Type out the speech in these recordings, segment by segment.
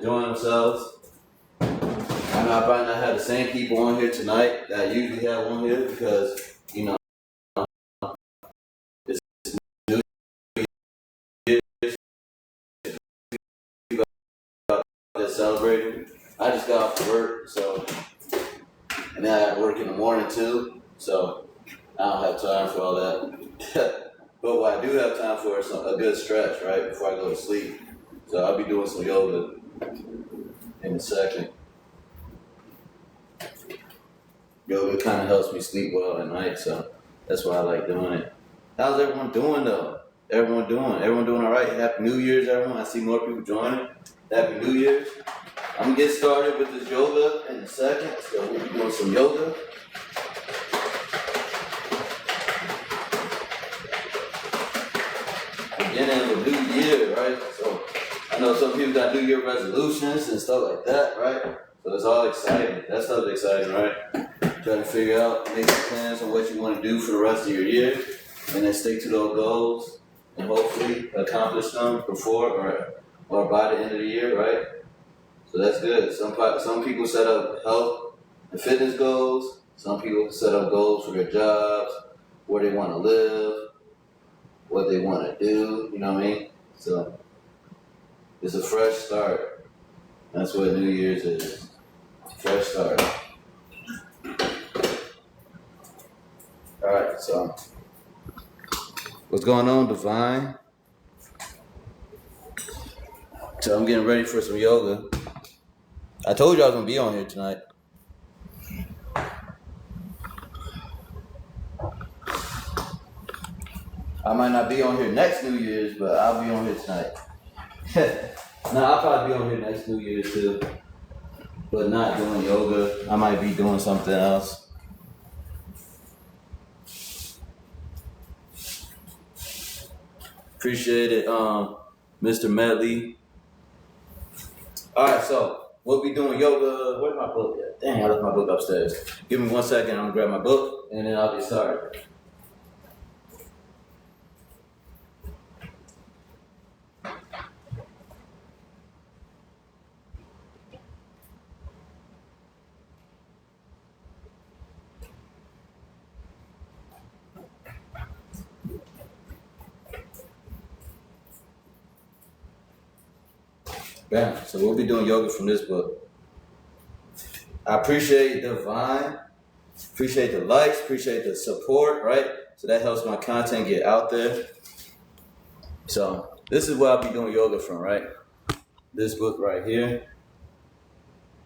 enjoying themselves. I know I probably not have the same people on here tonight that I usually have on here because, you know, it's New Year's, people out there celebrating. I just got off work, so, and then I got to work in the morning too, so I don't have time for all that. But what I do have time for is a good stretch, right, before I go to sleep. So I'll be doing some yoga in a second. Yoga kind of helps me sleep well at night, so that's why I like doing it. How's everyone doing though? Everyone doing all right? Happy New Year's, everyone. I see more people joining. Happy New Year's. I'm gonna get started with this yoga in a second. So we'll be doing some yoga. Beginning of a new year, right? So I know some people got New Year resolutions and stuff like that, right? So it's all exciting. That stuff's exciting, right? Try to figure out, make some plans on what you want to do for the rest of your year, and then stick to those goals, and hopefully accomplish them before or by the end of the year, right? So that's good. Some people set up health and fitness goals. Some people set up goals for their jobs, where they want to live, what they want to do. You know what I mean? So it's a fresh start. That's what New Year's is. Fresh start. Alright, so what's going on, Devon? So I'm getting ready for some yoga. I told you I was gonna be on here tonight. I might not be on here next New Year's, but I'll be on here tonight. No, I'll probably be on here next New Year's too, but not doing yoga. I might be doing something else. Appreciate it, Mr. Medley. Alright, so we'll be doing yoga. Where's my book at? Dang, I left my book upstairs. Give me 1 second, I'm gonna grab my book and then I'll get started. Bam. So we'll be doing yoga from this book. I appreciate Devon. Appreciate the likes. Appreciate the support, right? So that helps my content get out there. So this is what I'll be doing yoga from, right? This book right here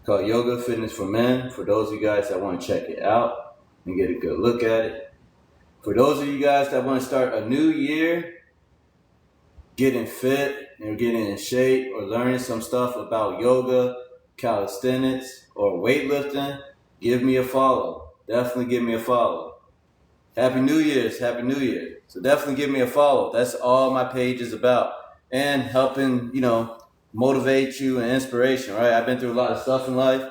called Yoga Fitness for Men. For those of you guys that want to check it out and get a good look at it. For those of you guys that want to start a new year, getting fit and getting in shape or learning some stuff about yoga, calisthenics, or weightlifting, give me a follow. Definitely give me a follow. Happy New Year's, Happy New Year. So definitely give me a follow. That's all my page is about. And helping, motivate you and inspiration, right? I've been through a lot of stuff in life.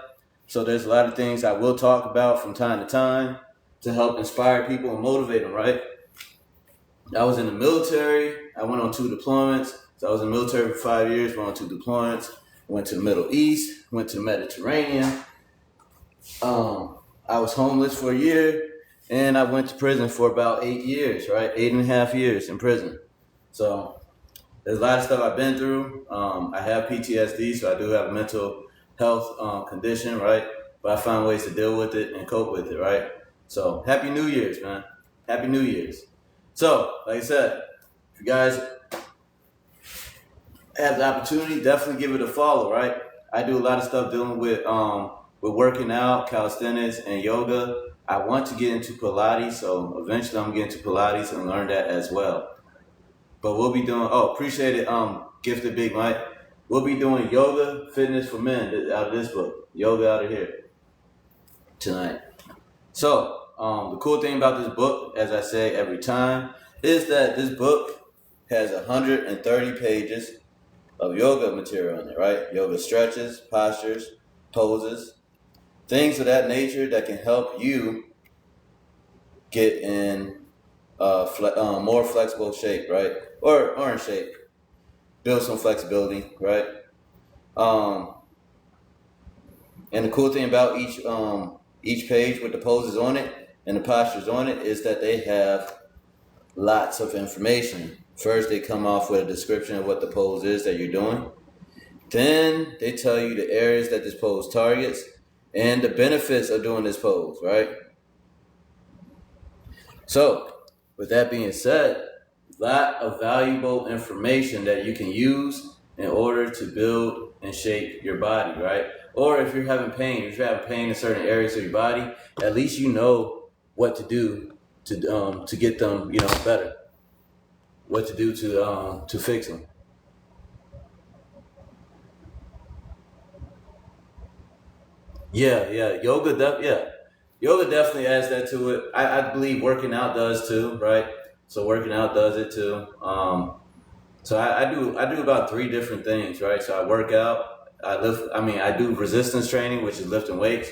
So there's a lot of things I will talk about from time to time to help inspire people and motivate them, right? I was in the military. I went on 2 deployments. So I was in the military for 5 years, went on 2 deployments, went to the Middle East, went to the Mediterranean. I was homeless for a year, and I went to prison for about 8 years, right? 8.5 years in prison. So there's a lot of stuff I've been through. I have PTSD, so I do have a mental health condition, right? But I find ways to deal with it and cope with it, right? So Happy New Year's, man. Happy New Year's. So, like I said, if you guys have the opportunity, definitely give it a follow, right? I do a lot of stuff dealing with working out, calisthenics, and yoga. I want to get into Pilates, so eventually I'm getting into Pilates and learn that as well. But we'll be doing, appreciate it, Gifted Big Mike. We'll be doing Yoga Fitness for Men out of this book, Yoga Out of Here, tonight. So, the cool thing about this book, as I say every time, is that this book has 130 pages of yoga material in it, right? Yoga stretches, postures, poses, things of that nature that can help you get in more flexible shape, right? Or in shape. Build some flexibility, right? Um, and the cool thing about each page with the poses on it and the postures on it is that they have lots of information. First, they come off with a description of what the pose is that you're doing. Then they tell you the areas that this pose targets and the benefits of doing this pose, right? So, with that being said, a lot of valuable information that you can use in order to build and shape your body, right? Or if you're having pain, in certain areas of your body, at least you know what to do to get them, better. What to do to fix them. Yeah, yoga definitely adds that to it. I believe working out does too, right? So working out does it too. So I do about three different things, right? So I work out, I do resistance training, which is lifting weights.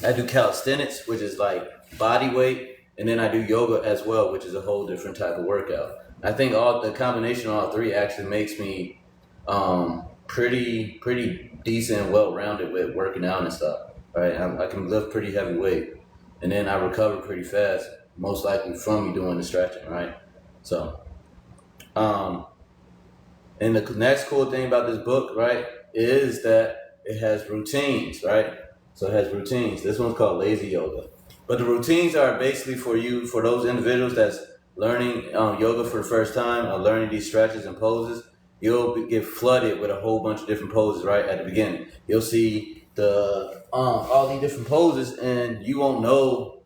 I do calisthenics, which is like body weight, and then I do yoga as well, which is a whole different type of workout. I think all the combination of all three actually makes me pretty decent and well rounded with working out and stuff. Right, I can lift pretty heavy weight, and then I recover pretty fast, most likely from me doing the stretching. Right, so um, and the next cool thing about this book, right, is that it has routines, right? So it has routines. This one's called Lazy Yoga. But the routines are basically for those individuals that's learning yoga for the first time or learning these stretches and poses. Get flooded with a whole bunch of different poses right at the beginning. You'll see the all these different poses, and you won't know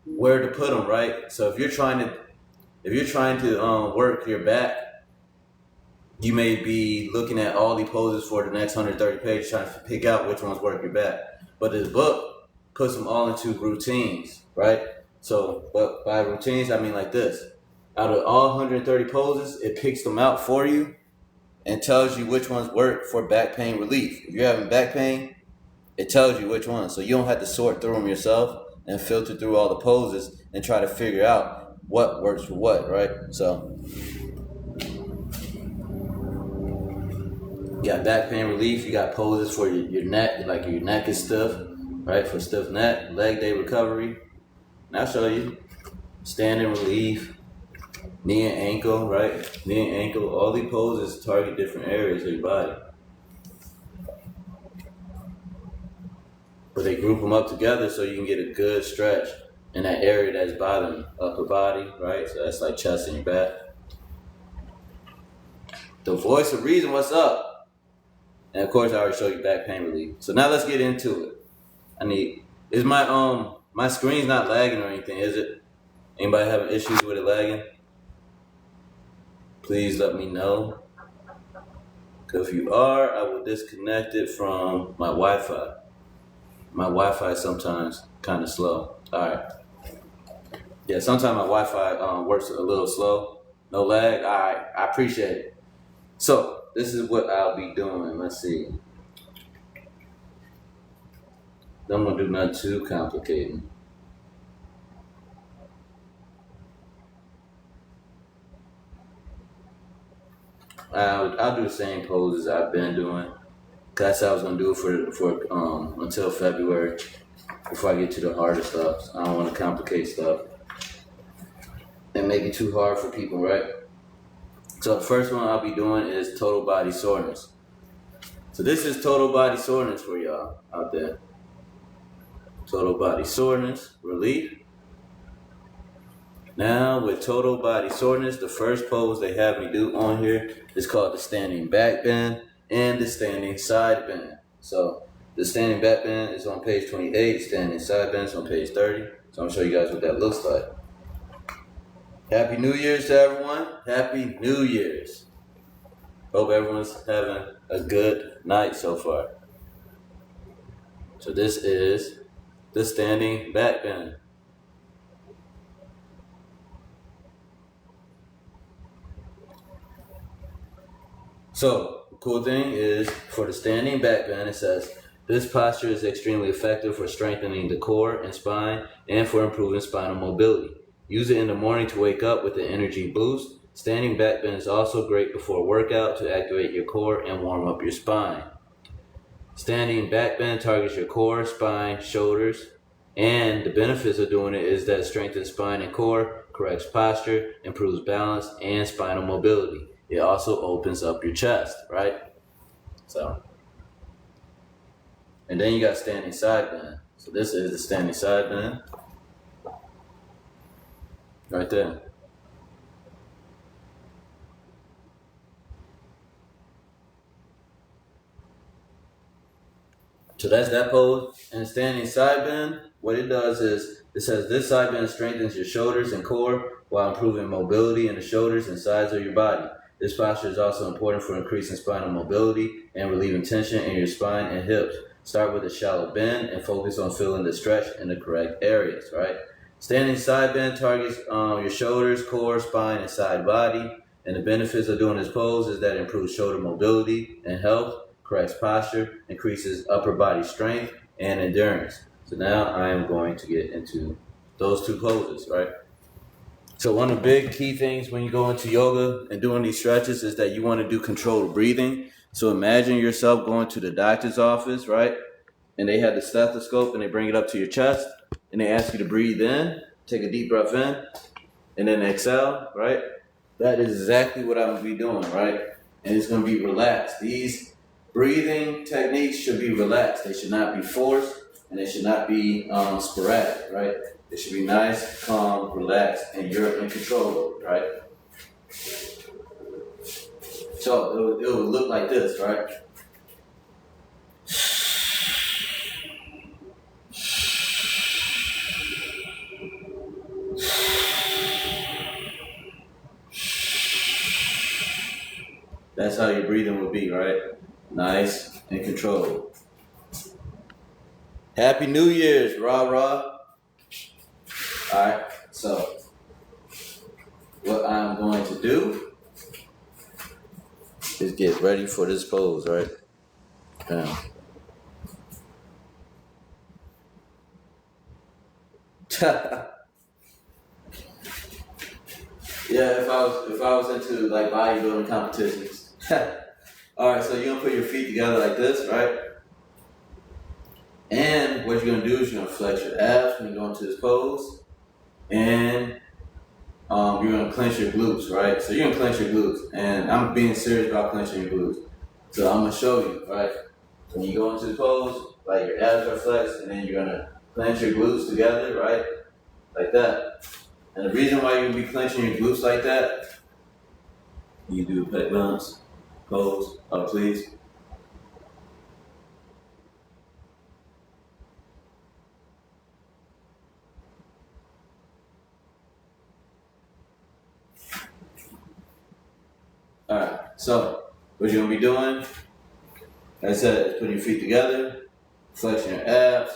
where to put them, right? So if you're trying to work your back, you may be looking at all the poses for the next 130 pages trying to pick out which ones work your back. But this book puts them all into routines, right? So, but by routines, I mean like this. Out of all 130 poses, it picks them out for you and tells you which ones work for back pain relief. If you're having back pain, it tells you which ones. So you don't have to sort through them yourself and filter through all the poses and try to figure out what works for what, right? So you got back pain relief. You got poses for your neck, like your neck is stiff, right? For stiff neck, leg day recovery. And I'll show you standing relief, knee and ankle, right? Knee and ankle. All these poses target different areas of your body, but they group them up together so you can get a good stretch in that area that's bothering upper body, right? So that's like chest and your back. The voice of reason, what's up? And of course, I already showed you back pain relief. So now let's get into it. Is my screen's not lagging or anything, is it? Anybody having issues with it lagging? Please let me know. Because if you are, I will disconnect it from my Wi-Fi. My Wi-Fi is sometimes kind of slow. All right. Yeah, sometimes my Wi-Fi works a little slow. No lag. All right. I appreciate it. So this is what I'll be doing. Let's see. I'm gonna do nothing too complicated. I'll do the same poses I've been doing. That's how I was gonna do it for until February before I get to the harder stuff. I don't want to complicate stuff and make it too hard for people, right? So the first one I'll be doing is total body soreness. So this is total body soreness for y'all out there. Total body soreness relief. Now with total body soreness, the first pose they have me do on here is called the standing back bend and the standing side bend. So the standing back bend is on page 28, standing side bend is on page 30. So I'm gonna show you guys what that looks like. Happy New Year's to everyone. Happy New Year's. Hope everyone's having a good night so far. So this is the standing back bend. So the cool thing is for the standing back bend, it says, this posture is extremely effective for strengthening the core and spine and for improving spinal mobility. Use it in the morning to wake up with an energy boost. Standing back bend is also great before workout to activate your core and warm up your spine. standing back bend targets your core, spine, shoulders, and the benefits of doing it is that it strengthens spine and core, corrects posture, improves balance, and spinal mobility. It also opens up your chest, right? So, and then you got standing side bend. So this is the standing side bend, right there. So that's that pose. And standing side bend, what it does is it says this side bend strengthens your shoulders and core while improving mobility in the shoulders and sides of your body. This posture is also important for increasing spinal mobility and relieving tension in your spine and hips. Start with a shallow bend and focus on feeling the stretch in the correct areas, right? Standing side bend targets your shoulders, core, spine, and side body. And the benefits of doing this pose is that it improves shoulder mobility and health, corrects posture, increases upper body strength and endurance. So now I am going to get into those two poses, right? So one of the big key things when you go into yoga and doing these stretches is that you want to do controlled breathing. So imagine yourself going to the doctor's office, right? And they have the stethoscope and they bring it up to your chest and they ask you to breathe in, take a deep breath in, and then exhale, right? That is exactly what I'm going to be doing, right? And it's going to be relaxed. These breathing techniques should be relaxed. They should not be forced and they should not be sporadic, right? It should be nice, calm, relaxed, and you're in control of it, right? So it will look like this, right? That's how your breathing will be, right? Nice and controlled. Happy New Year's, rah rah. Alright, so what I'm going to do is get ready for this pose, right? Now. Yeah, if I was into like bodybuilding competitions. Alright, so you're gonna put your feet together like this, right? And what you're gonna do is you're gonna flex your abs when you go into this pose. And you're gonna clench your glutes, right? So you're gonna clench your glutes, and I'm being serious about clenching your glutes. So I'm gonna show you, right? When you go into the pose, like your abs are flexed, and then you're gonna clench your glutes together, right? Like that. And the reason why you're gonna be clenching your glutes like that, you do pec bounce, pose, up please. Alright, so what you're gonna be doing, like I said, is putting your feet together, flexing your abs,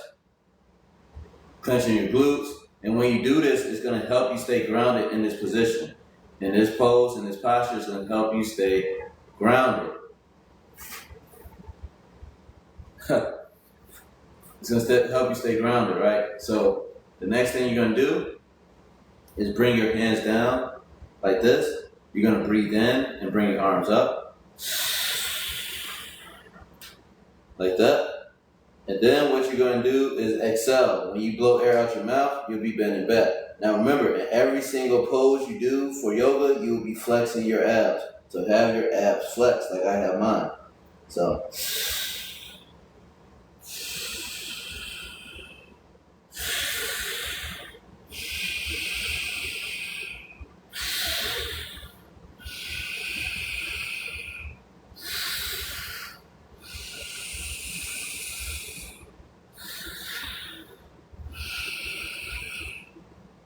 clenching your glutes, and when you do this, it's gonna help you stay grounded in this position. In this pose, in this posture, it's gonna help you stay grounded. It's gonna help you stay grounded, right? So the next thing you're gonna do is bring your hands down like this. You're gonna breathe in and bring your arms up. Like that. And then what you're gonna do is exhale. When you blow air out your mouth, you'll be bending back. Now remember, in every single pose you do for yoga, you'll be flexing your abs. So have your abs flexed like I have mine. So.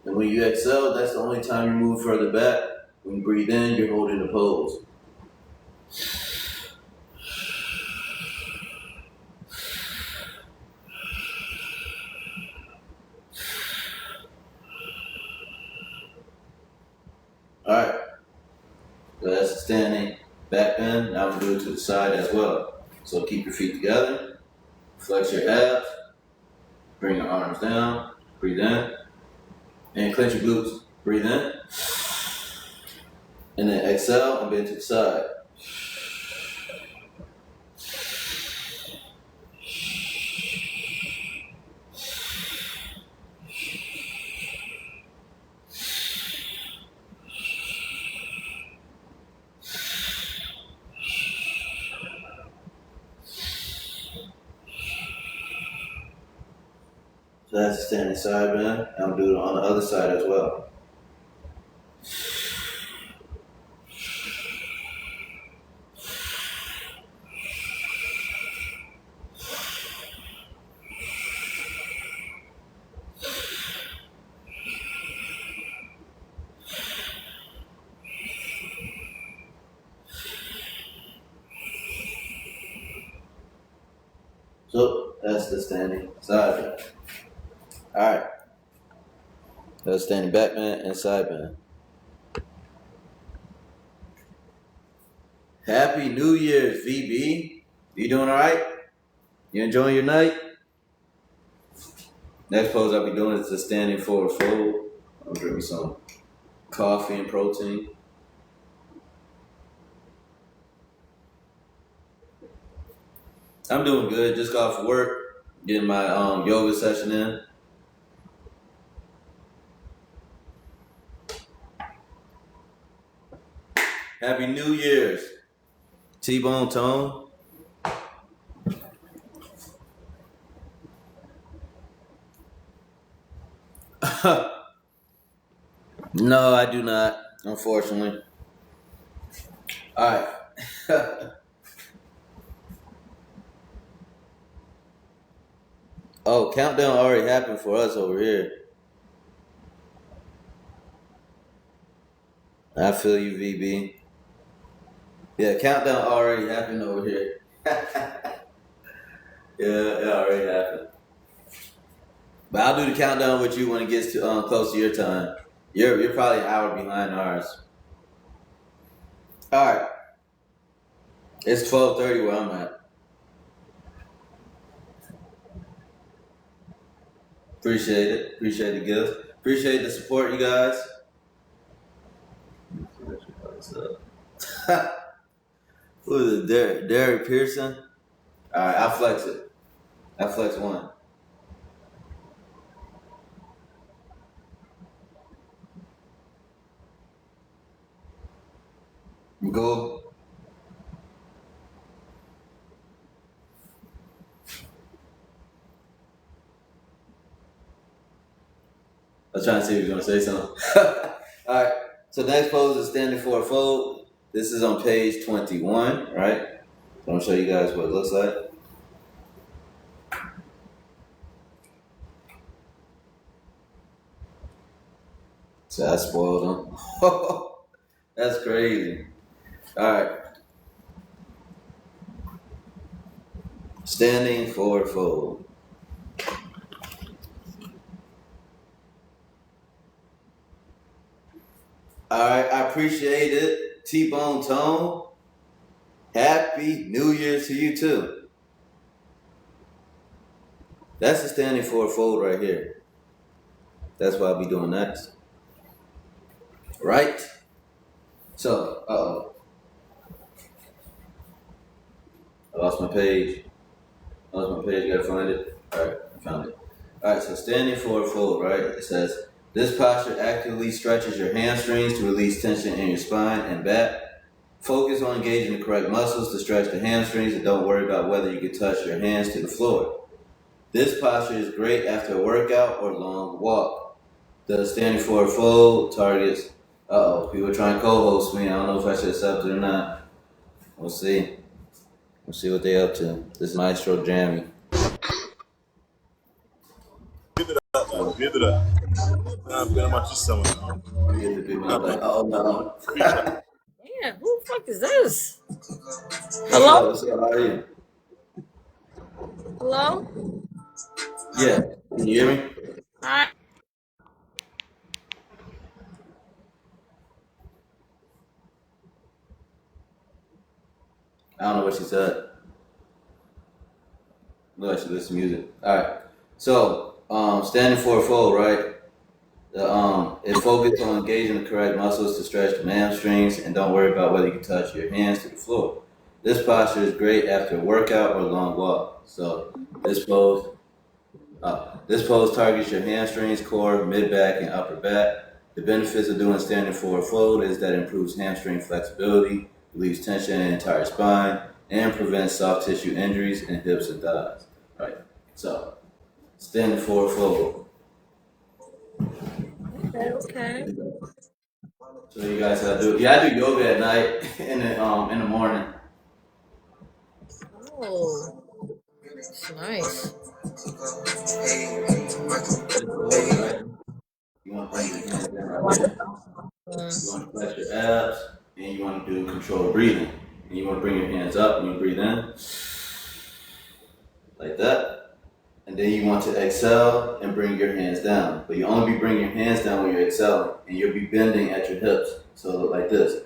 And when you exhale, that's the only time you move further back. When you breathe in, you're holding the pose. Alright. So that's the standing back bend. Now I'm going to do it to the side as well. So keep your feet together. Flex your abs. Bring your arms down. Breathe in. And clench your glutes. Breathe in. And then exhale and bend to the side. That's the standing side bend. I'm doing it on the other side as well. So that's the standing side bend. Alright. That's standing back bend and side bend. Happy New Year's, VB. You doing alright? You enjoying your night? Next pose I'll be doing is the standing forward fold. I'm drinking some coffee and protein. I'm doing good. Just got off work, getting my yoga session in. Happy New Year's, T-Bone Tone. No, I do not, unfortunately. All right. Oh, countdown already happened for us over here. I feel you, VB. Yeah, countdown already happened over here. Yeah, it already happened. But I'll do the countdown with you when it gets to close to your time. You're probably an hour behind ours. All right. It's 12:30 where I'm at. Appreciate it. Appreciate the gift. Appreciate the support, you guys. Who is it? Derek Pearson? All right, I'll flex it. I'll flex one. Go. I was trying to see if he was going to say something. All right. So next pose is standing forward fold. This is on page 21, right? So I'm going to show you guys what it looks like. So I spoiled them. That's crazy. All right. Standing forward fold. All right, I appreciate it. T-Bone Tone. Happy New Year to you too. That's the standing forward fold right here. That's what I'll be doing next. Right? So, I lost my page. Gotta find it. Alright, I found it. Alright, so standing forward fold, right? It says, this posture actively stretches your hamstrings to release tension in your spine and back. Focus on engaging the correct muscles to stretch the hamstrings and don't worry about whether you can touch your hands to the floor. This posture is great after a workout or long walk. The standing forward fold targets. People trying to co-host me. I don't know if I should accept it or not. We'll see. We'll see what they up to. This is Maestro Jammy. Give it up, man. Give it up. I'm very much just someone. Get the people like, oh no. Yeah, who the fuck is this? Hello? What's up? How are you? Hello? Yeah. Can you hear me? Hi. I don't know what she said. Look like she listens to music. Alright. So, standing forward fold, right? It focuses on engaging the correct muscles to stretch the hamstrings and don't worry about whether you can touch your hands to the floor. This posture is great after a workout or a long walk. So this pose targets your hamstrings, core, mid-back, and upper back. The benefits of doing standing forward fold is that it improves hamstring flexibility, relieves tension in the entire spine, and prevents soft tissue injuries in hips and thighs. Right. So standing forward fold. Okay, okay. So you guys gotta do. Yeah, I do yoga at night in the morning. Oh, it's nice. So this pose, right? You want to bring your hands down right here. You Mm. want to flex your abs, and you want to do controlled breathing. And you want to bring your hands up, and you breathe in like that. And then you want to exhale and bring your hands down. But you only be bringing your hands down when you're exhaling, and you'll be bending at your hips. So like this.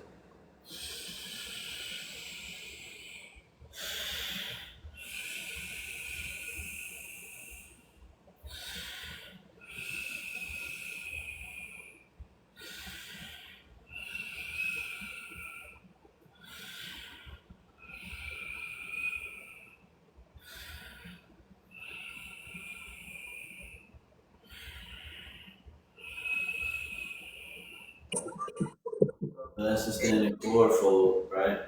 So that's the standing forward fold, right?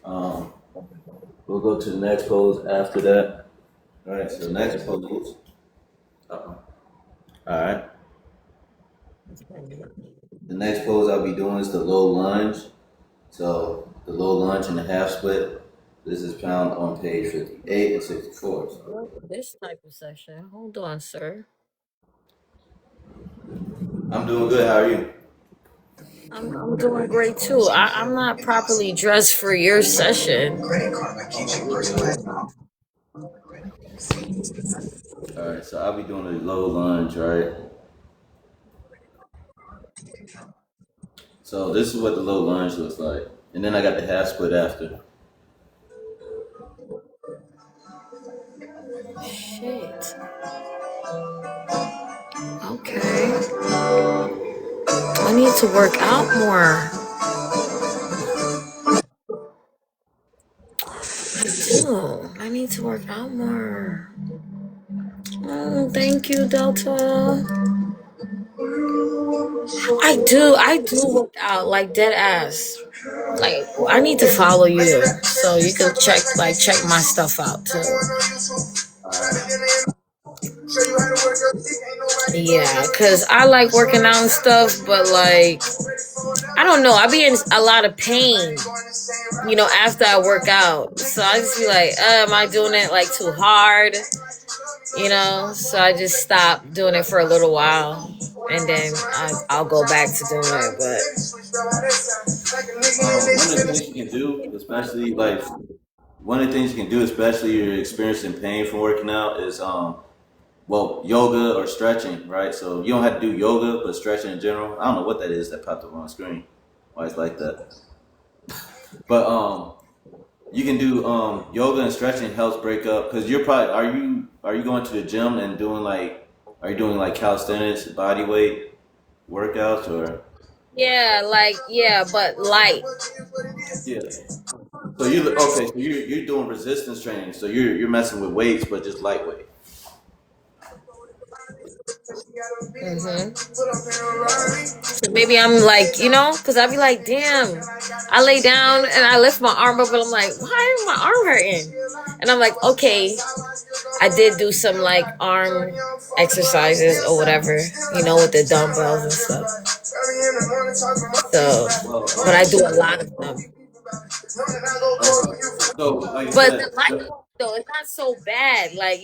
Um, we'll go to the next pose after that. All right. So next pose. Uh-oh. All right. The next pose I'll be doing is the low lunge. So the low lunge and the half split. This is found on page 58 and 64. So This type of session. Hold on, sir. I'm doing good. How are you? I'm doing great too. I'm not properly dressed for your session. Oh, you're good. All right. So I'll be doing a low lunge, right? So this is what the low lunge looks like, and then I got the half split after. Shit. Okay. I need to work out more. I do. I need to work out more. Oh, thank you, Delta. I do work out like dead ass. Like I need to follow you so you can check my stuff out too. All right. Yeah, cause I like working out and stuff, but like I don't know, I be in a lot of pain, after I work out. So I just be like, am I doing it like too hard? So I just stop doing it for a little while, and then I'll go back to doing it. But One of the things you can do, especially like one of the things you can do, especially if you're experiencing pain from working out, is well, yoga or stretching, right? So you don't have to do yoga, but stretching in general. I don't know what that is that popped up on the screen. Why it's like that? But you can do yoga and stretching helps break up because you're probably are you going to the gym and doing like are you doing like calisthenics, body weight workouts or yeah, but light. yeah. So you okay? So you're doing resistance training. So you're messing with weights, but just lightweight. So maybe I'm like, because I be like, damn, I lay down and I lift my arm up and I'm like, why is my arm hurting? And I'm like, okay, I did do some like arm exercises or whatever, with the dumbbells and stuff. So, Well, but I do a lot of them. okay. So like I But the said, light ones, though, it's not so bad. Like,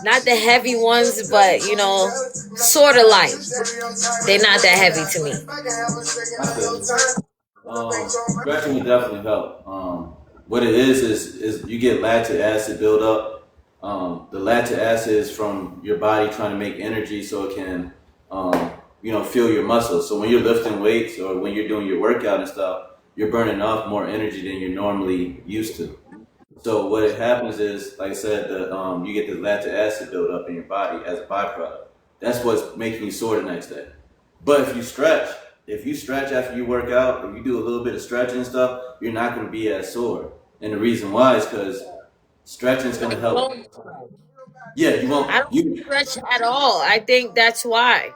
not the heavy ones, but, sort of light. They're not that heavy to me. I feel you. Stretching would definitely help. What it is you get lactic acid buildup. The lactic acid is from your body trying to make energy so it can, fuel your muscles. So when you're lifting weights or when you're doing your workout and stuff, you're burning off more energy than you're normally used to. So what it happens is, like I said, you get the lactic acid buildup in your body as a byproduct. That's what's making you sore the next day. But if you stretch after you work out, if you do a little bit of stretching and stuff, you're not going to be as sore. And the reason why is because stretching is going to help. Well, Yeah, you I won't. don't You stretch at all. I think that's why.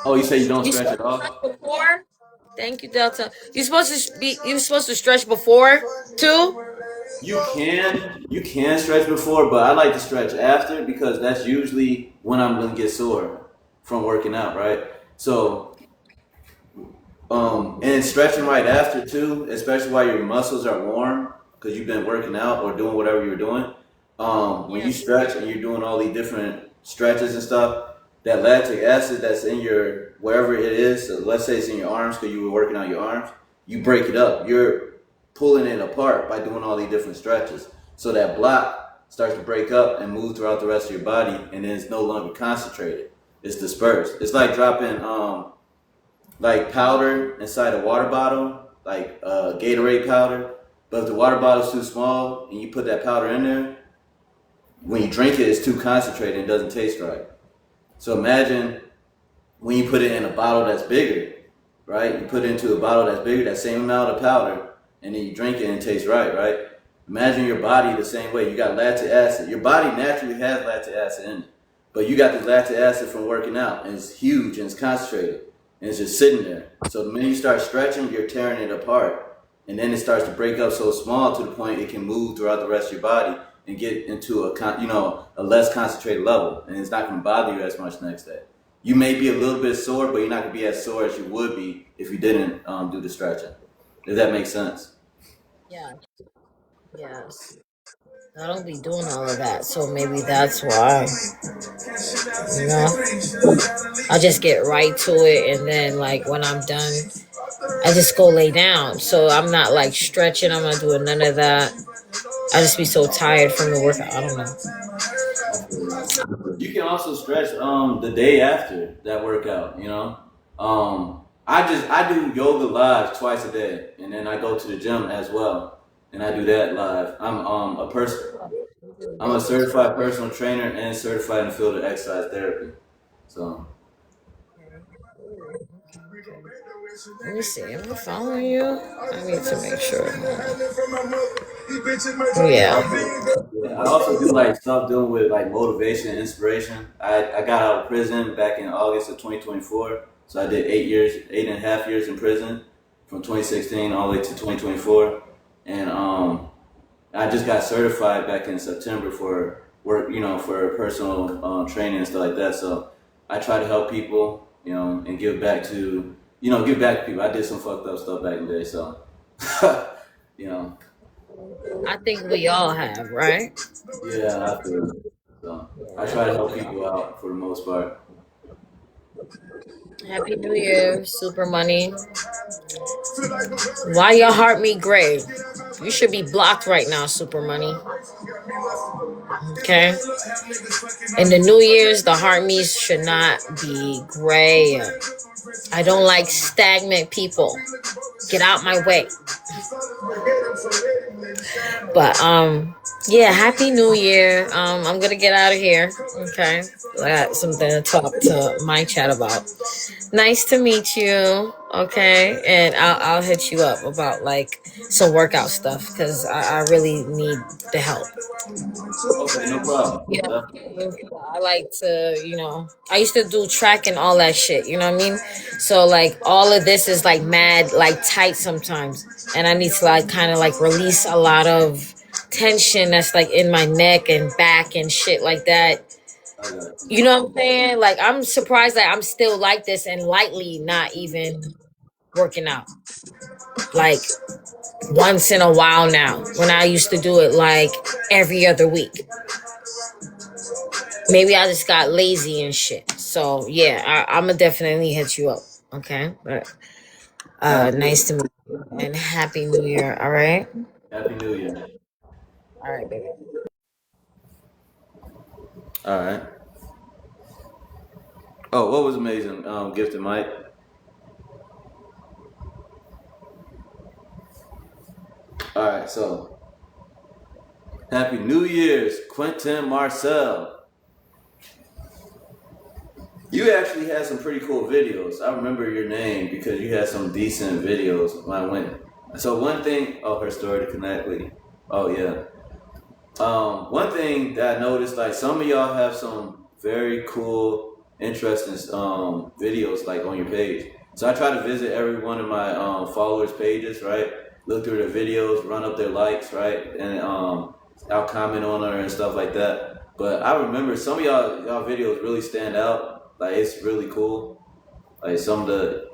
oh, you say you don't You stretch supposed at to stretch all? before? Thank you, Delta. You're supposed to stretch before too? You can stretch before, but I like to stretch after because that's usually when I'm gonna get sore from working out, right? So and stretching right after too, especially while your muscles are warm because you've been working out or doing whatever you're doing. When Yeah. you stretch and you're doing all these different stretches and stuff, that lactic acid that's in your wherever it is, so let's say it's in your arms because you were working out your arms, you break it up. You're pulling it apart by doing all these different stretches. So that block starts to break up and move throughout the rest of your body, and then it's no longer concentrated. It's dispersed. It's like dropping like powder inside a water bottle, like Gatorade powder. But if the water bottle's too small and you put that powder in there, when you drink it, it's too concentrated and it doesn't taste right. So imagine when you put it in a bottle that's bigger, right? You put it into a bottle that's bigger, that same amount of powder, and then you drink it and it tastes right? Imagine your body the same way. You got lactic acid. Your body naturally has lactic acid in it, but you got this lactic acid from working out, and it's huge and it's concentrated, and it's just sitting there. So the minute you start stretching, you're tearing it apart, and then it starts to break up so small to the point it can move throughout the rest of your body and get into a less concentrated level, and it's not going to bother you as much next day. You may be a little bit sore, but you're not going to be as sore as you would be if you didn't do the stretching. Does that make sense? Yeah. Yes. I don't be doing all of that, so maybe that's why. You know, I just get right to it, and then like when I'm done, I just go lay down. So I'm not like stretching. I'm not doing none of that. I just be so tired from the workout. I don't know. I feel you. You can also stretch the day after that workout. I do yoga live twice a day, and then I go to the gym as well, and I do that live. I'm a certified personal trainer and certified in the field of exercise therapy. So Let me see. Am I following you? I need to make sure. Yeah. yeah, I also do like stuff dealing with like motivation and inspiration. I got out of prison back in August of 2024, so I did 8 years, 8.5 years in prison from 2016 all the way to 2024, and I just got certified back in September for work, for personal training and stuff like that. So I try to help people, and give back to people. I did some fucked up stuff back in the day, so you know, I think we all have, right? yeah, I feel it. So I try to help people out for the most part. Happy New Year, Super Money. Why your heart me gray? You should be blocked right now, Super Money. Okay? In the New Year's, the heart me's should not be gray. I don't like stagnant people. Get out my way. But yeah, happy new year. I'm gonna get out of here. Okay. I got something to talk to my chat about. Nice to meet you. Okay. And I'll hit you up about like some workout stuff because I really need the help. Okay, no problem. You know, Definitely. I like to, I used to do track and all that shit, you know what I mean? So, like, all of this is like mad, like tight sometimes. And I need to, like, kind of like release a lot of tension that's like in my neck and back and shit like that. I got you. You know what I'm saying? Like, I'm surprised that I'm still like this and lightly not even working out. Like, once in a while now, when I used to do it like every other week. Maybe I just got lazy and shit. So yeah, I'm gonna definitely hit you up. Okay, but Sounds nice good. to meet you and happy New Year. All right, Happy New Year. all right, baby. All right. Oh, what was amazing, Gifted Mike? All right, so Happy New Year's, Quentin Marcel. You actually had some pretty cool videos. I remember your name because you had some decent videos when I went. So one thing, oh, her story to connect with you. Oh yeah. One thing that I noticed, like some of y'all have some very cool, interesting videos like on your page. So I try to visit every one of my followers' pages, right? look through their videos, run up their likes, right, and I'll comment on her and stuff like that. But I remember some of y'all videos really stand out. Like it's really cool. Like some of the,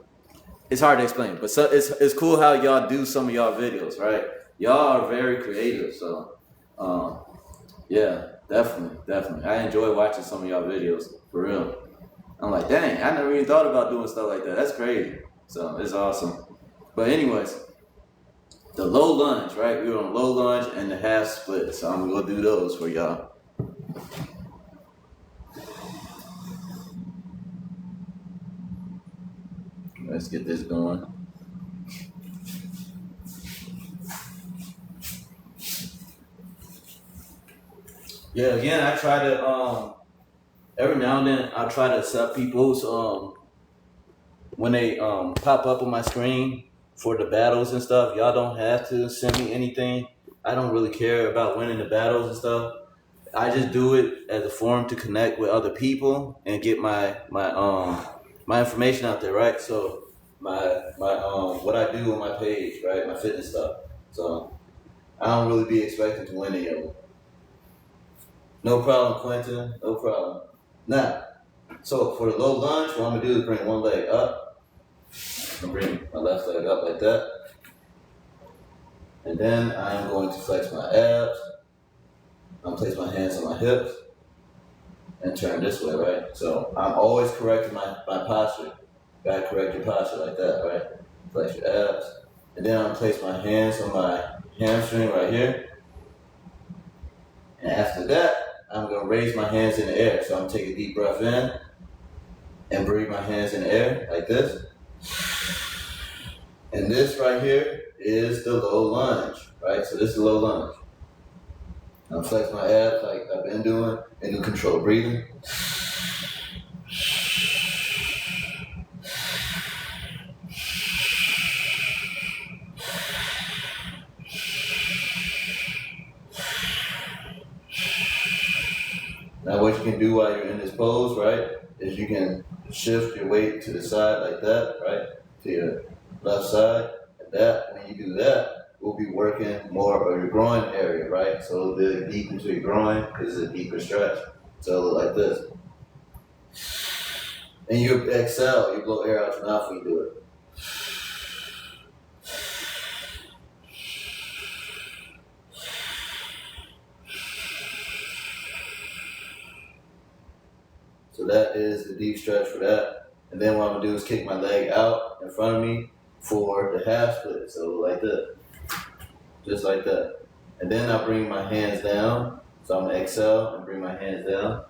it's hard to explain, but it's cool how y'all do some of y'all videos, right? Y'all are very creative, so yeah, definitely. I enjoy watching some of y'all videos for real. I'm like, dang, I never even thought about doing stuff like that. That's crazy. So it's awesome. But anyways, the low lunge, right? We were on low lunge and the half split. So I'm gonna go do those for y'all. Let's get this going. Yeah, again, I try to every now and then I try to accept people's when they pop up on my screen for the battles and stuff. Y'all don't have to send me anything. I don't really care about winning the battles and stuff. I just do it as a forum to connect with other people and get my information out there, right? So my what I do on my page, right? My fitness stuff. So I don't really be expecting to win any of them. No problem, Quentin. No problem. Now, so for the low lunge, what I'm gonna do is bring one leg up. I'm gonna bring my left leg up like that. And then I'm going to flex my abs. I'm gonna place my hands on my hips and turn this way, right? So I'm always correcting my posture. Gotta correct your posture like that, right? Flex your abs. And then I'm gonna place my hands on my hamstring right here. And after that, I'm gonna raise my hands in the air. So I'm gonna take a deep breath in and breathe my hands in the air like this. And this right here is the low lunge, right? So this is the low lunge. I'm flex my abs like I've been doing and do controlled breathing. Now what you can do while you're in this pose, right, is you can shift your weight to the side like that, right, to your left side. And that, when you do that, we'll be working more of your groin area, right? So it'll be deep into your groin because it's a deeper stretch. So it'll look like this. And you exhale, you blow air out your mouth when you do it. So that is the deep stretch for that. And then what I'm gonna do is kick my leg out in front of me for the half split. So like that. Just like that. And then I bring my hands down. So I'm gonna exhale and bring my hands down.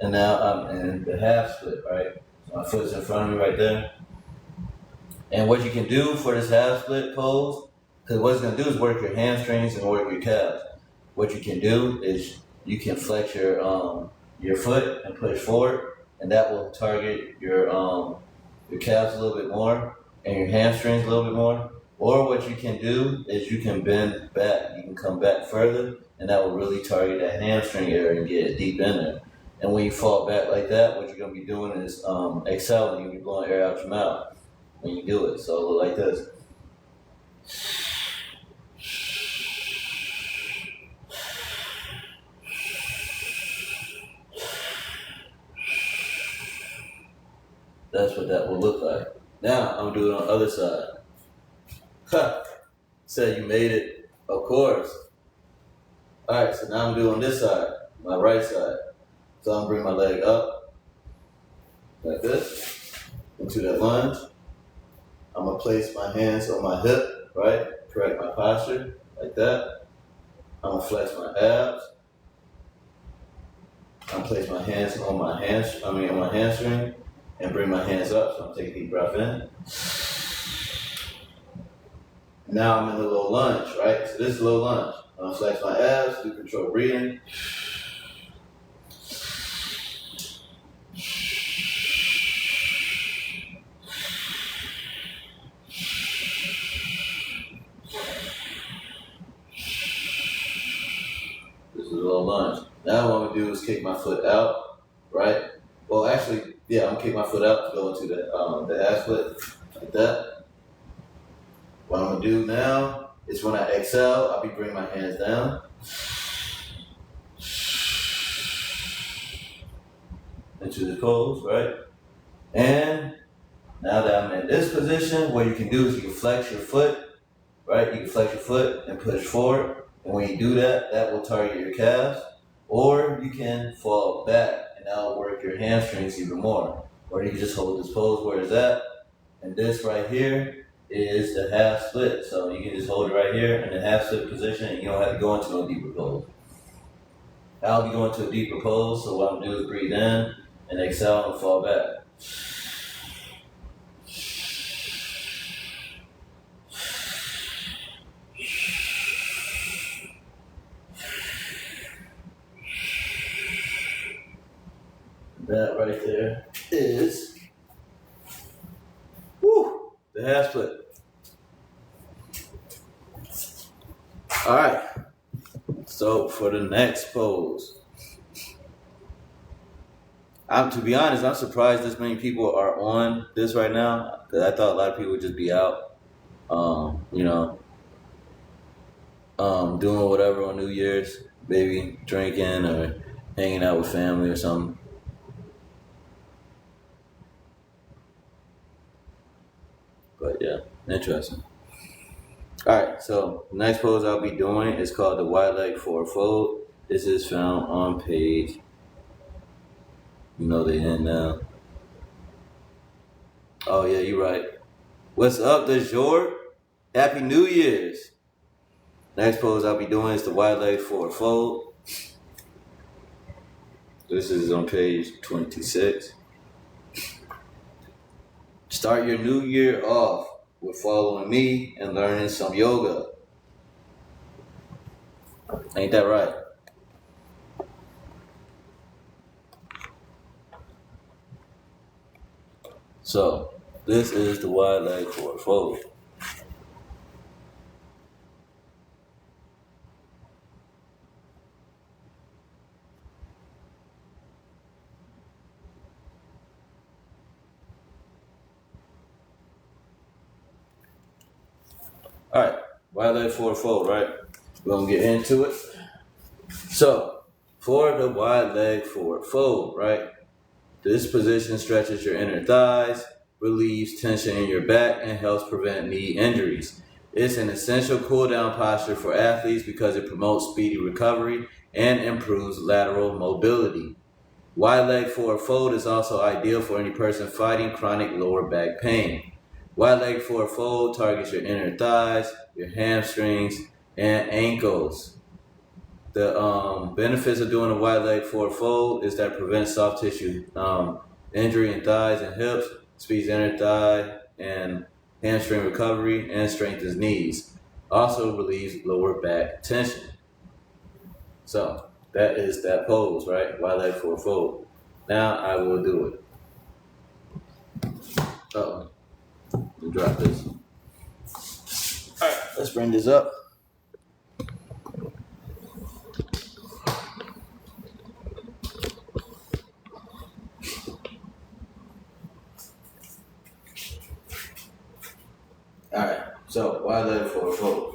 And now I'm in the half split, right? So my foot's in front of me right there. And what you can do for this half split pose, because what it's gonna do is work your hamstrings and work your calves. What you can do is you can flex your foot and push forward, and that will target your calves a little bit more and your hamstrings a little bit more. Or what you can do is you can bend back. You can come back further, and that will really target that hamstring area and get it deep in there. And when you fall back like that, what you're going to be doing is exhaling. You'll be blowing air out your mouth when you do it. So it'll look like this. That's what that will look like. Now I'm doing it on the other side. Ha! Said you made it. Of course. Alright, so now I'm doing this side, my right side. So I'm bring my leg up like this into that lunge. I'm gonna place my hands on my hip, right? Correct my posture like that. I'm gonna flex my abs. I'm gonna place my hands on my on my hamstring and bring my hands up. So I'm taking a deep breath in. Now I'm in the low lunge, right? So this is low lunge. I'm gonna flex my abs, do controlled breathing. This is a low lunge. Now what I'm gonna do is kick my foot out, right? Well, actually, yeah, I'm gonna kick my foot out to go into the half split like that. What I'm gonna do now is when I exhale, I'll be bringing my hands down. Into the pose, right? And now that I'm in this position, what you can do is you can flex your foot, right? You can flex your foot and push forward. And when you do that, that will target your calves. Or you can fall back and that'll work your hamstrings even more. Or you can just hold this pose where it's at. And this right here is the half split. So you can just hold it right here in the half split position and you don't have to go into no deeper pose. I'll be going to a deeper pose, so what I'm gonna do is breathe in and exhale and fall back. That right there is the half split. All right. So for the next pose, to be honest, I'm surprised this many people are on this right now because I thought a lot of people would just be out, doing whatever on New Year's, maybe drinking or hanging out with family or something. But yeah, interesting. All right, so the next pose I'll be doing is called the wide leg forward fold. This is found on page, they in now. Oh yeah, you're right. What's up, de jour? Happy New Year's. Next pose I'll be doing is the wide leg forward fold. This is on page 26. Start your new year off with following me and learning some yoga. Ain't that right? So, this is the wide leg forward fold. All right, wide leg forward fold, right? We're gonna get into it. So, for the wide leg forward fold, right? This position stretches your inner thighs, relieves tension in your back, and helps prevent knee injuries. It's an essential cool-down posture for athletes because it promotes speedy recovery and improves lateral mobility. Wide leg forward fold is also ideal for any person fighting chronic lower back pain. Wide leg forward fold targets your inner thighs, your hamstrings, and ankles. The benefits of doing a wide leg forward fold is that it prevents soft tissue injury in thighs and hips, speeds inner thigh and hamstring recovery, and strengthens knees. Also relieves lower back tension. So that is that pose, right? Wide leg forward fold. Now I will do it. Uh-oh. Let me drop this. All right, let's bring this up. All right, so wide leg forward fold.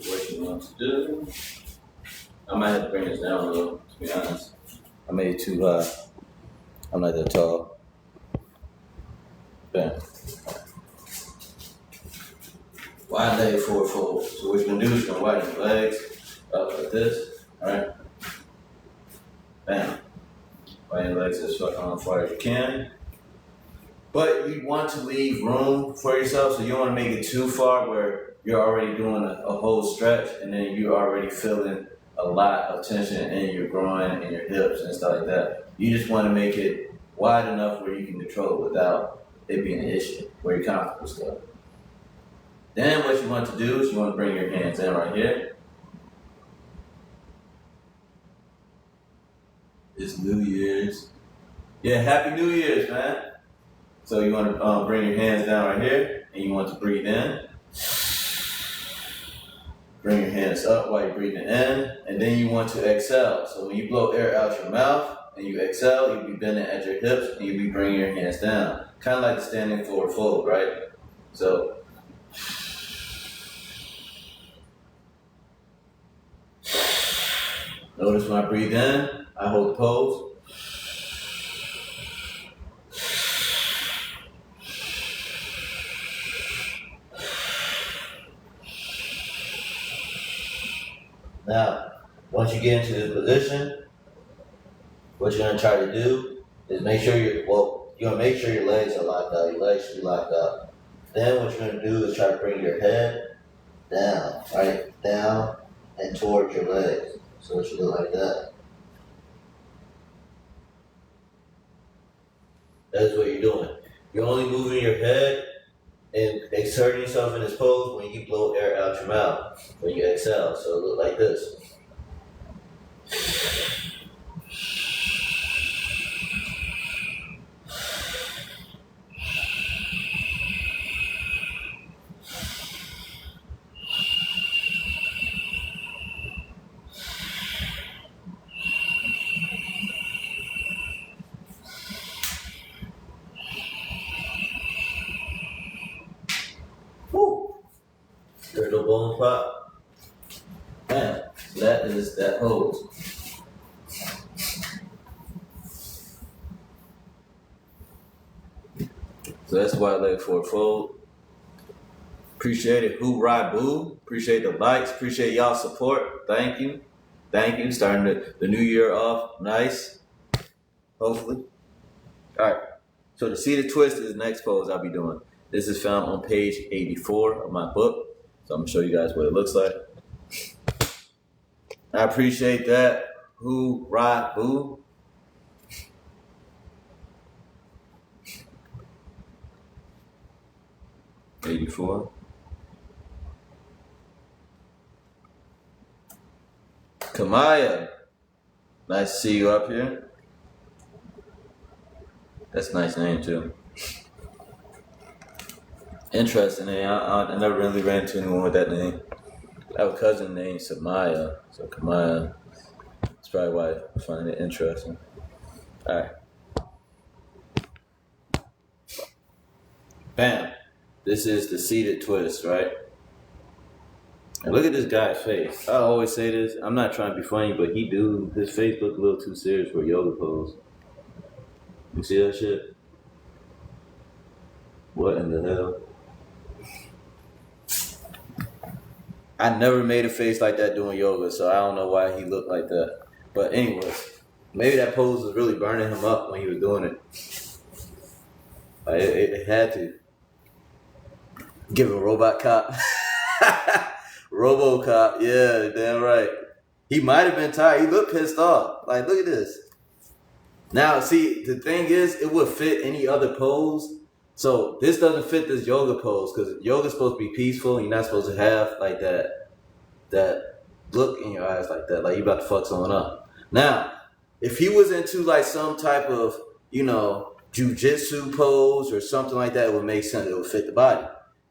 What you want to do? I might have to bring this down a little, to be honest. I made it too high. I'm not that tall. Bam. Wide leg forward fold. So what you're gonna do is you're gonna widen your legs up like this, alright? Bam. Widen your legs as far as you can. But you want to leave room for yourself, so you don't want to make it too far where you're already doing a whole stretch and then you're already feeling a lot of tension in your groin and your hips and stuff like that. You just want to make it wide enough where you can control it without it being an issue, where you're comfortable stuff. Then what you want to do is you want to bring your hands in right here. It's New Year's. Yeah, Happy New Year's, man. So you want to bring your hands down right here, and you want to breathe in. Bring your hands up while you're breathing in, and then you want to exhale. So when you blow air out your mouth and you exhale, you'll be bending at your hips, and you'll be bringing your hands down. Kind of like the standing forward fold, right? So notice when I breathe in, I hold the pose. Now, once you get into this position, what you're gonna try to do is make sure you're gonna make sure your legs are locked out. Your legs should be locked out. Then what you're gonna do is try to bring your head down, right? Down and towards your legs. So it should look like that. That's what you're doing. You're only moving your head and exerting yourself in this pose when you blow air out your mouth, when you exhale. So it look like this. Woo! There's no bone pop. Man, that is that pose. So that's why leg forward fold. Appreciate it. Hoorah boo. Appreciate the likes. Appreciate y'all support. Thank you. Thank you. Starting the new year off nice. Hopefully. All right. So the seated twist is the next pose I'll be doing. This is found on page 84 of my book. So I'm going to show you guys what it looks like. I appreciate that. Hoorah boo. '84. Kamaya. Nice to see you up here. That's a nice name too. Interesting name. I never really ran into anyone with that name. I have a cousin named Samaya. So Kamaya. That's probably why I find it interesting. Alright. Bam. This is the seated twist, right? And look at this guy's face. I always say this. I'm not trying to be funny, but his face look a little too serious for a yoga pose. You see that shit? What in the hell? I never made a face like that doing yoga, so I don't know why he looked like that. But anyways, maybe that pose was really burning him up when he was doing it. It had to. Give him a robot cop. RoboCop, yeah, damn right. He might have been tired. He looked pissed off. Like, look at this. Now, see, the thing is, it would fit any other pose. So this doesn't fit this yoga pose because yoga's supposed to be peaceful. You're not supposed to have like that look in your eyes like that, like you about to fuck someone up. Now, if he was into like some type of, jujitsu pose or something like that, it would make sense. It would fit the body.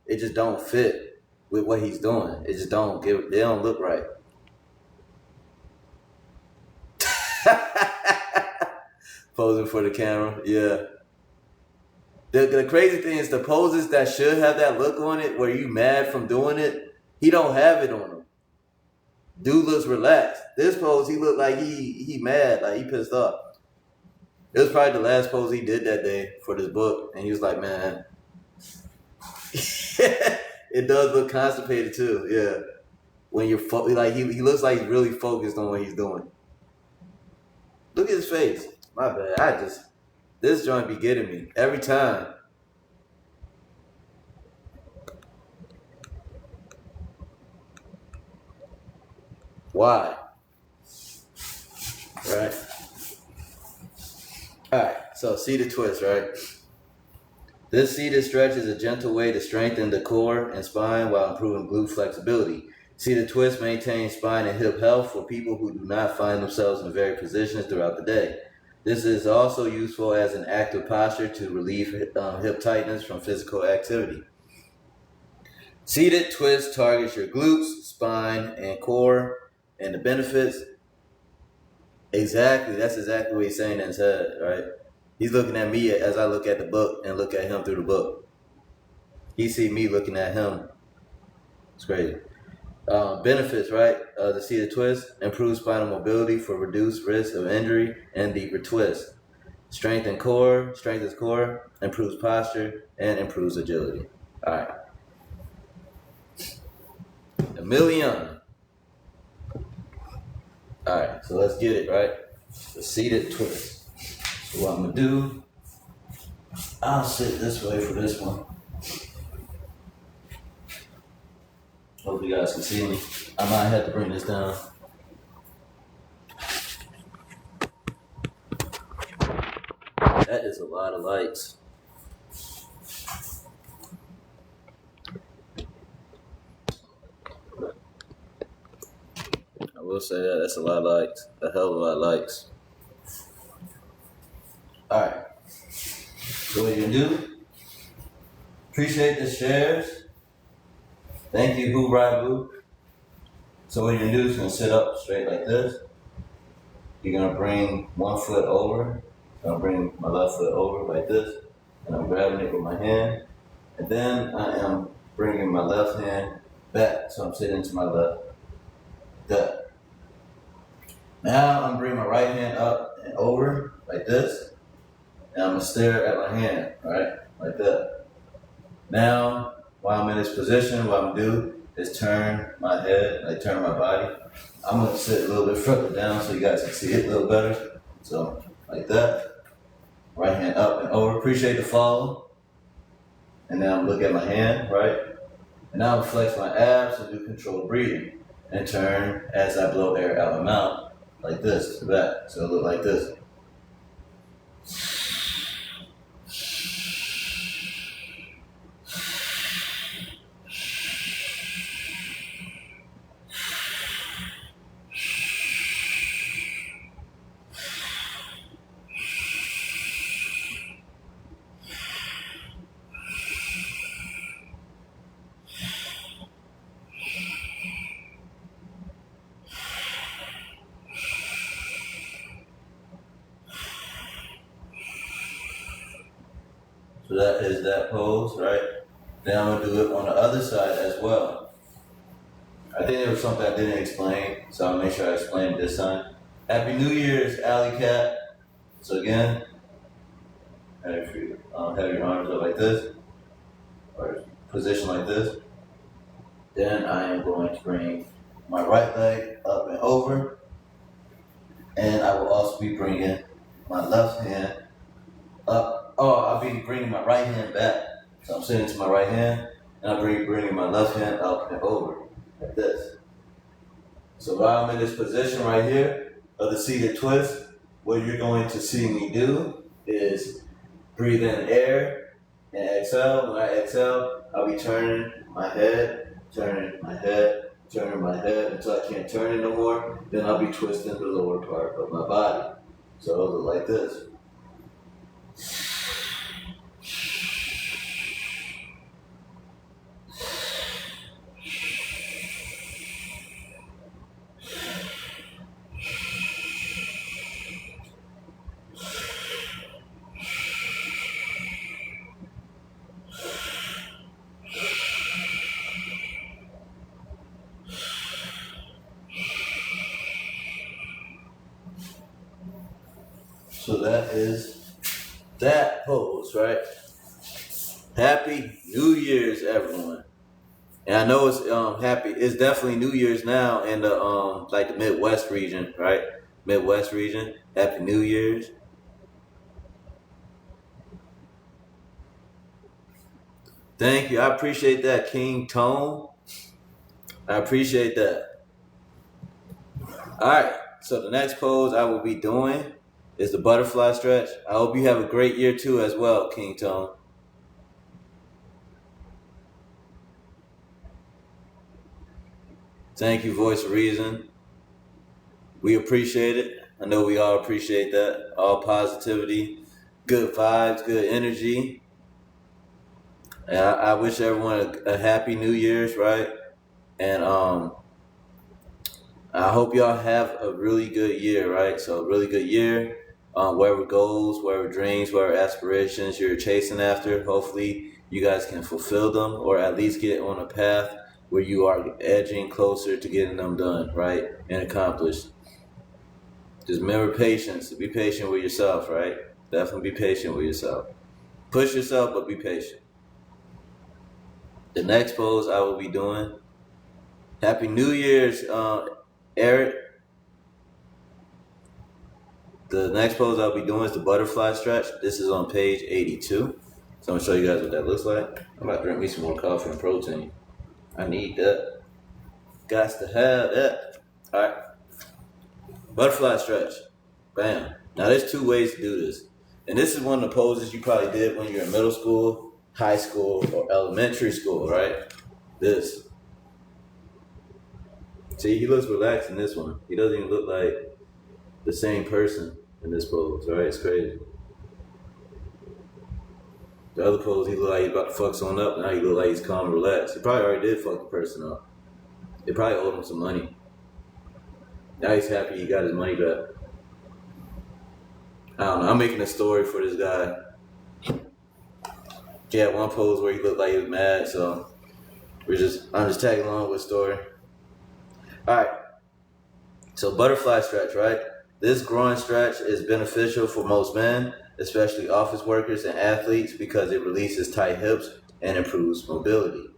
It just don't fit with what he's doing. It just don't they don't look right. Posing for the camera, yeah. The crazy thing is the poses that should have that look on it, where you mad from doing it, he don't have it on him. Dude looks relaxed. This pose, he looked like he mad, like he pissed off. It was probably the last pose he did that day for this book, and he was like, man, it does look constipated too, yeah. When you're he looks like he's really focused on what he's doing. Look at his face. My bad. This joint be getting me every time. Why? Right? Alright, so seated twist, right? This seated stretch is a gentle way to strengthen the core and spine while improving glute flexibility. Seated twist maintains spine and hip health for people who do not find themselves in varied positions throughout the day. This is also useful as an active posture to relieve hip tightness from physical activity. Seated twist targets your glutes, spine, and core, and the benefits. Exactly, that's exactly what he's saying in his head, right? He's looking at me as I look at the book and look at him through the book. He see me looking at him. It's crazy. Benefits, right? The seated twist improves spinal mobility for reduced risk of injury and deeper twist. Strengthens core, improves posture, and improves agility. All right. A million. All right, so let's get it, right? The seated twist. So what I'm gonna do, I'll sit this way for this one. Hope you guys can see me. I might have to bring this down. That is a lot of lights. I will say that's a lot of lights. A hell of a lot of lights. Alright. So what you gonna do? Appreciate the shares. Thank you, Boo Rabu. So what you're gonna do is you're gonna sit up straight like this. You're gonna bring one foot over. I'm gonna bring my left foot over like this. And I'm grabbing it with my hand. And then I am bringing my left hand back. So I'm sitting to my left. That. Now I'm bringing my right hand up and over like this. And I'm gonna stare at my hand, right? Like that. Now, while I'm in this position, what I'm gonna do is turn my head, like turn my body. I'm gonna sit a little bit further down so you guys can see it a little better. So, like that. Right hand up and over. Appreciate the follow. And now I'm looking at my hand, right? And now I'm flex my abs and do controlled breathing. And turn as I blow air out my mouth, like this, to the back. So it look like this. So that is that pose, right? Then I'm gonna do it on the other side as well. I think there was something I didn't explain, so I'll make sure I explain it this time. Happy New Year's, Alley Cat. So again, have your arms up like this, or position like this. Then I am going to bring my right leg up and over, and I will also be bringing my left hand up. Oh, I'll be bringing my right hand back. So I'm sitting to my right hand, and I'll be bringing my left hand up and over, like this. So while I'm in this position right here of the seated twist, what you're going to see me do is breathe in air and exhale. When I exhale, I'll be turning my head until I can't turn it no more. Then I'll be twisting the lower part of my body. So it'll look like this. So that is that pose, right? Happy New Year's, everyone. And I know it's happy. It's definitely New Year's now in the like the Midwest region, right? Midwest region. Happy New Year's. Thank you. I appreciate that, King Tone. I appreciate that. All right. So the next pose I will be doing is the butterfly stretch. I hope you have a great year too as well, King Tone. Thank you, Voice of Reason. We appreciate it. I know we all appreciate that. All positivity, good vibes, good energy. And I wish everyone a happy New Year's, right? And I hope y'all have a really good year, right? So a really good year. Whatever goals, whatever dreams, whatever aspirations you're chasing after, hopefully you guys can fulfill them or at least get on a path where you are edging closer to getting them done, right? And accomplished. Just remember patience. Be patient with yourself, right? Definitely be patient with yourself. Push yourself, but be patient. The next pose I will be doing. Happy New Year's, Eric. The next pose I'll be doing is the butterfly stretch. This is on page 82. So I'm gonna show you guys what that looks like. I'm about to drink me some more coffee and protein. I need that. Got to have that. All right. Butterfly stretch. Bam. Now there's two ways to do this. And this is one of the poses you probably did when you're in middle school, high school, or elementary school, right? This. See, he looks relaxed in this one. He doesn't even look like the same person in this pose, right? It's crazy. The other pose, he looked like he's about to fuck someone up. Now he look like he's calm and relaxed. He probably already did fuck the person up. They probably owed him some money. Now he's happy he got his money back. I don't know. I'm making a story for this guy. He had one pose where he looked like he was mad, so I'm just tagging along with the story. All right. So butterfly stretch, right? This groin stretch is beneficial for most men, especially office workers and athletes, because it releases tight hips and improves mobility.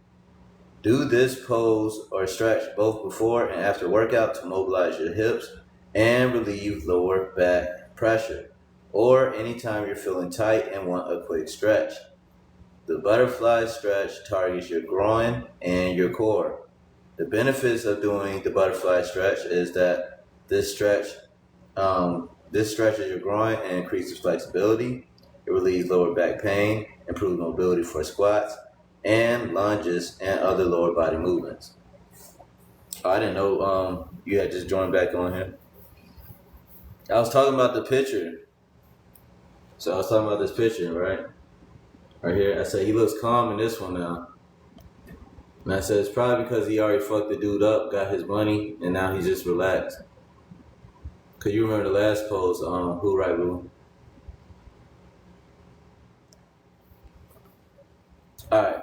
Do this pose or stretch both before and after workout to mobilize your hips and relieve lower back pressure, or anytime you're feeling tight and want a quick stretch. The butterfly stretch targets your groin and your core. The benefits of doing the butterfly stretch is that this stretches your groin and increases flexibility. It relieves lower back pain, improves mobility for squats, and lunges and other lower body movements. I didn't know you had just joined back on here. I was talking about the picture. So I was talking about this picture, right? Right here. I said he looks calm in this one now. And I said it's probably because he already fucked the dude up, got his money, and now he's just relaxed. Cause you remember the last pose, who right, Lou? Alright.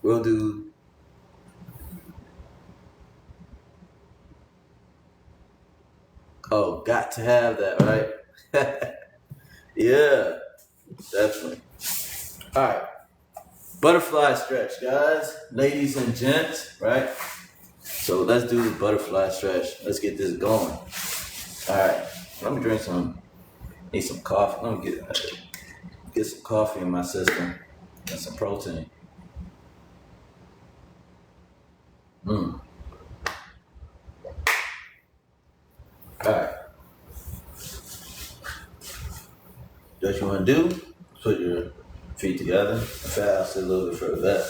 We'll do got to have that, right? Yeah, definitely. Alright. Butterfly stretch, guys. Ladies and gents, right? So let's do the butterfly stretch. Let's get this going. Alright. Let me drink some. Need some coffee. Let me get some coffee in my system and some protein. Alright. What you want to do? Put your feet together. Fast a little bit further back.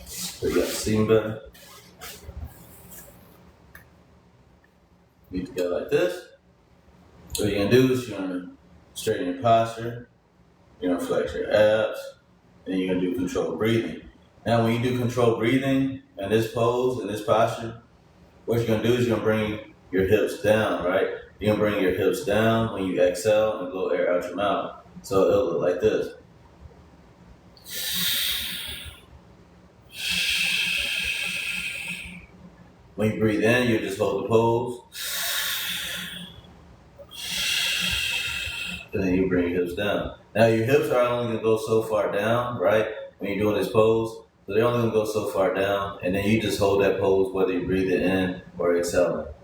So you got the seam better. Feet together like this. What you're going to do is you're going to straighten your posture. You're going to flex your abs. And you're going to do controlled breathing. Now, when you do controlled breathing in this pose, in this posture, what you're going to do is you're going to bring your hips down, right? You're going to bring your hips down when you exhale and blow air out your mouth. So it'll look like this. When you breathe in, you just hold the pose. And then you bring your hips down. Now your hips are only going to go so far down, right? When you're doing this pose. So they're only going to go so far down. And then you just hold that pose whether you breathe it in or exhale it.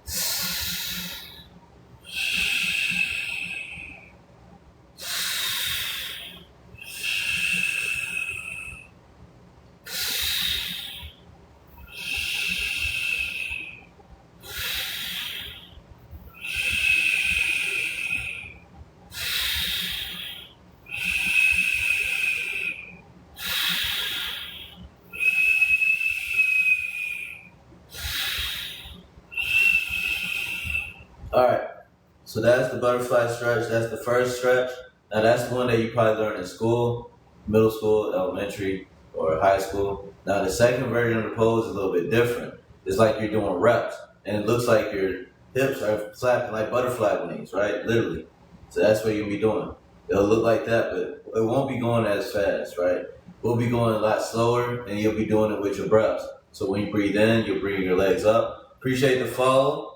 So that's the butterfly stretch. That's the first stretch. Now that's the one that you probably learn in school, middle school, elementary, or high school. Now the second version of the pose is a little bit different. It's like you're doing reps, and it looks like your hips are flapping like butterfly wings, right? Literally. So that's what you'll be doing. It'll look like that, but it won't be going as fast, right? We'll be going a lot slower, and you'll be doing it with your breaths. So when you breathe in, you'll bring your legs up. Appreciate the follow.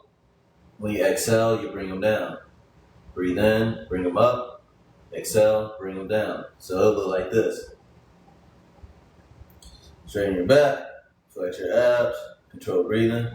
When you exhale, you bring them down. Breathe in, bring them up. Exhale, bring them down. So it'll look like this. Straighten your back, flex your abs, control breathing.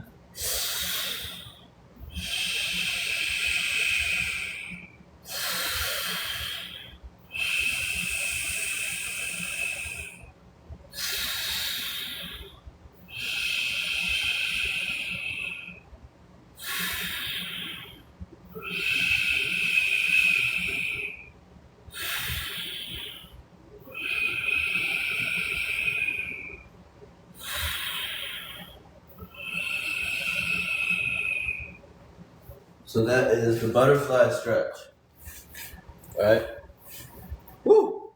So that is the butterfly stretch. Right? Woo!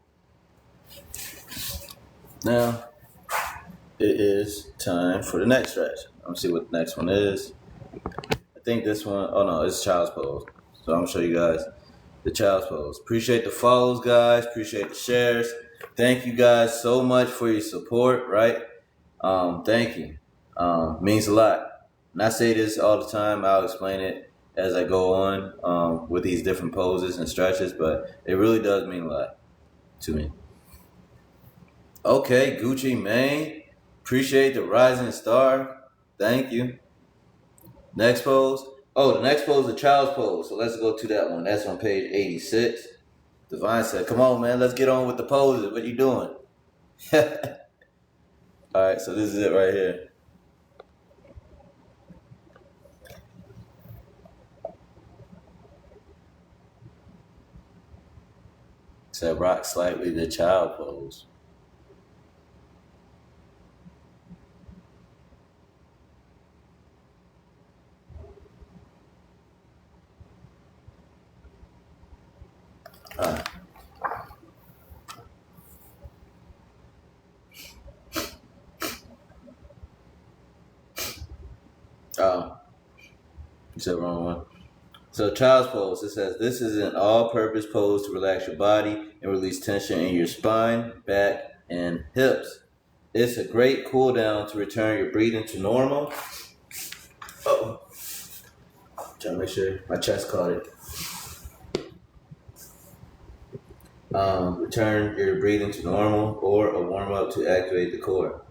Now, it is time for the next stretch. Let me see what the next one is. I think this one, oh no, it's child's pose. So I'm gonna show you guys the child's pose. Appreciate the follows, guys. Appreciate the shares. Thank you guys so much for your support, right? Thank you. Means a lot. And I say this all the time. I'll explain it as I go on with these different poses and stretches, but it really does mean a lot to me. Okay, Gucci Mane. Appreciate the rising star. Thank you. Next pose. Oh, the next pose is the child's pose. So let's go to that one. That's on page 86. Devon said, come on, man. Let's get on with the poses. What you doing? All right, so this is it right here. Said rock slightly the child pose. All right. Oh, you said wrong one. So child's pose, it says, this is an all-purpose pose to relax your body and release tension in your spine, back, and hips. It's a great cool down to return your breathing to normal. Oh, trying to make sure my chest caught it. Return your breathing to normal or a warm-up to activate the core,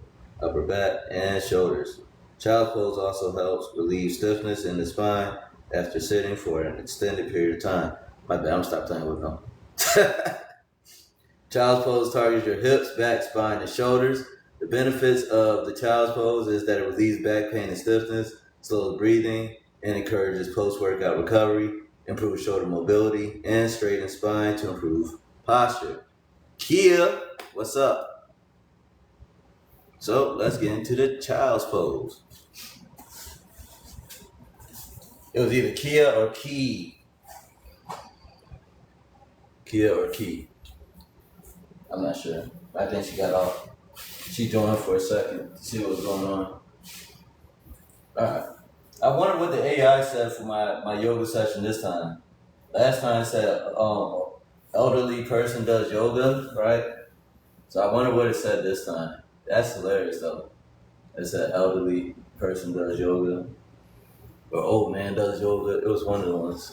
upper back, and shoulders. Child's pose also helps relieve stiffness in the spine after sitting for an extended period of time. My bad, I'm stop playing with them. Child's pose targets your hips, back, spine, and shoulders. The benefits of the child's pose is that it relieves back pain and stiffness, slows breathing, and encourages post-workout recovery, improves shoulder mobility, and straightens spine to improve posture. Kia, what's up? So let's get into the child's pose. It was either Kia or Key. Kia or Key. I'm not sure. I think she got off. She joined for a second to see what was going on. Alright. I wonder what the AI said for my yoga session this time. Last time it said elderly person does yoga, right? So I wonder what it said this time. That's hilarious though. It said elderly person does yoga. Or old man does yoga. It was one of the ones.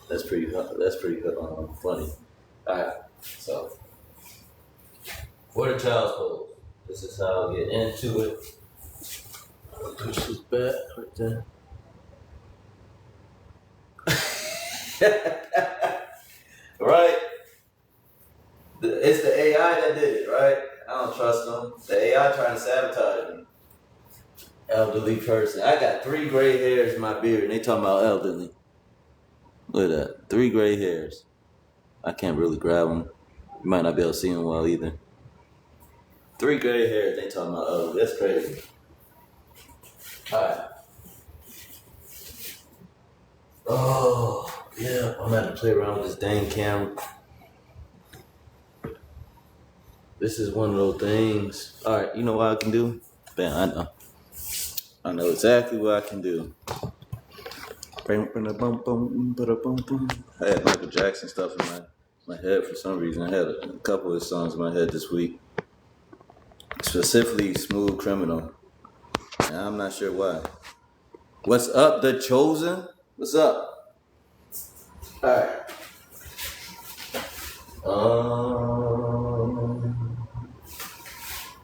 That's pretty funny. Alright, so for the child's pose, this is how I'll get into it. I'll push this back right there. Right? It's the AI that did it, right? I don't trust them. The AI trying to sabotage me. Elderly person. I got 3 gray hairs in my beard, and they talking about elderly. Look at that. 3 gray hairs. I can't really grab them. You might not be able to see them well either. 3 gray hairs, they talking about elderly. That's crazy. Alright. Oh, yeah, I'm gonna have to play around with this dang camera. This is one of those things. All right, you know what I can do? Man, I know exactly what I can do. I had Michael Jackson stuff in my head for some reason. I had a couple of his songs in my head this week, specifically "Smooth Criminal." And I'm not sure why. What's up, The Chosen? What's up? All right.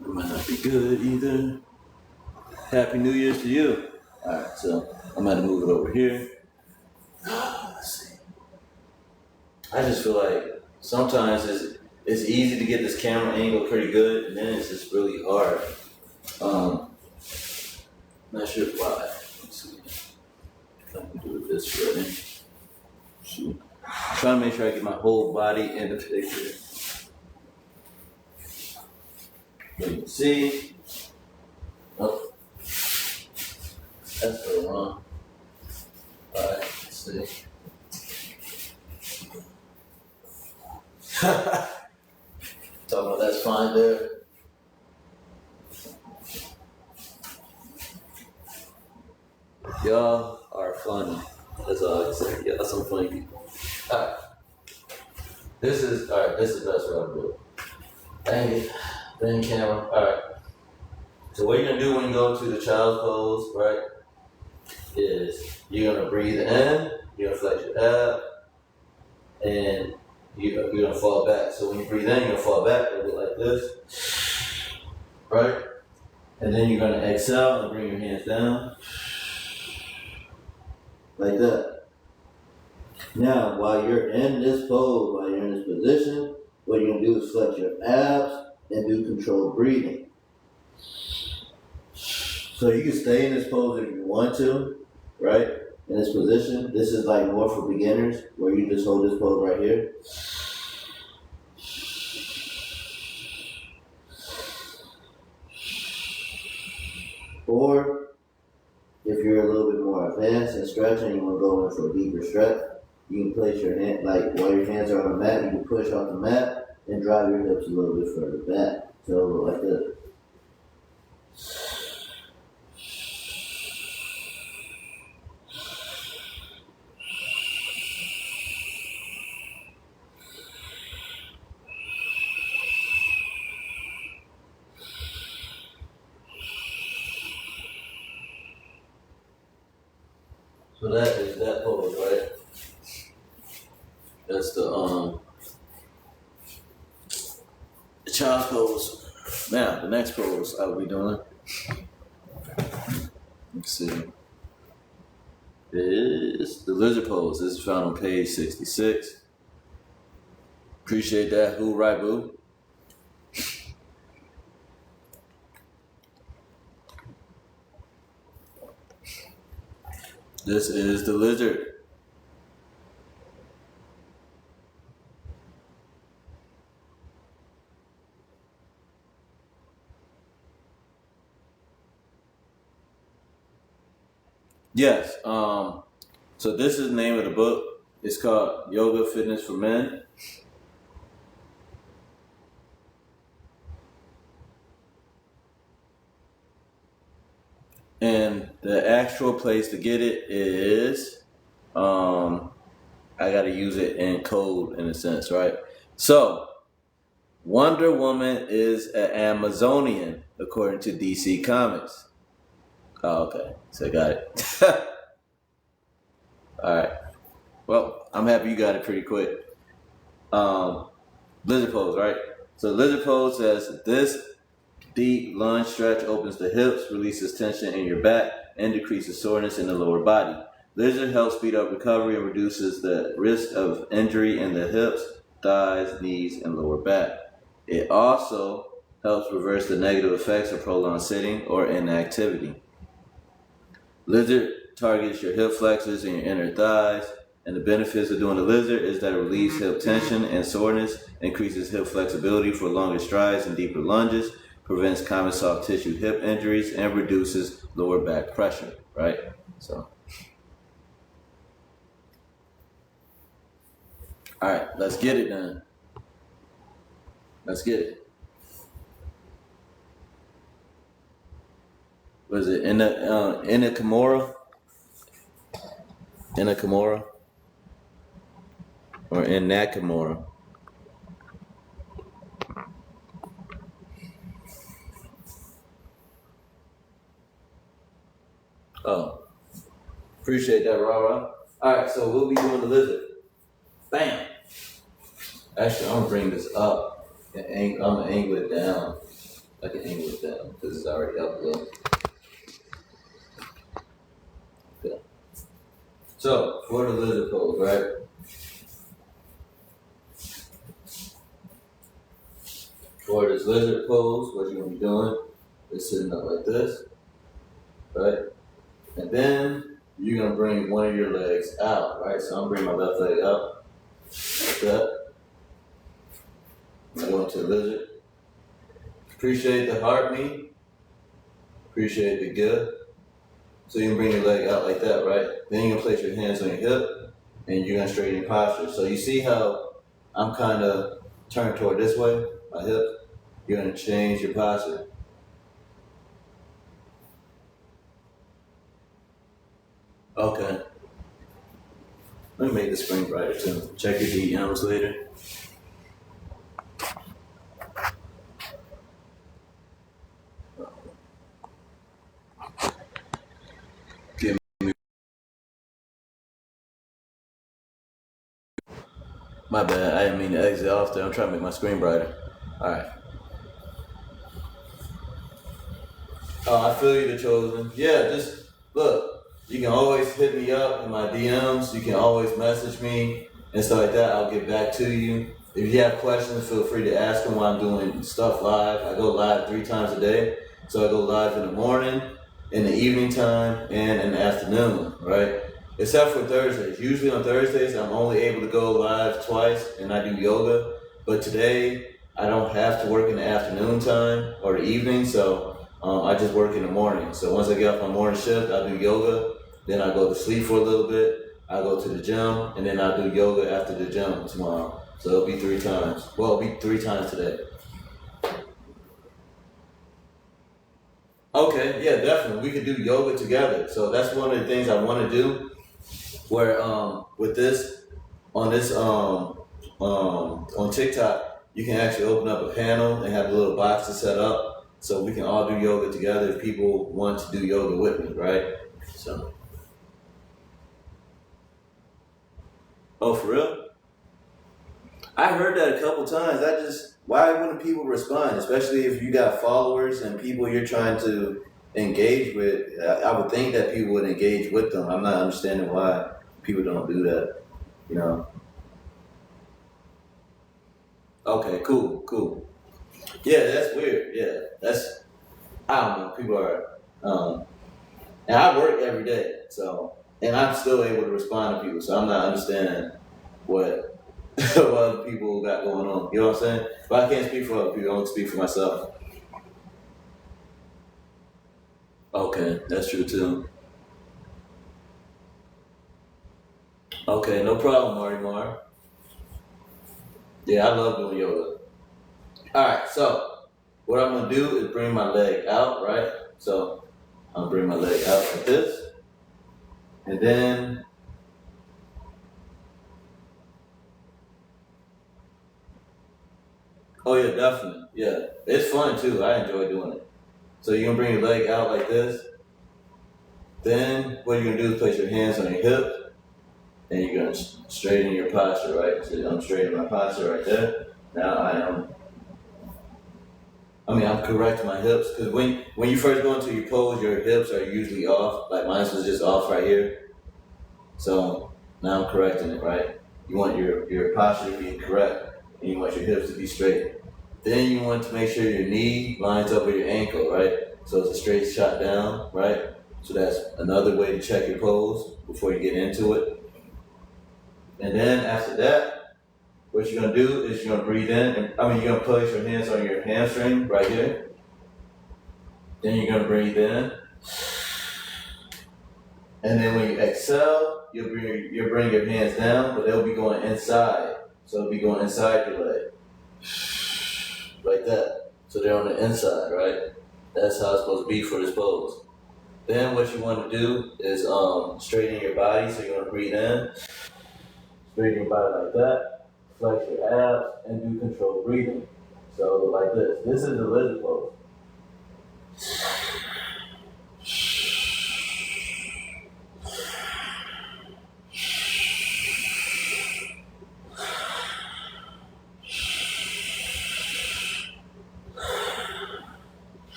It might not be good either. Happy New Year's to you. All right, so I'm gonna move it over here. Let's see. I just feel like sometimes it's easy to get this camera angle pretty good, and then it's just really hard. Not sure why. Let's see. I can do it this way. Shoot. I'm trying to make sure I get my whole body in the picture. You can see. Oh, that's the wrong. Alright, let's see. Talking about that's fine there. Y'all are funny. That's all I can say. Y'all some funny people. Alright. This is the best way I'm doing. Dang it. Dang camera. Alright. So what you're gonna do when you go to the child's pose, right, is you're gonna breathe in, you're gonna flex your ab, and you're gonna fall back. So when you breathe in, you're gonna fall back a bit like this, right? And then you're gonna exhale and bring your hands down, like that. Now, while you're in this pose, while you're in this position, what you're gonna do is flex your abs and do controlled breathing. So you can stay in this pose if you want to, right? In this position. This is like more for beginners, where you just hold this pose right here. Or if you're a little bit more advanced and stretching, you want to go in for a deeper stretch, you can place your hand, like while your hands are on the mat, you can push off the mat and drive your hips a little bit further back. So like this. So that is that pose, right? That's the child's pose. Now the next pose I will be doing. Let's see. Is the lizard pose. This is found on page 66. Appreciate that. Who right, boo? This is the lizard. Yes. So this is the name of the book. It's called Yoga Fitness for Men. And the actual place to get it is, I gotta use it in code in a sense, right? So, Wonder Woman is an Amazonian, according to DC Comics. Oh, okay. So I got it. Alright. Well, I'm happy you got it pretty quick. Lizard pose, right? So lizard pose says this deep lunge stretch opens the hips, releases tension in your back, and decreases soreness in the lower body. Lizard helps speed up recovery and reduces the risk of injury in the hips, thighs, knees, and lower back. It also helps reverse the negative effects of prolonged sitting or inactivity. Lizard targets your hip flexors and your inner thighs, and the benefits of doing the lizard is that it relieves hip tension and soreness, increases hip flexibility for longer strides and deeper lunges, prevents common soft tissue hip injuries, and reduces lower back pressure, right? So All right, let's get it then. Let's get it. Was it in the Kimura? In a Kimura? Or in Nakamura? Oh, appreciate that, Rara. All right, so we'll be doing the lizard. Bam. Actually, I'm gonna bring this up. I'm gonna angle it down. I can angle it down because it's already up a little. Okay. So for the lizard pose, right? For this lizard pose, what you're gonna be doing is sitting up like this, right? And then you're gonna bring one of your legs out, right? So I'm bringing my left leg up, like that. I'm going to the lizard. Appreciate the heartbeat. Appreciate the gift. So you can bring your leg out like that, right? Then you're gonna place your hands on your hip, and you're gonna straighten your posture. So you see how I'm kind of turned toward this way, my hip. You're gonna change your posture. Okay. Let me make the screen brighter too. Check your DMs later. Give me. My bad. I didn't mean to exit off there. I'm trying to make my screen brighter. All right. Oh, I feel you, the chosen. Yeah, just look. You can always hit me up in my DMs. You can always message me and stuff like that. I'll get back to you. If you have questions, feel free to ask them while I'm doing stuff live. I go live 3 times a day. So I go live in the morning, in the evening time, and in the afternoon, right? Except for Thursdays. Usually on Thursdays, I'm only able to go live twice and I do yoga. But today, I don't have to work in the afternoon time or the evening, so I just work in the morning. So once I get off my morning shift, I do yoga. Then I go to sleep for a little bit. I go to the gym, and then I do yoga after the gym tomorrow. So it'll be 3 times. Well, it'll be 3 times today. Okay, yeah, definitely. We could do yoga together. So that's one of the things I want to do. Where with this on TikTok, you can actually open up a panel and have a little box to set up, so we can all do yoga together if people want to do yoga with me, right? So. Oh, for real? I heard that a couple times. Why wouldn't people respond? Especially if you got followers and people you're trying to engage with. I would think that people would engage with them. I'm not understanding why people don't do that, you know? Okay, cool. Yeah, that's weird. Yeah, I don't know. People are, and I work every day, so, and I'm still able to respond to people, so I'm not understanding what what other people got going on. You know what I'm saying? But I can't speak for other people. I don't speak for myself. Okay, that's true too. Okay, no problem, Marty Mar. Yeah, I love doing yoga. All right, so what I'm gonna do is bring my leg out, right? So I'll bring my leg out like this, and then oh yeah, definitely, yeah, it's fun too. I enjoy doing it. So you're gonna bring your leg out like this. Then what you're gonna do is place your hands on your hip, and you're gonna straighten your posture, right? So I'm straightening my posture right there. Now I'm correcting my hips because when you first go into your pose, your hips are usually off. Like mine was just off right here. So now I'm correcting it, right? You want your posture to be correct, and you want your hips to be straight. Then you want to make sure your knee lines up with your ankle, right? So it's a straight shot down, right? So that's another way to check your pose before you get into it. And then after that, what you're gonna do is you're gonna breathe in. You're gonna place your hands on your hamstring right here. Then you're gonna breathe in. And then when you exhale, you'll bring your hands down, but they'll be going inside So it'll be going inside your leg. Like that. So they're on the inside, right? That's how it's supposed to be for this pose. Then what you want to do is straighten your body. So you want to breathe in, straighten your body like that, flex your abs, and do controlled breathing. So like this. This is the lizard pose.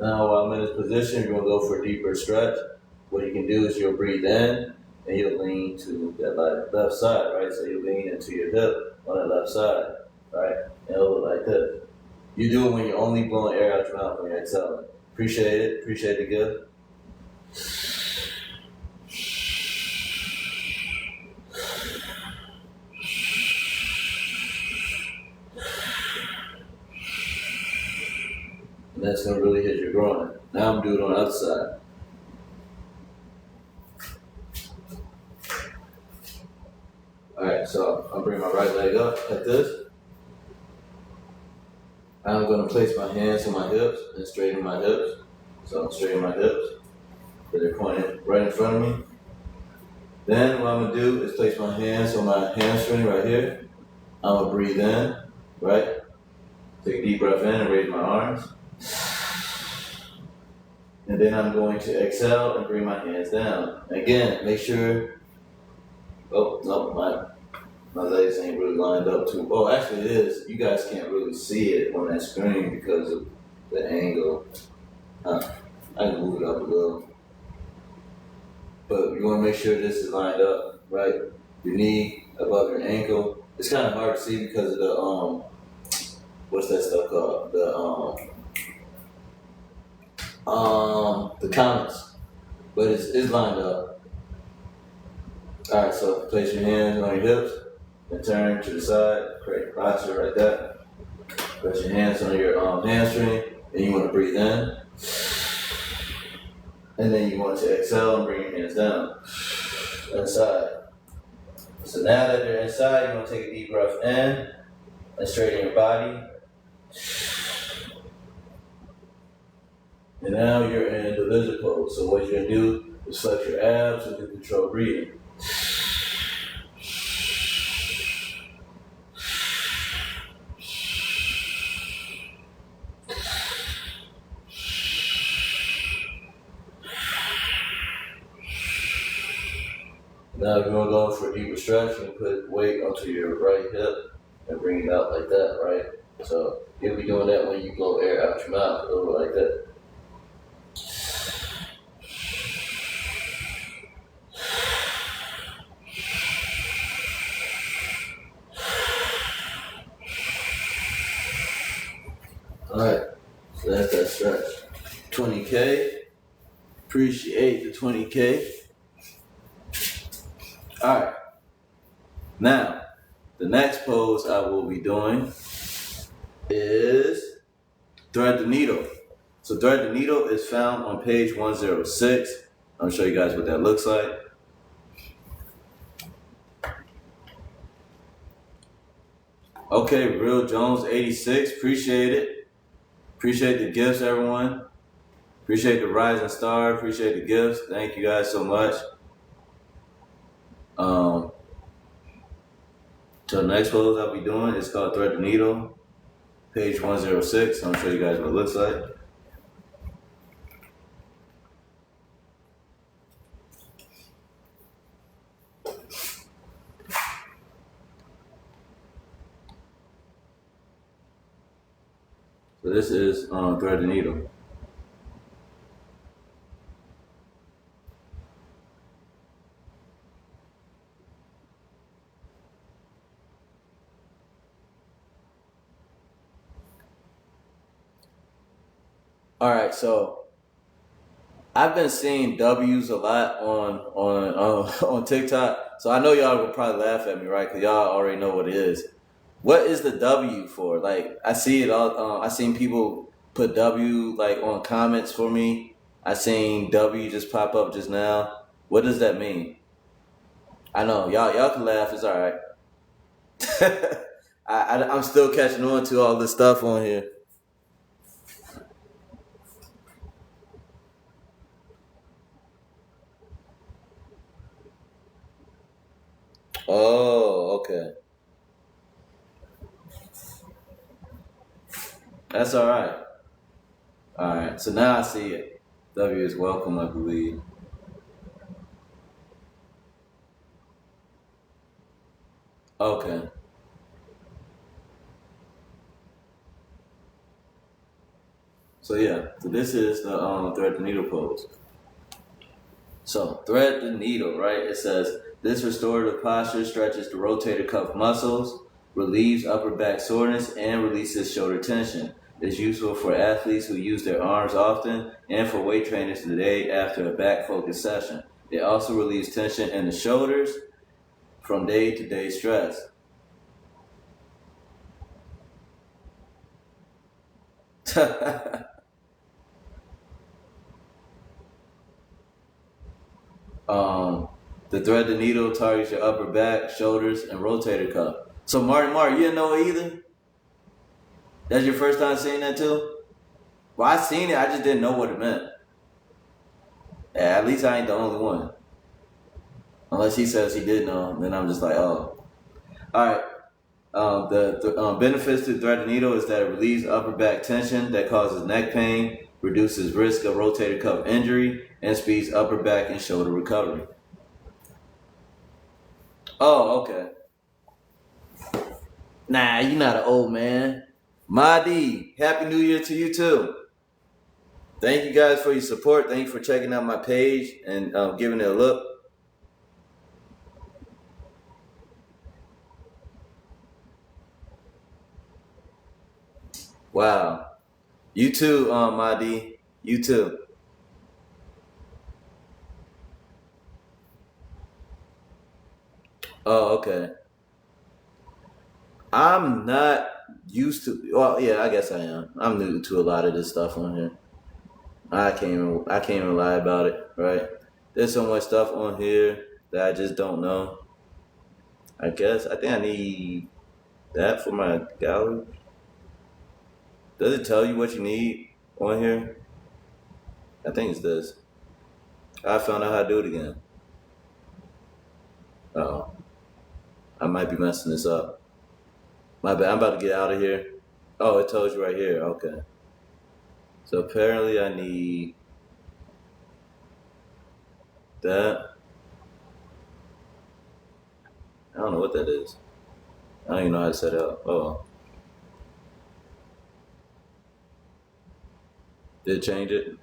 Now, while I'm in this position, you're going to go for a deeper stretch. What you can do is you'll breathe in and you'll lean to that left side, right? So you lean into your hip on that left side, right? And it'll look like this. You do it when you're only blowing air out your mouth when you're exhaling. Appreciate it. Appreciate the gift. And that's going to really hit your groin. Now I'm doing it on the other side. Alright, so I'll bring my right leg up like this. I'm going to place my hands on my hips and straighten my hips. So I'm straightening my hips. So they're pointing right in front of me. Then what I'm going to do is place my hands on my hamstring right here. I'm going to breathe in, right? Take a deep breath in and raise my arms. And then I'm going to exhale and bring my hands down. Again, make sure, oh, no, my legs ain't really lined up too. Oh, actually it is. You guys can't really see it on that screen because of the angle. I can move it up a little. But you want to make sure this is lined up, right? Your knee above your ankle. It's kind of hard to see because of the, what's that stuff called? The comments. But it's lined up. Alright, so place your hands on your hips and turn to the side, create a posture like that. Place your hands on your hamstring, and you want to breathe in. And then you want to exhale and bring your hands down. Inside. So now that you're inside, you want to take a deep breath in and straighten your body. And now you're in the lizard pose. So what you're going to do is flex your abs and do controlled breathing. Now if you want to go for a deeper stretch, you can put weight onto your right hip and bring it out like that, right? So you'll be doing that when you blow air out your mouth, over like that. Alright, so that's that stretch. 20K. Appreciate the 20K. Alright. Now, the next pose I will be doing is thread the needle. So thread the needle is found on page 106. I'll show you guys what that looks like. Okay, Real Jones 86, appreciate it. Appreciate the gifts, everyone. Appreciate the rising star, appreciate the gifts. Thank you guys so much. So the next pose I'll be doing is called thread the needle, page 106. I'll show you guys what it looks like. So this is thread the needle. All right, so I've been seeing W's a lot on TikTok. So I know y'all will probably laugh at me, right? Because y'all already know what it is. What is the W for? Like I see it all. I seen people put W like on comments for me, I seen W just pop up just now. What does that mean? I know y'all can laugh. It's all right. I'm still catching on to all this stuff on here. Oh, okay. That's all right. All right. So now I see it. W is welcome, I believe. Okay. So yeah. So this is the thread the needle pose. So thread the needle, right? It says this restorative posture stretches the rotator cuff muscles, relieves upper back soreness, and releases shoulder tension. It's useful for athletes who use their arms often and for weight trainers today after a back focused session. It also relieves tension in the shoulders from day to day stress. um, the thread the needle targets your upper back, shoulders, and rotator cuff. So Mark, you didn't know it either? That's your first time seeing that too? Well, I seen it, I just didn't know what it meant. Yeah, at least I ain't the only one. Unless he says he did know, then I'm just like, oh. All right. The benefits to thread the needle is that it relieves upper back tension that causes neck pain, reduces risk of rotator cuff injury, and speeds upper back and shoulder recovery. Oh, okay. Nah, you're not an old man. Madi, Happy New Year to you too. Thank you guys for your support. Thank you for checking out my page and giving it a look. Wow. You too, Madi. You too. Oh, okay. I'm not used to. Well, yeah, I guess I am. I'm new to a lot of this stuff on here. I can't even lie about it. Right? There's so much stuff on here that I just don't know. I think I need that for my gallery. Does it tell you what you need on here? I think it's this. I found out how to do it again. Oh, I might be messing this up. My bad. I'm about to get out of here. Oh, it tells you right here. Okay. So apparently I need that. I don't know what that is. I don't even know how to set it up. Oh, did it change it?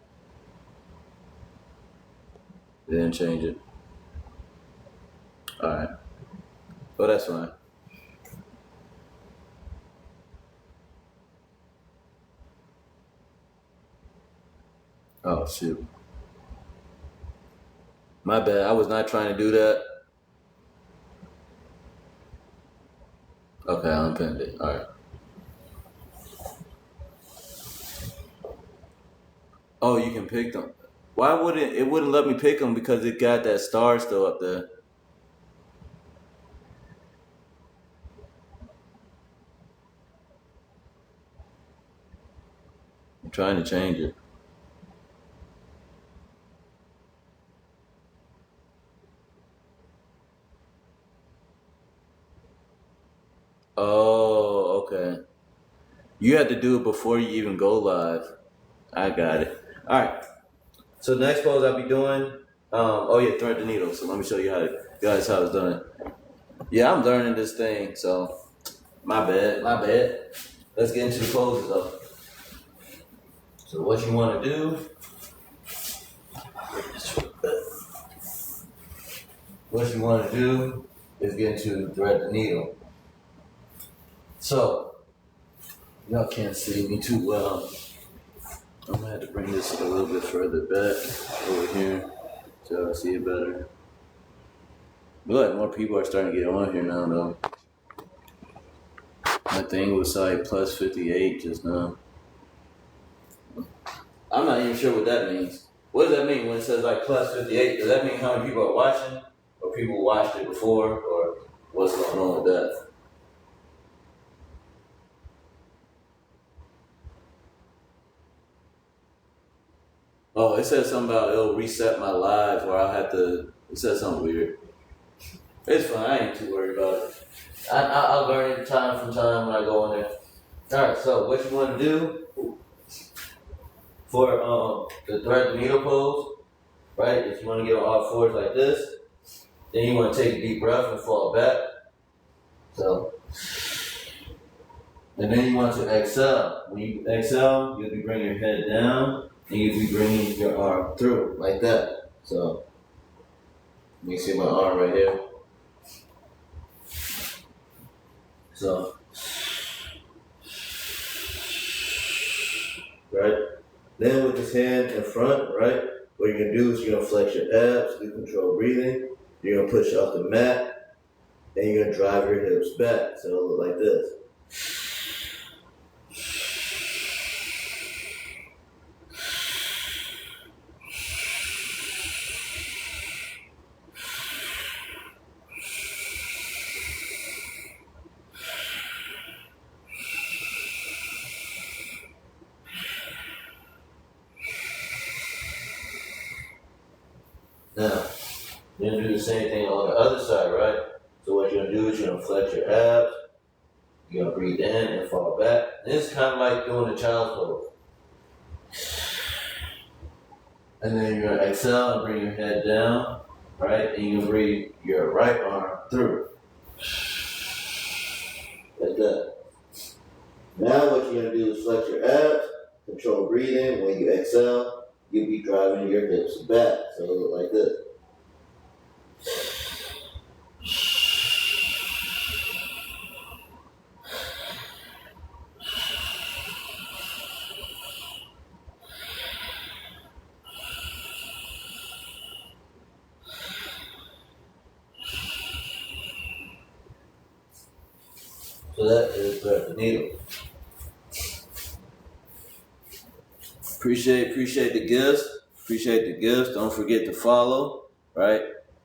It didn't change it. All right. Well, that's fine. Oh, shoot. My bad. I was not trying to do that. Okay, I unpinned it. All right. Oh, you can pick them. Why wouldn't it wouldn't let me pick them because it got that star still up there? I'm trying to change it. Oh, okay. You have to do it before you even go live. I got it. All right. So the next pose I'll be doing. Oh yeah, thread the needle. So let me show you guys how it's done. Yeah, I'm learning this thing. So my bad. Let's get into the poses though. So what you want to do? What you want to do is get into thread the needle. So y'all can't see me too well. I'm gonna have to bring this a little bit further back over here so I see it better. But more people are starting to get on here now though. My thing was like plus 58 just now. I'm not even sure what that means. What does that mean when it says like plus 58? Does that mean how many people are watching, or people watched it before, or what's going on with that? Oh, it says something about it'll reset my live, where I'll have to. It says something weird. It's fine. I ain't too worried about it. I'll learn it time from time when I go in there. All right. So what you want to do for the thread the needle pose, right? If you want to get on all fours like this, then you want to take a deep breath and fall back. So, and then you want to exhale. When you exhale, you'll be bringing your head down, and you'll be bringing your arm through like that. So, let me see my arm right here. So, right. Then with this hand in front, right, what you're gonna do is you're gonna flex your abs, do controlled breathing. You're gonna push off the mat, and you're gonna drive your hips back. So it'll look like this. Now, you're gonna do the same thing on the other side, right? So what you're gonna do is you're gonna flex your abs, you're gonna breathe in and fall back. And it's kind of like doing the child's pose. And then you're gonna exhale and bring your head down, right? And you're gonna breathe your right arm through. Like that. Now what you're gonna do is flex your abs, control breathing. When you exhale, you'll be driving your hips back. So it'll look like this. So that is the needle. Appreciate the gifts. Appreciate the gifts. Don't forget to follow, right?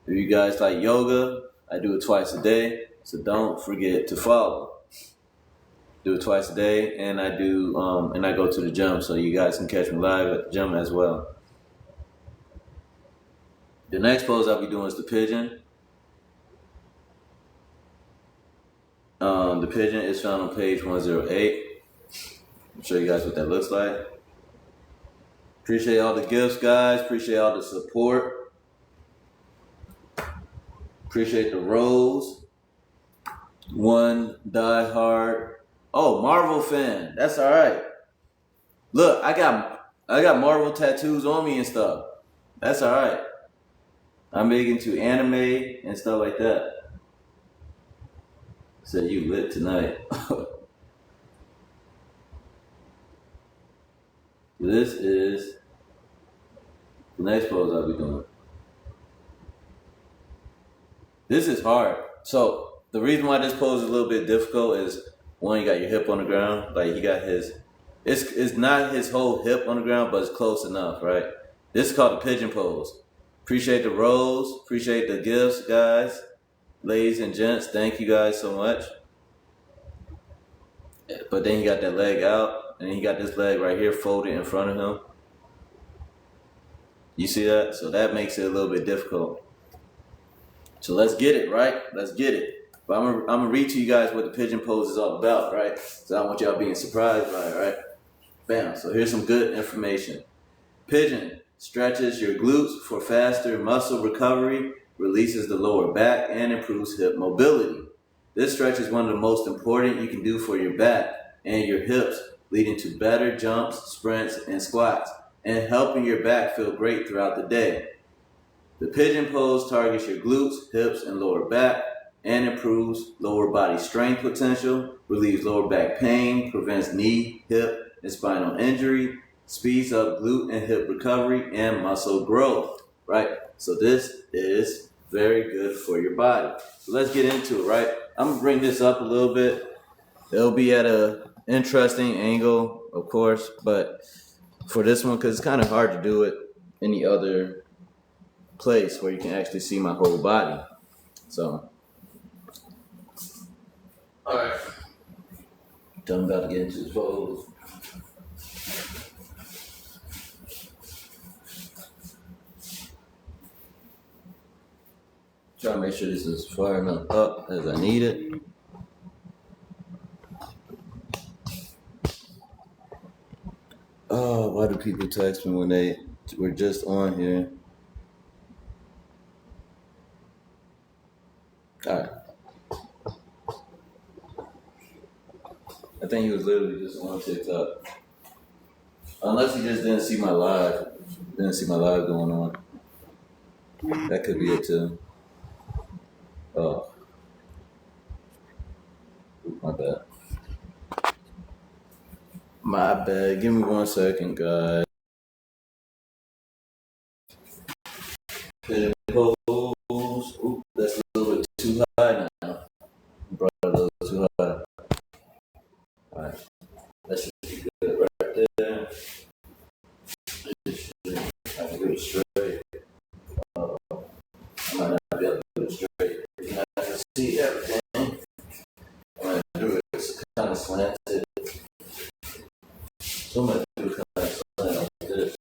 If you guys like yoga, I do it twice a day. So don't forget to follow. Do it twice a day, and I do and I go to the gym, so you guys can catch me live at the gym as well. The next pose I'll be doing is the pigeon. The pigeon is found on page 108. I'll show you guys what that looks like. Appreciate all the gifts, guys. Appreciate all the support. Appreciate the rose. One diehard. Oh, Marvel fan. That's all right. Look, I got Marvel tattoos on me and stuff. That's all right. I'm big into anime and stuff like that. Said you lit tonight. This is the next pose I'll be doing. This is hard. So the reason why this pose is a little bit difficult is one, you got your hip on the ground. Like he got his, it's not his whole hip on the ground, but it's close enough, right? This is called the pigeon pose. Appreciate the rose. Appreciate the gifts, guys. Ladies and gents, thank you guys so much. But then he got that leg out, and he got this leg right here folded in front of him. You see that? So that makes it a little bit difficult. So let's get it, right? Let's get it. But I'm gonna read to you guys what the pigeon pose is all about, right? So I don't want y'all being surprised by it, right? Bam. So here's some good information. Pigeon stretches your glutes for faster muscle recovery, releases the lower back, and improves hip mobility. This stretch is one of the most important you can do for your back and your hips, leading to better jumps, sprints, and squats, and helping your back feel great throughout the day. The pigeon pose targets your glutes, hips, and lower back, and improves lower body strength potential, relieves lower back pain, prevents knee, hip, and spinal injury, speeds up glute and hip recovery, and muscle growth, right? So this is very good for your body. So let's get into it, right? I'm gonna bring this up a little bit. It'll be at a interesting angle, of course, but for this one, because it's kind of hard to do it any other place where you can actually see my whole body. So, all right. I'm about to get into the pose. Try to make sure this is far enough up as I need it. Oh, why do people text me when they were just on here? All right. I think he was literally just on TikTok. Unless he just didn't see my live. Didn't see my live going on. That could be it too. Oh. My bad. My bad. Give me 1 second, guys. Ooh, that's a little bit too high now. Brought it a little too high. Alright. That should be good right there. I can do it straight. I might not be able to do it straight. You know, I can see everything. I'm gonna do it. It's kind of slanted. So I'm gonna do it kind of slanted like this.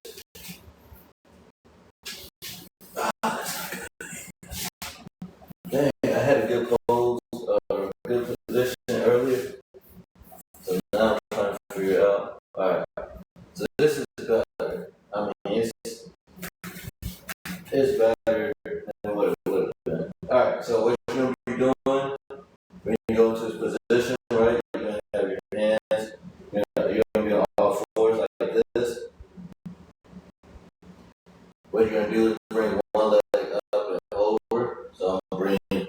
Dang, I had a good pose, good position earlier. So now I'm trying to figure it out. Alright. So this is better. I mean, it's better than what it would have been. Alright, so what you're going to be doing when you go into this position, right? You're going to have your hands, you're going to be on all fours like this. What you're going to do is bring one leg up and over. So I'm going to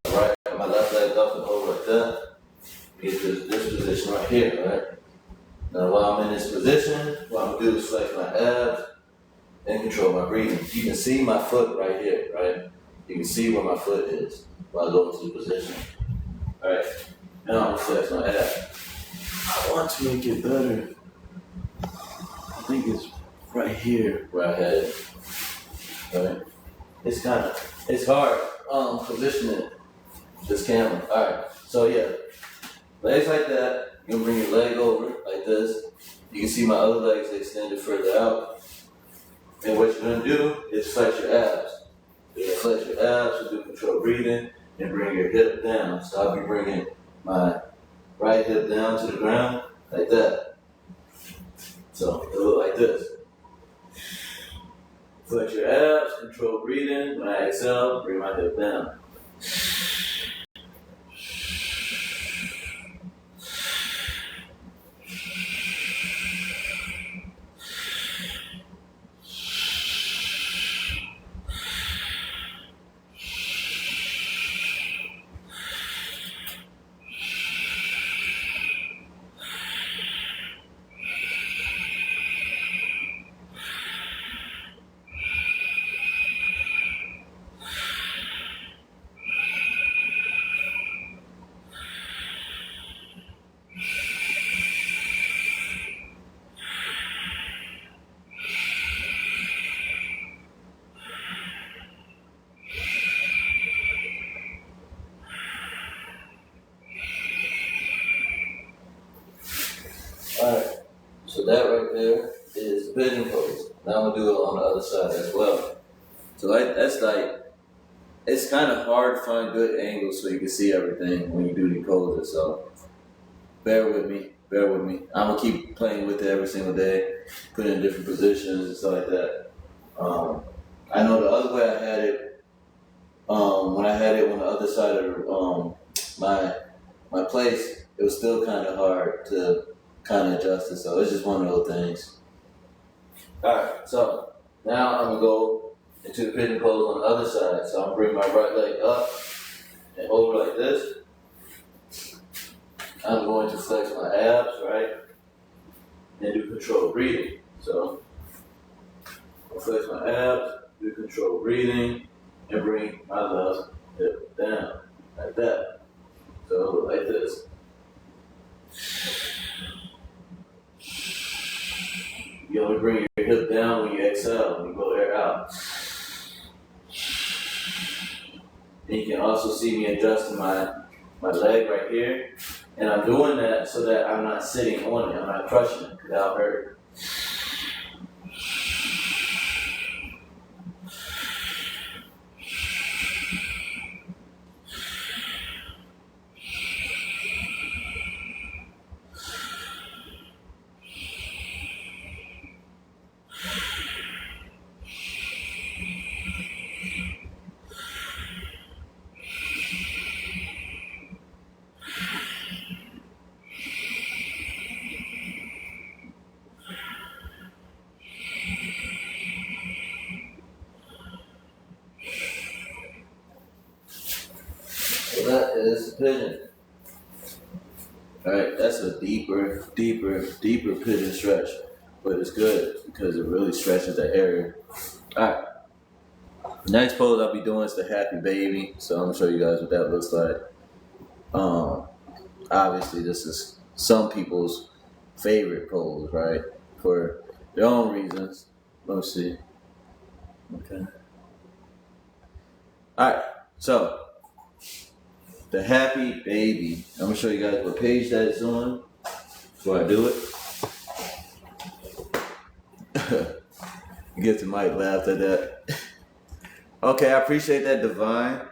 bring my left leg up and over like that. Get this position right here, right? Now while I'm in this position, what I'm going to do is flex my abs and control my breathing. You can see my foot right here, right? You can see where my foot is while I go into the position. Alright, now I'm going to flex my abs. I want to make it better. I think it's right here where I had it. Alright. It's hard positioning this camera. Alright, so yeah. Legs like that. You're going to bring your leg over like this. You can see my other legs extended further out. And what you're going to do is flex your abs. You're going to flex your abs, so do controlled breathing, and bring your hip down. So I'll be bringing my right hip down to the ground like that. So it'll look like this. Flex your abs, control breathing. When I exhale, bring my hip down. Alright, so that right there is the pigeon pose. Now I'm going to do it on the other side as well. So it's kind of hard to find good angles so you can see everything when you do these poses. So bear with me. I'm going to keep playing with it every single day, put it in different positions and stuff like that. I know the other way I had it, when I had it on the other side of my place, it was still kind of hard to kind of adjust it. So it's just one of those things. Alright, so now I'm going to go into the pigeon pose on the other side. So I'm going to bring my right leg up and over like this. I'm going to flex my abs, right? And do controlled breathing. So I'll flex my abs, do controlled breathing, and bring my left hip down like that. So like this. You only bring your hip down when you exhale. And you can also see me adjusting my leg right here. And I'm doing that so that I'm not sitting on it. I'm not crushing it because that'll hurt. So that is the pigeon. Alright, that's a deeper pigeon stretch. But it's good because it really stretches the area. Alright. Next pose I'll be doing is the happy baby. So I'm gonna show you guys what that looks like. Obviously this is some people's favorite pose, right? For their own reasons. Let's see. Okay. Alright, so the happy baby. I'm gonna show you guys what page that is on before I do it. Get the mic laughed at that. Okay, I appreciate that, Devon.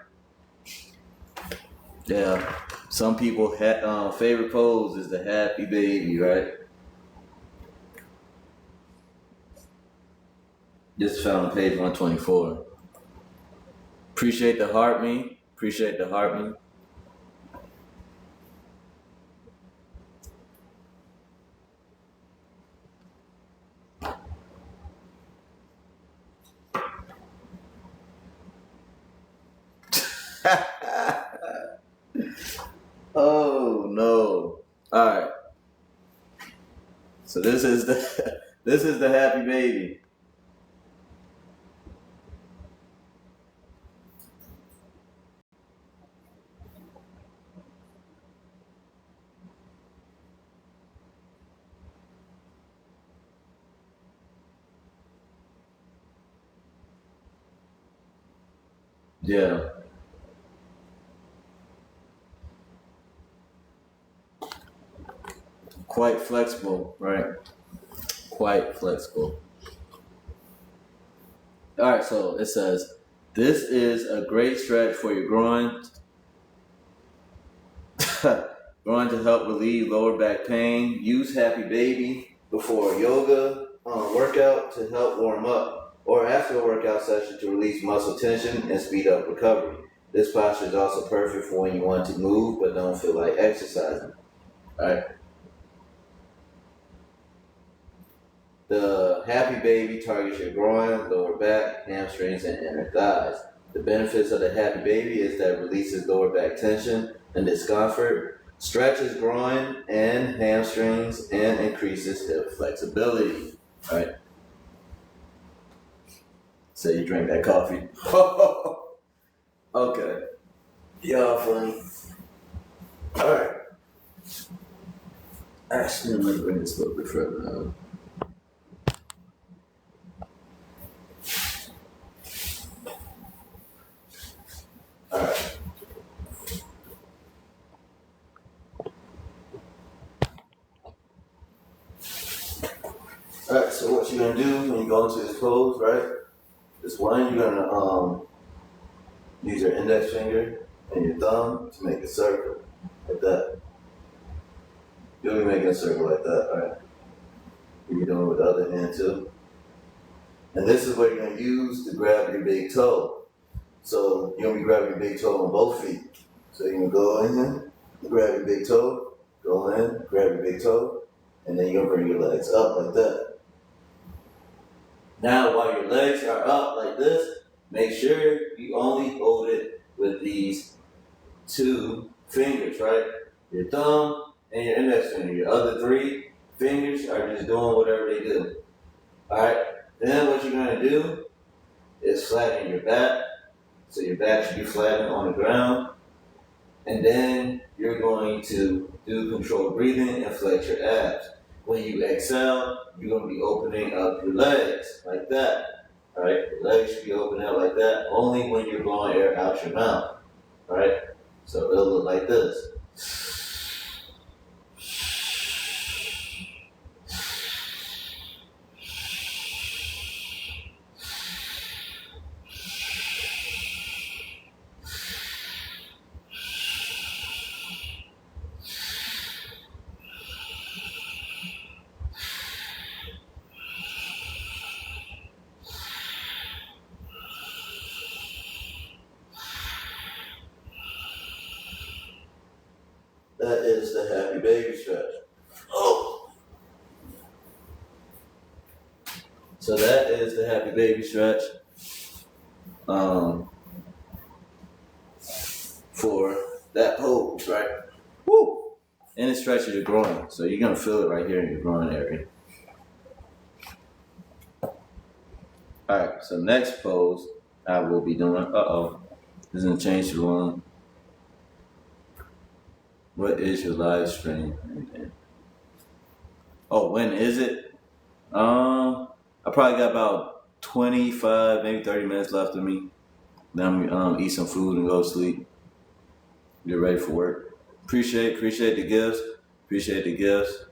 Yeah, some people favorite pose is the happy baby, right? Just found on page 124. Appreciate the heart me. Appreciate the heart me. Oh no. Alright. So this is the happy baby. Yeah. Quite flexible, right? Quite flexible. All right, so it says, this is a great stretch for your groin. Groin to help relieve lower back pain. Use happy baby before a yoga workout to help warm up, or after a workout session to release muscle tension and speed up recovery. This posture is also perfect for when you want to move but don't feel like exercising. All right. The happy baby targets your groin, lower back, hamstrings, and inner thighs. The benefits of the happy baby is that it releases lower back tension and discomfort, stretches groin and hamstrings, and increases hip flexibility. All right. So you drink that coffee. Okay. Y'all funny. All right. Actually, I'm gonna bring this a little bit further now. Alright, so what you're gonna do when you go into this pose, right? Is one, you're gonna use your index finger and your thumb to make a circle, like that. You'll be making a circle like that, right? You're doing it with the other hand too. And this is what you're gonna use to grab your big toe. So you're gonna be grabbing your big toe on both feet. So you're gonna go in here, grab your big toe, go in, grab your big toe, and then you're gonna bring your legs up like that. Now, while your legs are up like this, make sure you only hold it with these two fingers, right? Your thumb and your index finger. Your other three fingers are just doing whatever they do. Alright? Then what you're going to do is flatten your back. So your back should be flattened on the ground. And then you're going to do controlled breathing and flex your abs. When you exhale, you're going to be opening up your legs like that. All right, your legs should be opening up like that only when you're blowing air out your mouth. right? So it'll look like this. That is the happy baby stretch. Oh! So that is the happy baby stretch. For that pose, right? Woo! And it stretches your groin. So you're gonna feel it right here in your groin area. Alright, so next pose I will be doing. This is gonna change the room. What is your live stream? Oh, when is it? I probably got about 25, maybe 30 minutes left of me. Then I'm eat some food and go to sleep. Get ready for work. Appreciate the gifts. Appreciate the gifts.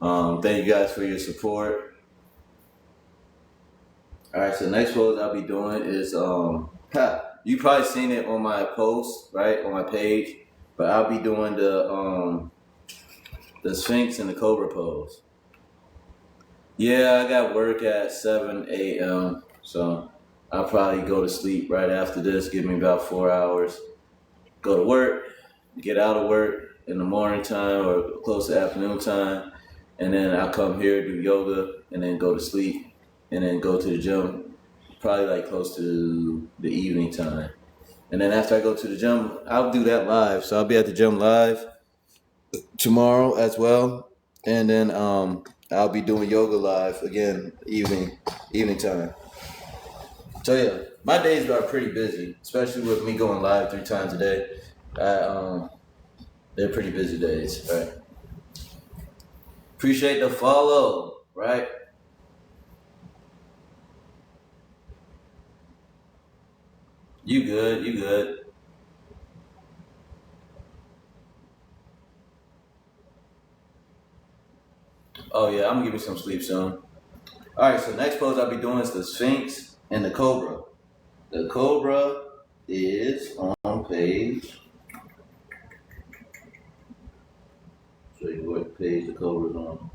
Thank you guys for your support. Alright, so the next pose I'll be doing is you probably seen it on my post, right? On my page. But I'll be doing the Sphinx and the Cobra pose. Yeah, I got work at 7 a.m. So I'll probably go to sleep right after this, give me about 4 hours. Go to work, get out of work in the morning time or close to afternoon time. And then I'll come here, do yoga, and then go to sleep. And then go to the gym, probably like close to the evening time. And then after I go to the gym, I'll do that live. So I'll be at the gym live tomorrow as well. And then I'll be doing yoga live again evening time. So yeah, my days are pretty busy, especially with me going live 3 times a day. They're pretty busy days, right? Appreciate the follow, right? You good. Oh yeah, I'm gonna give you some sleep soon. Alright, so next pose I'll be doing is the Sphinx and the Cobra. The Cobra is on page. Show you what page the Cobra's on.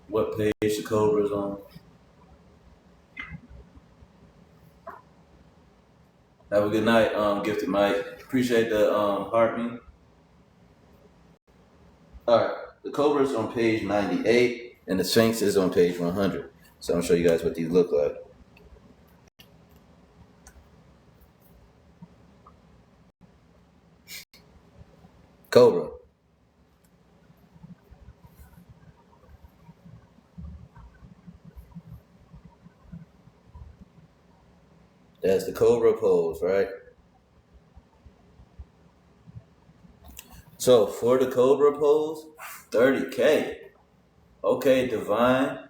What page the Cobra's on. Have a good night, Gifted Mike. Appreciate the heart me. Alright, the Cobra's on page 98 and the Sphinx is on page 100. So I'm gonna show you guys what these look like. Cobra. That's the Cobra pose, right? So for the Cobra pose, 30K. Okay, Devon.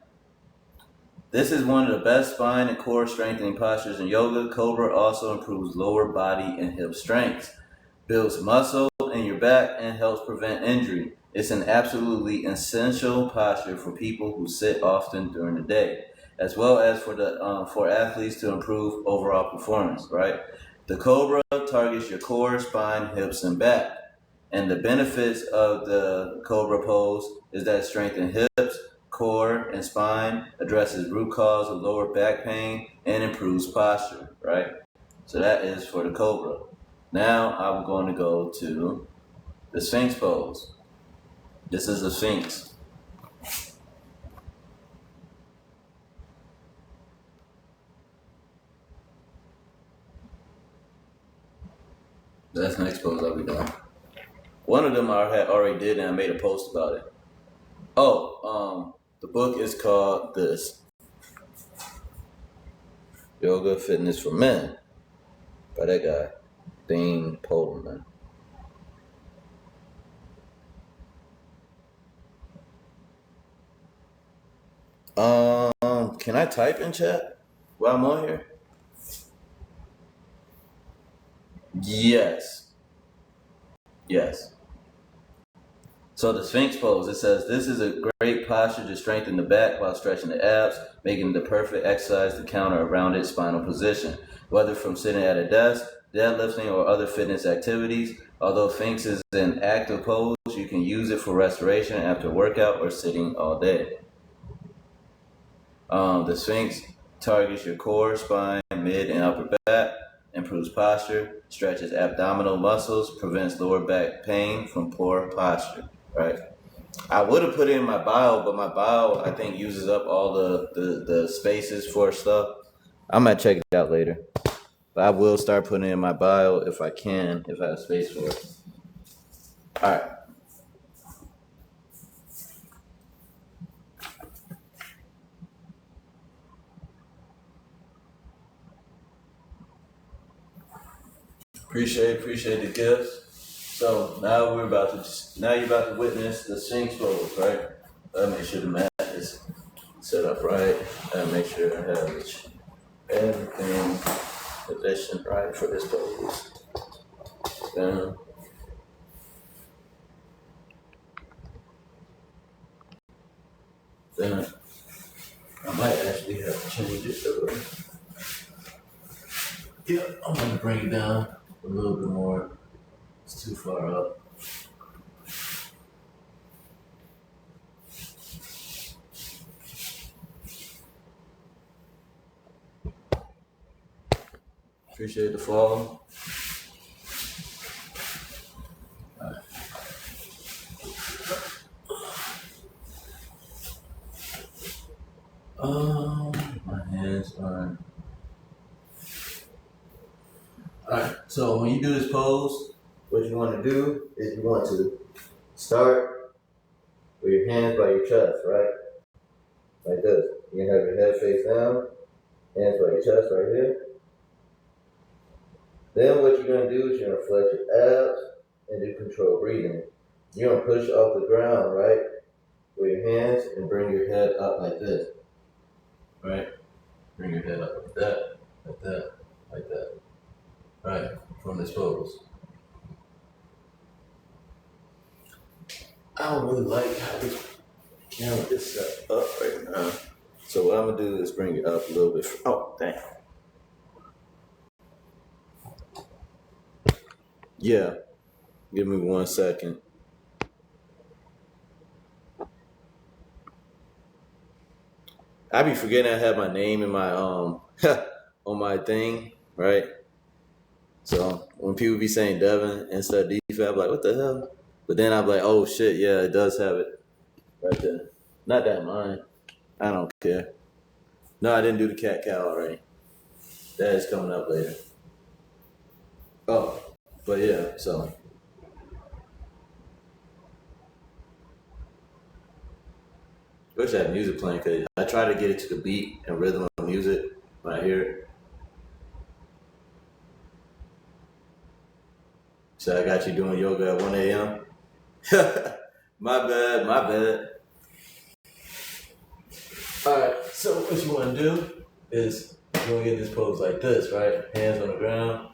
This is one of the best spine and core strengthening postures in yoga. Cobra also improves lower body and hip strength, builds muscle in your back, and helps prevent injury. It's an absolutely essential posture for people who sit often during the day, as well as for athletes to improve overall performance. Right? The Cobra targets your core, spine, hips, and back. And the benefits of the Cobra pose is that it strengthens hips, core, and spine, addresses root cause of lower back pain, and improves posture, right? So that is for the Cobra. Now I'm going to go to the Sphinx pose. This is the Sphinx. That's the next pose I'll be doing. One of them I had already did and I made a post about it. The book is called this. Yoga Fitness for Men by that guy, Dean Podelman. Can I type in chat while I'm on here? Yes. Yes. So the Sphinx pose, it says this is a great posture to strengthen the back while stretching the abs, making the perfect exercise to counter a rounded spinal position. Whether from sitting at a desk, deadlifting, or other fitness activities, although Sphinx is an active pose, you can use it for restoration after workout or sitting all day. The Sphinx targets your core, spine, mid, and upper back, improves posture, stretches abdominal muscles, prevents lower back pain from poor posture. Right. I would have put it in my bio, but my bio I think uses up all the spaces for stuff. I might check it out later. But I will start putting it in my bio if I can, if I have space for it. Alright. Appreciate the gifts. So now you're about to witness the Sphinx pose, right? Gotta make sure the mat is set up right. Gotta make sure I have everything positioned right for this pose. Down. Then I might actually have to change it a little. Yeah, I'm gonna bring it down a little bit more. It's too far up. Appreciate the follow. Right. My hands are. Alright, so when you do this pose, what you want to do is you want to start with your hands by your chest, right? Like this. You have your head face down, hands by your chest right here. Then what you're going to do is you're going to flex your abs and do controlled breathing. You're going to push off the ground, right, with your hands and bring your head up like this, right? Bring your head up like that, like that, like that, right, from this pose. I don't really like how this camera is set up right now. So what I'm going to do is bring it up a little bit. Oh, dang. Yeah, give me 1 second. I be forgetting I have my name in my on my thing, right? So when people be saying Devon instead of DFAB, I'm like, what the hell? But then I'm like, oh shit, yeah, it does have it right there. Not that mine. I don't care. No, I didn't do the cat cow already. That is coming up later. Oh, but yeah, so. Wish I had music playing because I try to get it to the beat and rhythm of music when I hear it. So I got you doing yoga at 1 a.m. My bad. Alright, so what you want to do is you want to get this pose like this, right? Hands on the ground,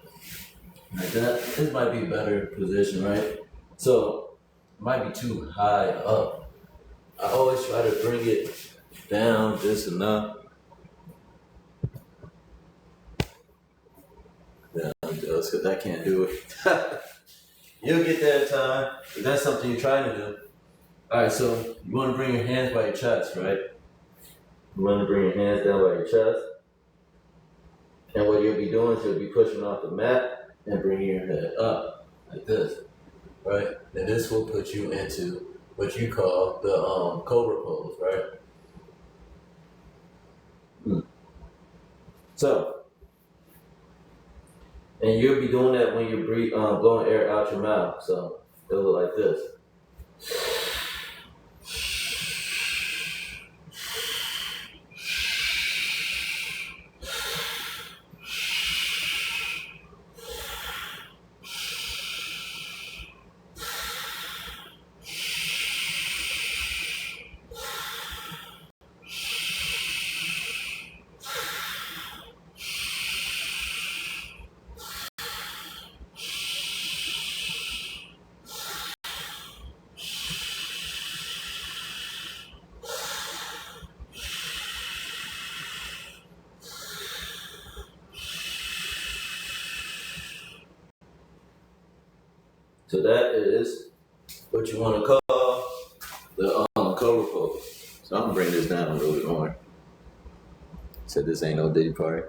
like that. This might be a better position, right? So it might be too high up. I always try to bring it down just enough. Yeah, because I can't do it. You'll get there in time, if that's something you're trying to do. Alright, so you want to bring your hands by your chest, right? You want to bring your hands down by your chest. And what you'll be doing is you'll be pushing off the mat and bringing your head up like this, right? And this will put you into what you call the cobra pose, right? So, and you'll be doing that when you breathe, blowing air out your mouth. So it'll look like this. So that is what you want to call the cover pose. So I'm gonna bring this down a little bit more. Said this ain't no Diddy party.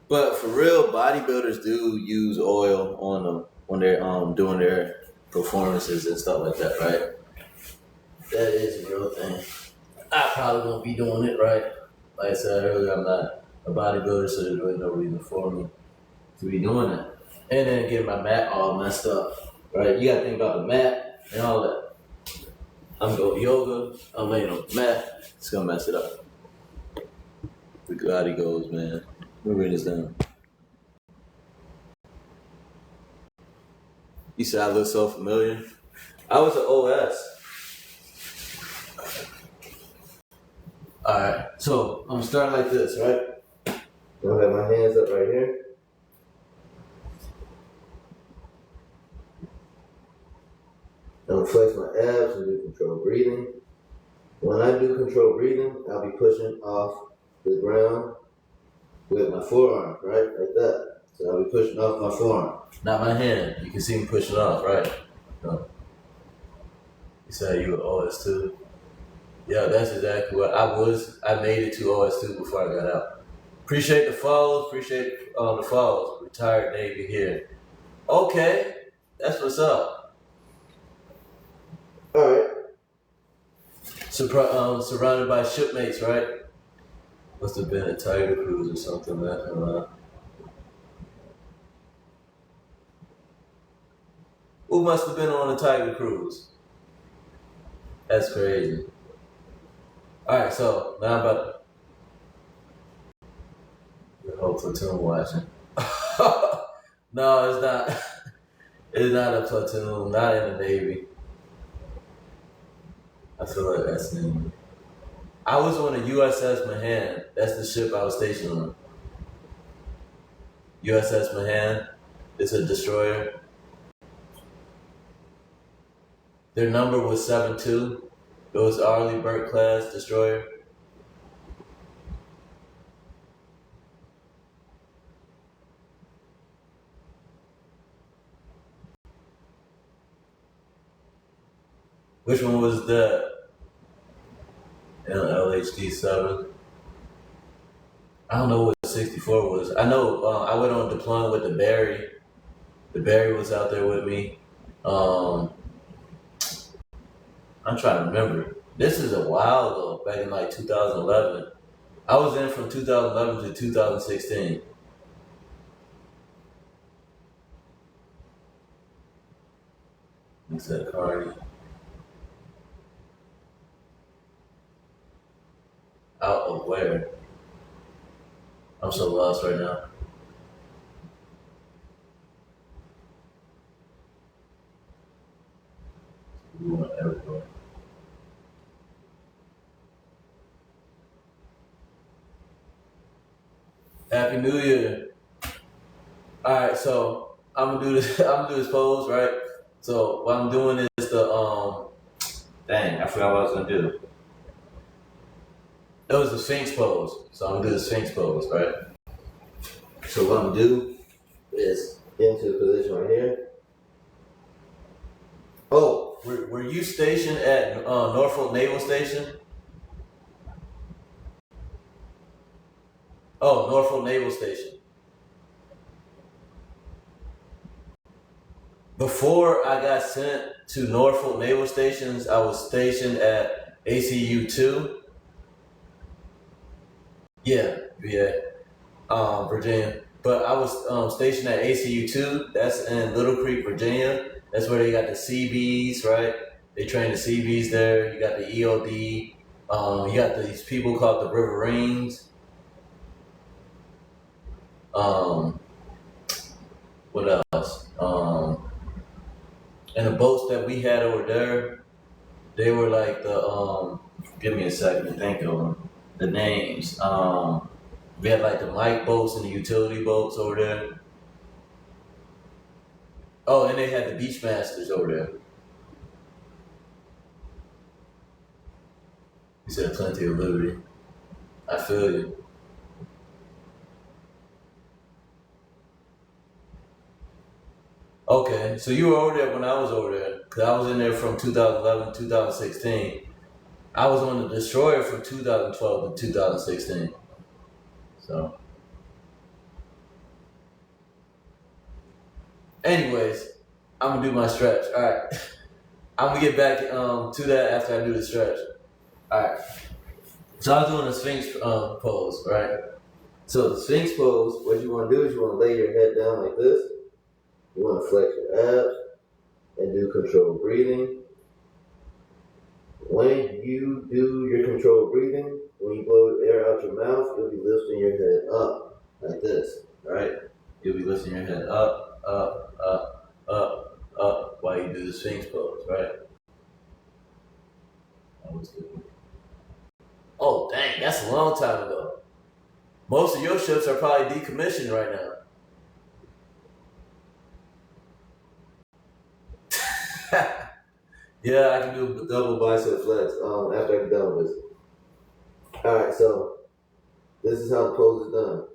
But for real, bodybuilders do use oil on them when they're doing their performances and stuff like that, right? That is a real thing. I probably won't be doing it, right? Like I said earlier, I'm not a bodybuilder, so there's really no reason for me to be doing it. And then get my mat all messed up, right? You gotta think about the mat and all that. I'm doing yoga, I'm laying on the mat, it's gonna mess it up. The body goes, man. Let me bring this down. You said I look so familiar. I was an OS. Alright, so I'm starting like this, right? I'll have my hands up right here. I'm gonna flex my abs and do controlled breathing. When I do controlled breathing, I'll be pushing off the ground with my forearm, right? Like that. So I'll be pushing off my forearm. Not my hand. You can see me pushing off, right? No. You said you were OS2? Yeah, that's exactly what I was. I made it to OS2 before I got out. Appreciate the follows. Appreciate the follows. Retired Navy here. Okay. That's what's up. All right. Surrounded by shipmates, right? Must have been a Tiger Cruise or something that. Who must have been on a Tiger Cruise? That's crazy. All right, so now I'm about the whole platoon watching. No, it's not. It's not a platoon. Not in the Navy. I feel like that's in. I was on the USS Mahan. That's the ship I was stationed on. USS Mahan. It's a destroyer. Their number was 7-2. It was Arleigh Burke class destroyer. Which one was that? LHD 7. I don't know what 64 was. I know I went on deployment with the Barry. The Barry was out there with me. I'm trying to remember. This is a while ago, back in like 2011. I was in from 2011 to 2016. He said Cardi. Out of where? I'm so lost right now. We went everywhere. Happy New Year. Alright, so I'm gonna do this pose, right? So what I'm doing is the dang, I forgot what I was gonna do. It was the Sphinx pose. So I'm gonna do the Sphinx pose, right? So what I'm gonna do is get into the position right here. Oh, were you stationed at Norfolk Naval Station? Oh, Norfolk Naval Station. Before I got sent to Norfolk Naval Stations, I was stationed at ACU 2. Yeah, Virginia. But I was stationed at ACU 2. That's in Little Creek, Virginia. That's where they got the CBs, right? They train the CBs there. You got the EOD. You got these people called the Riverines. What else? And the boats that we had over there, they were like the give me a second to think of them. The names. We had like the light boats and the utility boats over there. Oh, and they had the Beachmasters over there. You said plenty of liberty. I feel you. Okay, so you were over there when I was over there, because I was in there from 2011 to 2016. I was on the destroyer from 2012 to 2016. So, anyways, I'm gonna do my stretch. All right, I'm gonna get back to that after I do the stretch. All right. So I was doing a Sphinx pose, right? So the Sphinx pose, what you want to do is you want to lay your head down like this. You want to flex your abs and do controlled breathing. When you do your controlled breathing, when you blow air out your mouth, you'll be lifting your head up like this, right? You'll be lifting your head up, up, up, up, up while you do the Sphinx pose, right? Oh, dang, that's a long time ago. Most of your ships are probably decommissioned right now. Yeah, I can do a double bicep flex after I get done with this. All right, so this is how the pose is done.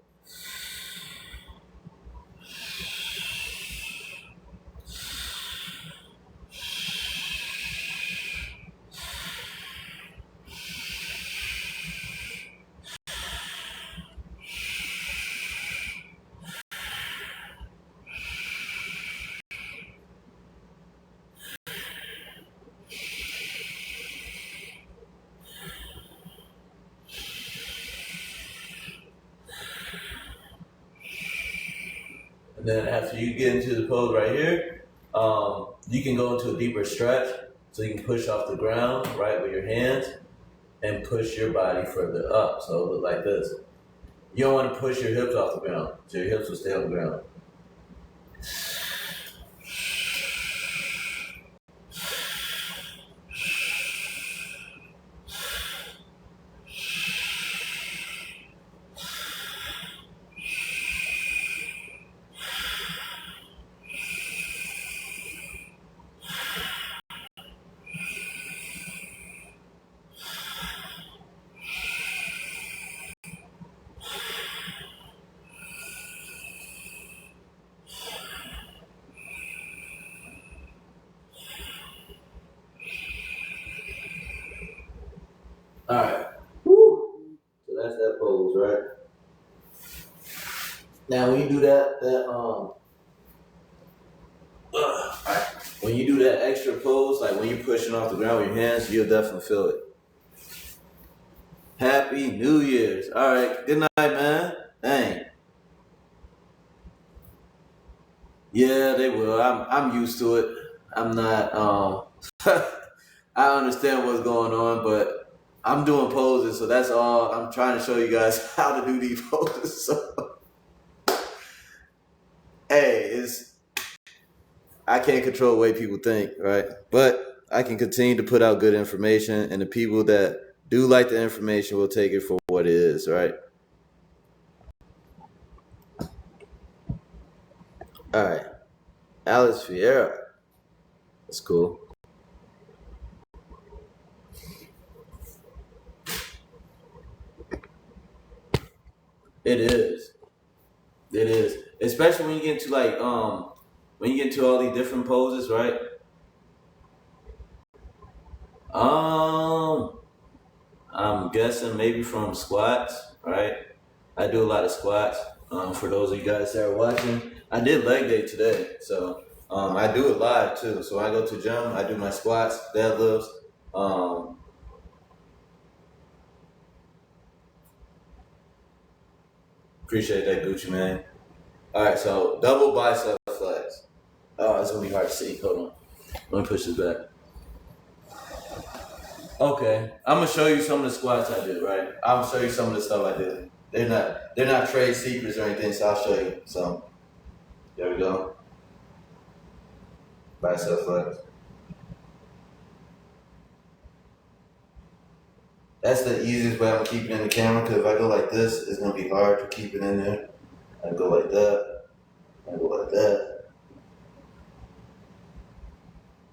And then after you get into the pose right here, you can go into a deeper stretch. So you can push off the ground, right, with your hands and push your body further up. So it'll look like this. You don't want to push your hips off the ground. So your hips will stay on the ground. All right. Woo. So that's that pose, right? Now when you do when you do that extra pose, like when you're pushing off the ground with your hands, you'll definitely feel it. Happy New Year's. All right. Good night, man. Dang. Yeah, they will. I'm used to it. I'm not. I understand what's going on, but I'm doing poses, so that's all. I'm trying to show you guys how to do these poses. So, hey, it's I can't control the way people think, right? But I can continue to put out good information, and the people that do like the information will take it for what it is, right? All right, Alex Fiera, that's cool. It is. It is, especially when you get into when you get into all these different poses, right? Um, I'm guessing maybe from squats, right? I do a lot of squats. For those of you guys that are watching, I did leg day today, so I do it live too. So when I go to the gym, I do my squats, deadlifts. Um, Appreciate that, Gucci man. All right, so double bicep flex. Oh, it's gonna be hard to see. Hold on, let me push this back. Okay, I'm gonna show you some of the squats I do. Right, I'm gonna show you some of the stuff I do. They're not trade secrets or anything, so I'll show you some. There we go. Bicep flex. That's the easiest way I'm gonna keep it in the camera, because if I go like this, it's gonna be hard to keep it in there. I go like that. I go like that.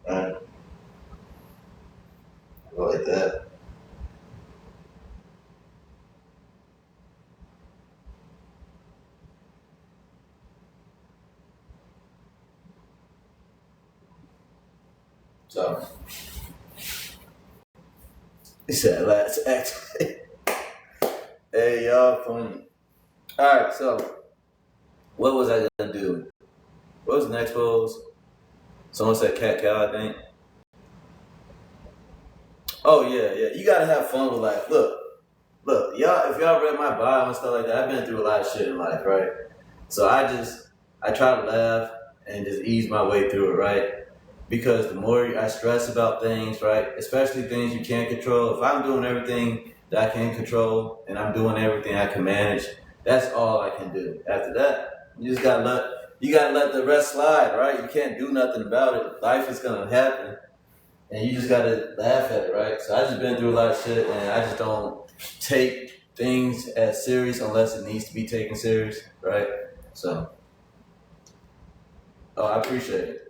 Alright. I go like that. So he said, "Let's act." Hey, y'all, funny. All right, so what was I gonna do? What was the next pose? Someone said cat cow, I think. Oh yeah. You gotta have fun with life. Look, y'all. If y'all read my bio and stuff like that, I've been through a lot of shit in life, right? So I try to laugh and just ease my way through it, right? Because the more I stress about things, right, especially things you can't control, if I'm doing everything that I can control and I'm doing everything I can manage, that's all I can do. After that, you gotta let the rest slide, right? You can't do nothing about it. Life is gonna happen, and you just gotta laugh at it, right? So I just been through a lot of shit, and I just don't take things as serious unless it needs to be taken serious, right? So, oh, I appreciate it.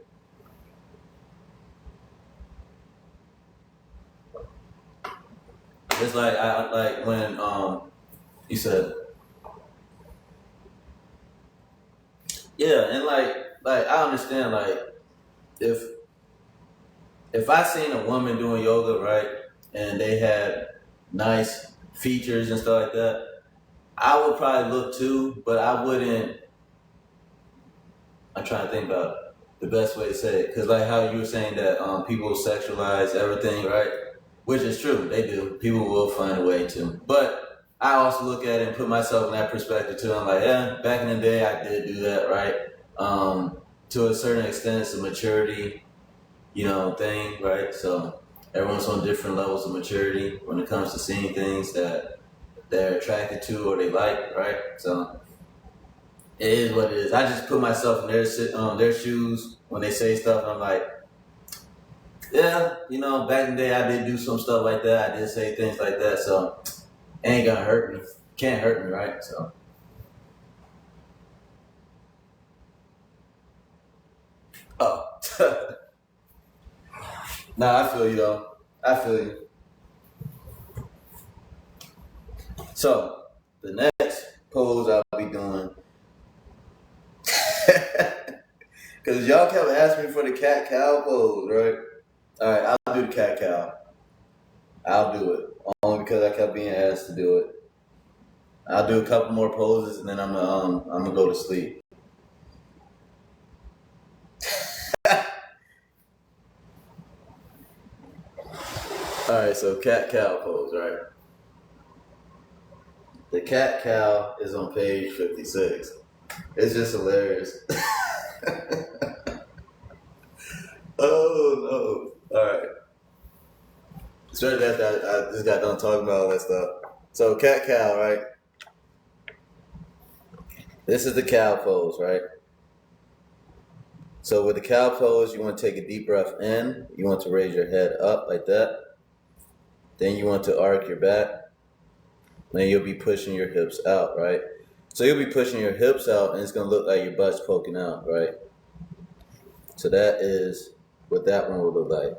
It's like I like when you said, yeah, and like I understand, like if I seen a woman doing yoga, right, and they had nice features and stuff like that, I would probably look too, but I wouldn't. I'm trying to think about the best way to say it, because like how you were saying that people sexualize everything, right? Which is true, they do. People will find a way to. But I also look at it and put myself in that perspective too. I'm like, yeah, back in the day, I did do that, right? To a certain extent, it's a maturity, thing, right? So everyone's on different levels of maturity when it comes to seeing things that they're attracted to or they like, right? So it is what it is. I just put myself in their shoes when they say stuff, and I'm like, yeah, back in the day I did do some stuff like that. I did say things like that, so it ain't gonna hurt me. Can't hurt me, right? So, oh, nah, I feel you though. I feel you. So the next pose I'll be doing, because y'all kept asking me for the cat cow pose, right? All right, I'll do the cat cow. I'll do it only because I kept being asked to do it. I'll do a couple more poses and then I'm gonna go to sleep. All right, so cat cow pose, right? The cat cow is on page 56. It's just hilarious. Oh no! All right, especially after I just got done talking about all that stuff. So cat cow, right? This is the cow pose, right? So with the cow pose, you want to take a deep breath in. You want to raise your head up like that. Then you want to arc your back. Then you'll be pushing your hips out, right? So you'll be pushing your hips out, and it's gonna look like your butt's poking out, right? So that is what that one will look like.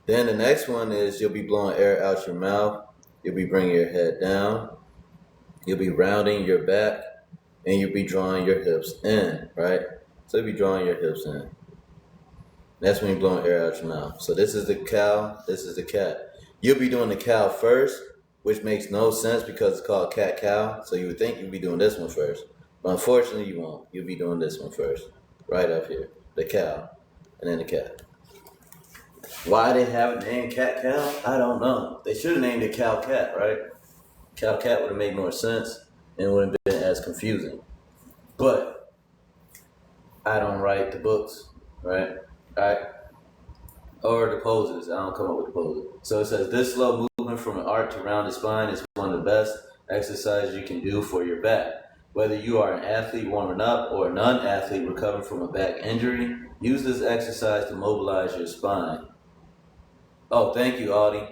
Then the next one is you'll be blowing air out your mouth. You'll be bringing your head down. You'll be rounding your back, and you'll be drawing your hips in, right? So you'll be drawing your hips in. That's when you're blowing air out your mouth. So this is the cow, this is the cat. You'll be doing the cow first, which makes no sense because it's called cat cow. So you would think you'd be doing this one first. But unfortunately you won't. You'll be doing this one first. Right up here. The cow. And then the cat. Why they haven't named cat cow? I don't know. They should have named it cow cat, right? Cow cat would have made more sense and it wouldn't have been as confusing. But I don't write the books, right? Right? Or the poses. I don't come up with the poses. So it says this slow movement from an arc to rounded spine is one of the best exercises you can do for your back. Whether you are an athlete warming up or a non-athlete recovering from a back injury, use this exercise to mobilize your spine. Oh, thank you, Audie.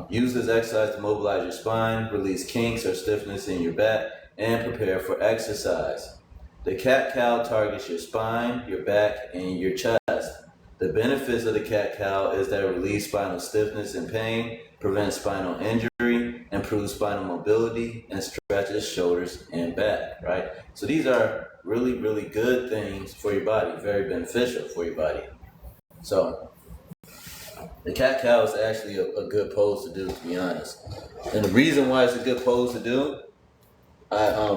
Use this exercise to mobilize your spine, release kinks or stiffness in your back, and prepare for exercise. The cat cow targets your spine, your back, and your chest. The benefits of the cat cow is that it relieves spinal stiffness and pain, prevents spinal injury, improves spinal mobility, and stretches shoulders and back, right? So these are really, really good things for your body, very beneficial for your body. So The cat cow is actually a good pose to do, to be honest. And the reason why it's a good pose to do,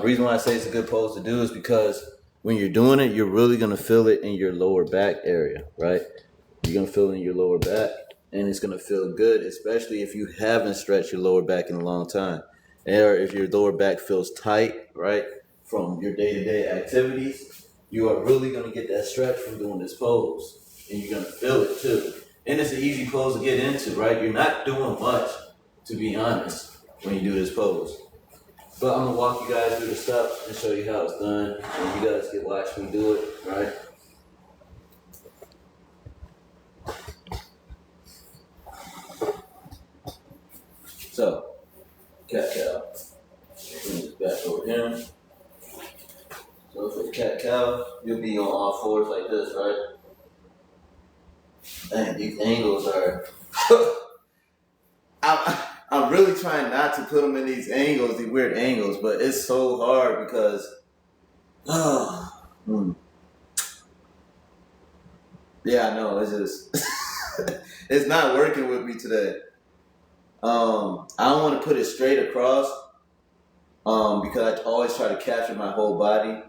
reason why I say it's a good pose to do is because when you're doing it, you're really gonna feel it in your lower back area, right? You're gonna feel it in your lower back, and it's gonna feel good, especially if you haven't stretched your lower back in a long time, or if your lower back feels tight, right, from your day-to-day activities. You are really gonna get that stretch from doing this pose, and you're gonna feel it too. And it's an easy pose to get into, right? You're not doing much, to be honest, when you do this pose. But I'm gonna walk you guys through the steps and show you how it's done, and you guys can watch me do it, right? So, cat cow. Bring this back over here. So for the cat cow, you'll be on all fours like this, right? Dang, these angles are. I'm really trying not to put them in these angles, these weird angles, but it's so hard because. Yeah, I know. It's just. It's not working with me today. I don't want to put it straight across because I always try to capture my whole body.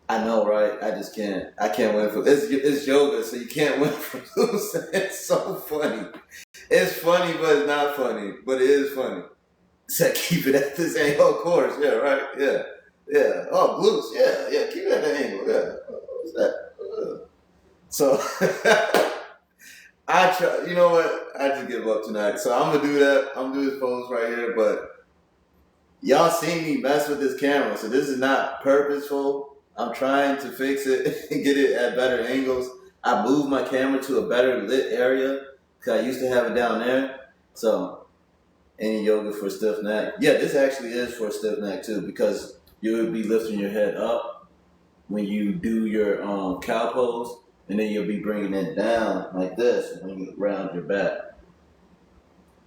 I know, right? I just can't. I can't win for it's yoga, so you can't win for losing. It's so funny. It's funny, but it's not funny. But it is funny. So keep it at this angle, of course. Yeah, right. Yeah, yeah. Oh, glutes. Yeah, yeah. Keep it at the angle. Yeah. What's that? So I try. You know what? I just give up tonight. So I'm gonna do that. I'm gonna do this pose right here. But y'all seen me mess with this camera, so this is not purposeful. I'm trying to fix it and get it at better angles. I moved my camera to a better lit area because I used to have it down there. So, any yoga for stiff neck? Yeah, this actually is for stiff neck too because you would be lifting your head up when you do your cow pose, and then you'll be bringing it down like this when you round your back.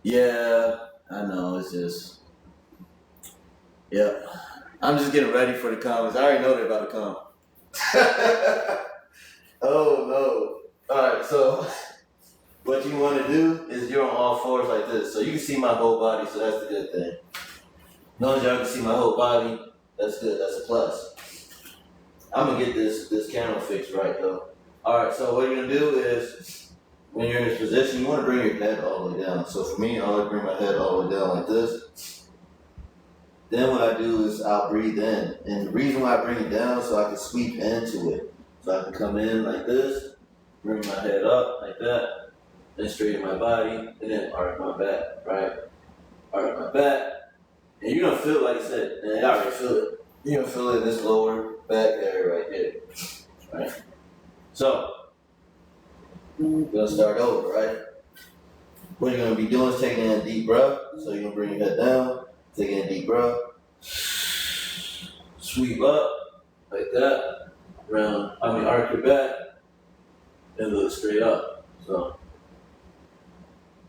Yeah, I know. It's just, yeah. I'm just getting ready for the comments. I already know they're about to come. Oh no. Alright, so what you want to do is you're on all fours like this. So you can see my whole body, so that's the good thing. As long as y'all can see my whole body, that's good. That's a plus. I'm going to get this camera fixed right though. Alright, so what you're going to do is when you're in this position, you want to bring your head all the way down. So for me, I always bring my head all the way down like this. Then what I do is I'll breathe in. And the reason why I bring it down is so I can sweep into it. So I can come in like this, bring my head up like that, then straighten my body, and then arch my back, right? Arch my back. And you're going to feel it, like I said, and I already feel it. You're going to feel it in this lower back area right here, right? So, we're going to start over, right? What you're going to be doing is taking in a deep breath. So you're going to bring your head down. Take in a deep breath. Sweep up like that. Arch your back and look straight up. So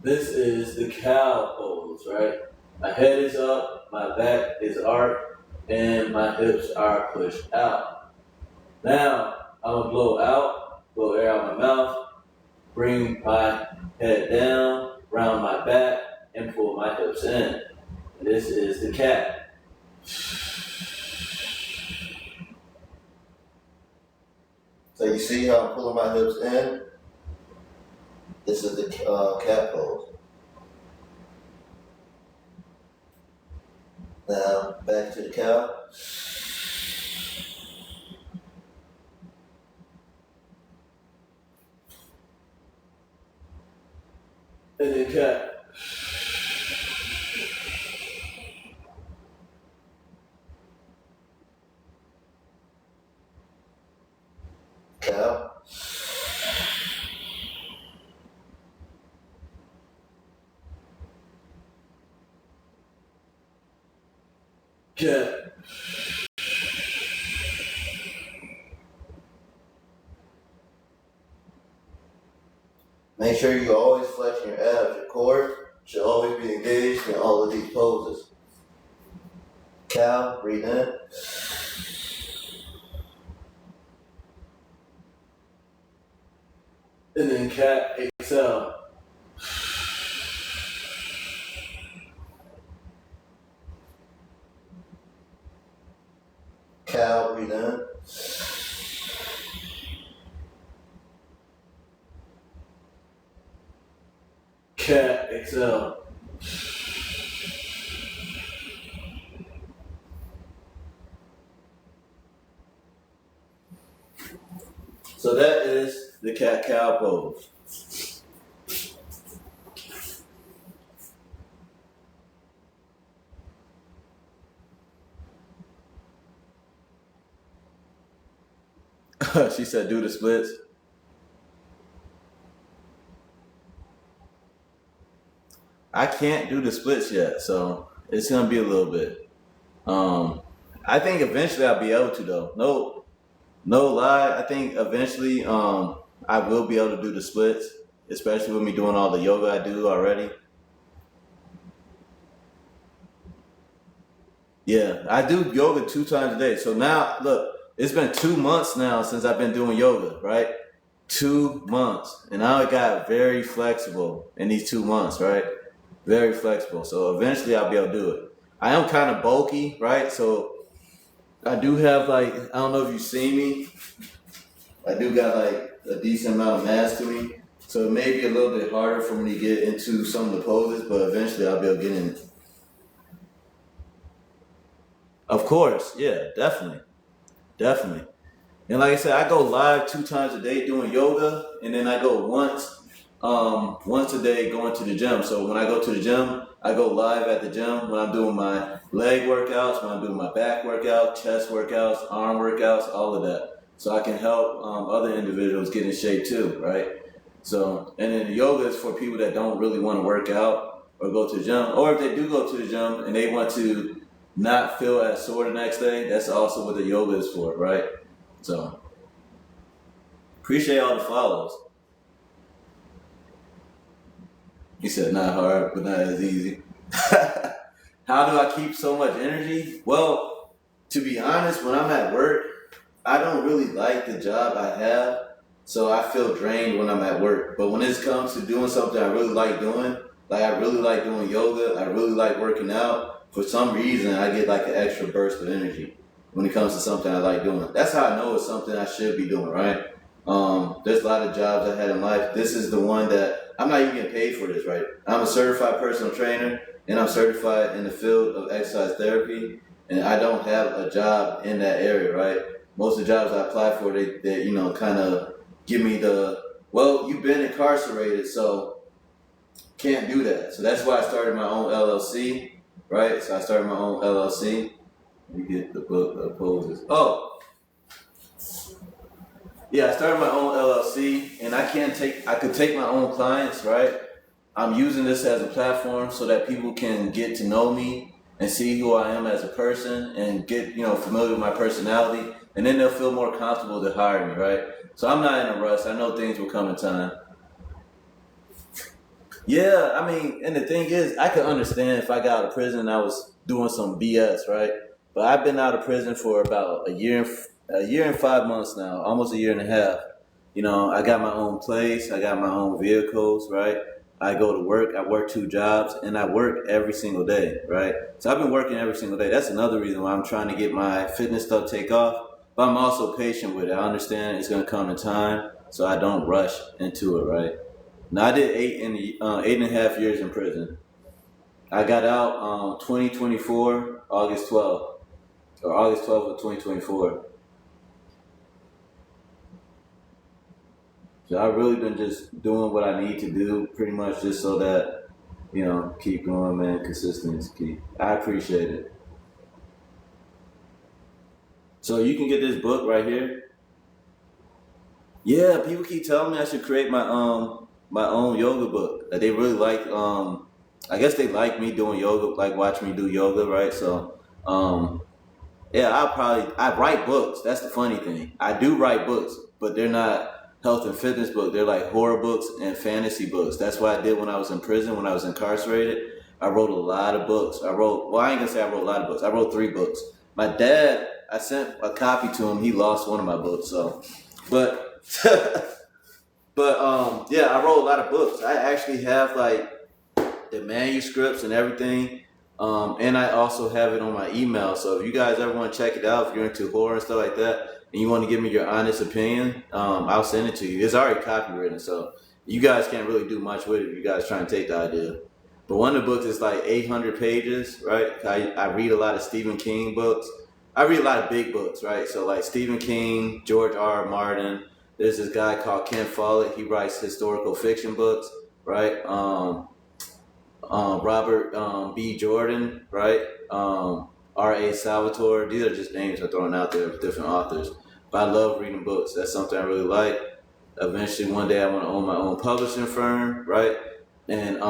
this is the cow pose, right? My head is up, my back is arched, and my hips are pushed out. Now I'm gonna blow air out my mouth, bring my head down, round my back, and pull my hips in. This is the cat. So you see how I'm pulling my hips in? This is the cat pose. Now back to the cow. And then cat. Cow. Cat. Make sure you always flex your abs. Your core should always be engaged in all of these poses. Cow, breathe in. And then cat, exhale. Cow, breathe in. Cat, exhale. So that is the cat cow pose. She said, do the splits. I can't do the splits yet, so it's gonna be a little bit. I think eventually I'll be able to though. No lie. I think eventually I will be able to do the splits, especially with me doing all the yoga I do already. Yeah, I do yoga 2 times a day. So now, look, it's been 2 months now since I've been doing yoga, right? 2 months. And I got very flexible in these 2 months, right? Very flexible. So eventually I'll be able to do it. I am kind of bulky, right? So I do have like, I don't know if you see me. I do got like a decent amount of mass to me. So it may be a little bit harder for me to get into some of the poses, but eventually I'll be able to get in it. Of course, yeah, definitely. Definitely. And like I said, I go live 2 times a day doing yoga, and then I go once a day going to the gym. So when I go to the gym, I go live at the gym when I'm doing my leg workouts, when I'm doing my back workout, chest workouts, arm workouts, all of that. So I can help other individuals get in shape too, right? So, and then the yoga is for people that don't really want to work out or go to the gym, or if they do go to the gym and they want to not feel as sore the next day, that's also what the yoga is for, right? So, appreciate all the follows. He said, not hard, but not as easy. How do I keep so much energy? Well, to be honest, when I'm at work, I don't really like the job I have, so I feel drained when I'm at work. But when it comes to doing something I really like doing, like I really like doing yoga, I really like working out, for some reason I get like an extra burst of energy when it comes to something I like doing. That's how I know it's something I should be doing, right? There's a lot of jobs I had in life. This is the one that I'm not even getting paid for this, right? I'm a certified personal trainer and I'm certified in the field of exercise therapy, and I don't have a job in that area, right? Most of the jobs I apply for, they kind of give me well, you've been incarcerated, so can't do that. So that's why I started my own LLC, right? So I started my own LLC. Let me get the book, the poses. Oh, yeah, I started my own LLC, and I could take my own clients, right? I'm using this as a platform so that people can get to know me and see who I am as a person and get, familiar with my personality, and then they'll feel more comfortable to hire me, right? So I'm not in a rush. I know things will come in time. Yeah, I mean, and the thing is, I could understand if I got out of prison and I was doing some BS, right? But I've been out of prison for about a year and 5 months now, almost a year and a half. I got my own place, I got my own vehicles, right? I go to work, I work 2 jobs, and I work every single day, right? So I've been working every single day. That's another reason why I'm trying to get my fitness stuff take off. But I'm also patient with it. I understand it's going to come in time, so I don't rush into it, right? Now I did 8.5 years in prison. I got out 2024, August 12th, or August 12th of 2024. So I've really been just doing what I need to do, pretty much just so that, keep going, man. Consistency is key. I appreciate it. So you can get this book right here. Yeah, people keep telling me I should create my own yoga book. They really like I guess they like me doing yoga, like watch me do yoga, right? So yeah, I write books. That's the funny thing. I do write books, but they're not health and fitness books. They're like horror books and fantasy books. That's what I did when I was in prison, when I was incarcerated. I wrote a lot of books. Well, I ain't gonna say I wrote a lot of books. I wrote 3 books. My dad, I sent a copy to him. He lost one of my books, so but yeah, I wrote a lot of books. I actually have like the manuscripts and everything. And I also have it on my email. So if you guys ever want to check it out, if you're into horror and stuff like that, and you want to give me your honest opinion, I'll send it to you. It's already copywritten, so you guys can't really do much with it if you guys trying to take the idea. But one of the books is like 800 pages, right? I read a lot of Stephen King books. I read a lot of big books, right? So like Stephen King, George R. R. Martin. There's this guy called Ken Follett. He writes historical fiction books, right? Robert B. Jordan, right? R.A. Salvatore. These are just names I'm throwing out there of different authors. But I love reading books. That's something I really like. Eventually, one day I want to own my own publishing firm, right? And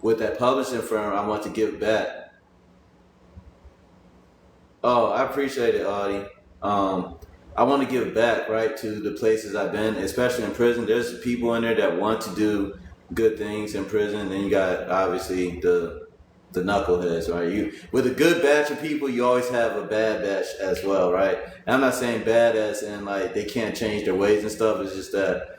with that publishing firm, I want to give back. Oh, I appreciate it, Audie. I want to give back, right, to the places I've been, especially in prison. There's people in there that want to do good things in prison. Then you got obviously the knuckleheads, right? You with a good batch of people, you always have a bad batch as well, right? And I'm not saying bad as in like they can't change their ways and stuff. It's just that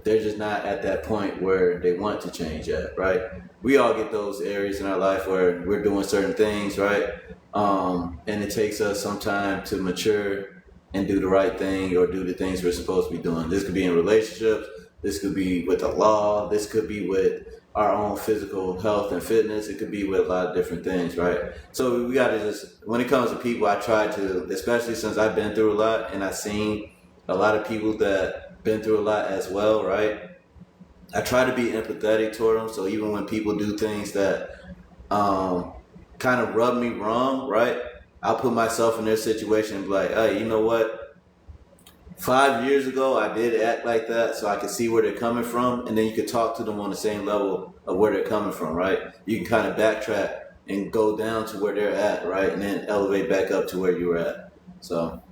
they're just not at that point where they want to change yet, right? We all get those areas in our life where we're doing certain things, right? And it takes us some time to mature and do the right thing or do the things we're supposed to be doing. This could be in relationships. This could be with the law. This could be with our own physical health and fitness. It could be with a lot of different things, right? So we got to just, when it comes to people, I try to, especially since I've been through a lot and I've seen a lot of people that been through a lot as well, right? I try to be empathetic toward them. So even when people do things that kind of rub me wrong, right? I'll put myself in their situation and be like, hey, you know what? 5 years ago, I did act like that, so I could see where they're coming from, and then you could talk to them on the same level of where they're coming from, right? You can kind of backtrack and go down to where they're at, right, and then elevate back up to where you were at. So,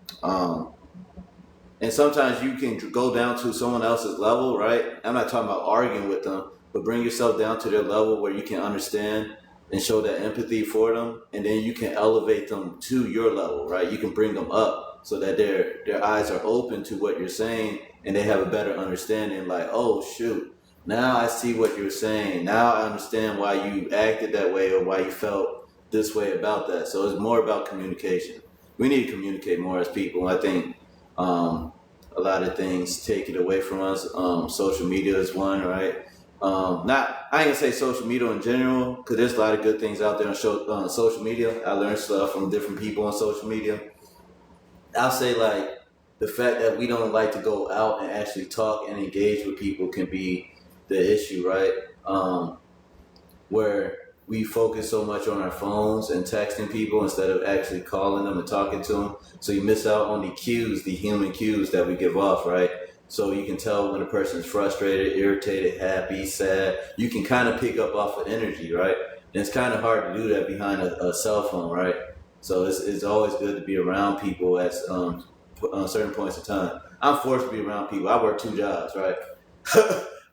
and sometimes you can go down to someone else's level, right? I'm not talking about arguing with them, but bring yourself down to their level where you can understand and show that empathy for them, and then you can elevate them to your level, right? You can bring them up so that their eyes are open to what you're saying and they have a better understanding, like, oh shoot, now I see what you're saying. Now I understand why you acted that way or why you felt this way about that. So it's more about communication. We need to communicate more as people. I think a lot of things take it away from us. Social media is one, right? Not, I ain't gonna say social media in general, because there's a lot of good things out there on social media. I learned stuff from different people on social media. I'll say like the fact that we don't like to go out and actually talk and engage with people can be the issue, right? Where we focus so much on our phones and texting people instead of actually calling them and talking to them. So you miss out on the cues, the human cues that we give off, right? So you can tell when a person's frustrated, irritated, happy, sad. You can kind of pick up off of energy, right? And it's kind of hard to do that behind a cell phone, right? So it's always good to be around people at certain points in time. I'm forced to be around people. I work 2 jobs, right?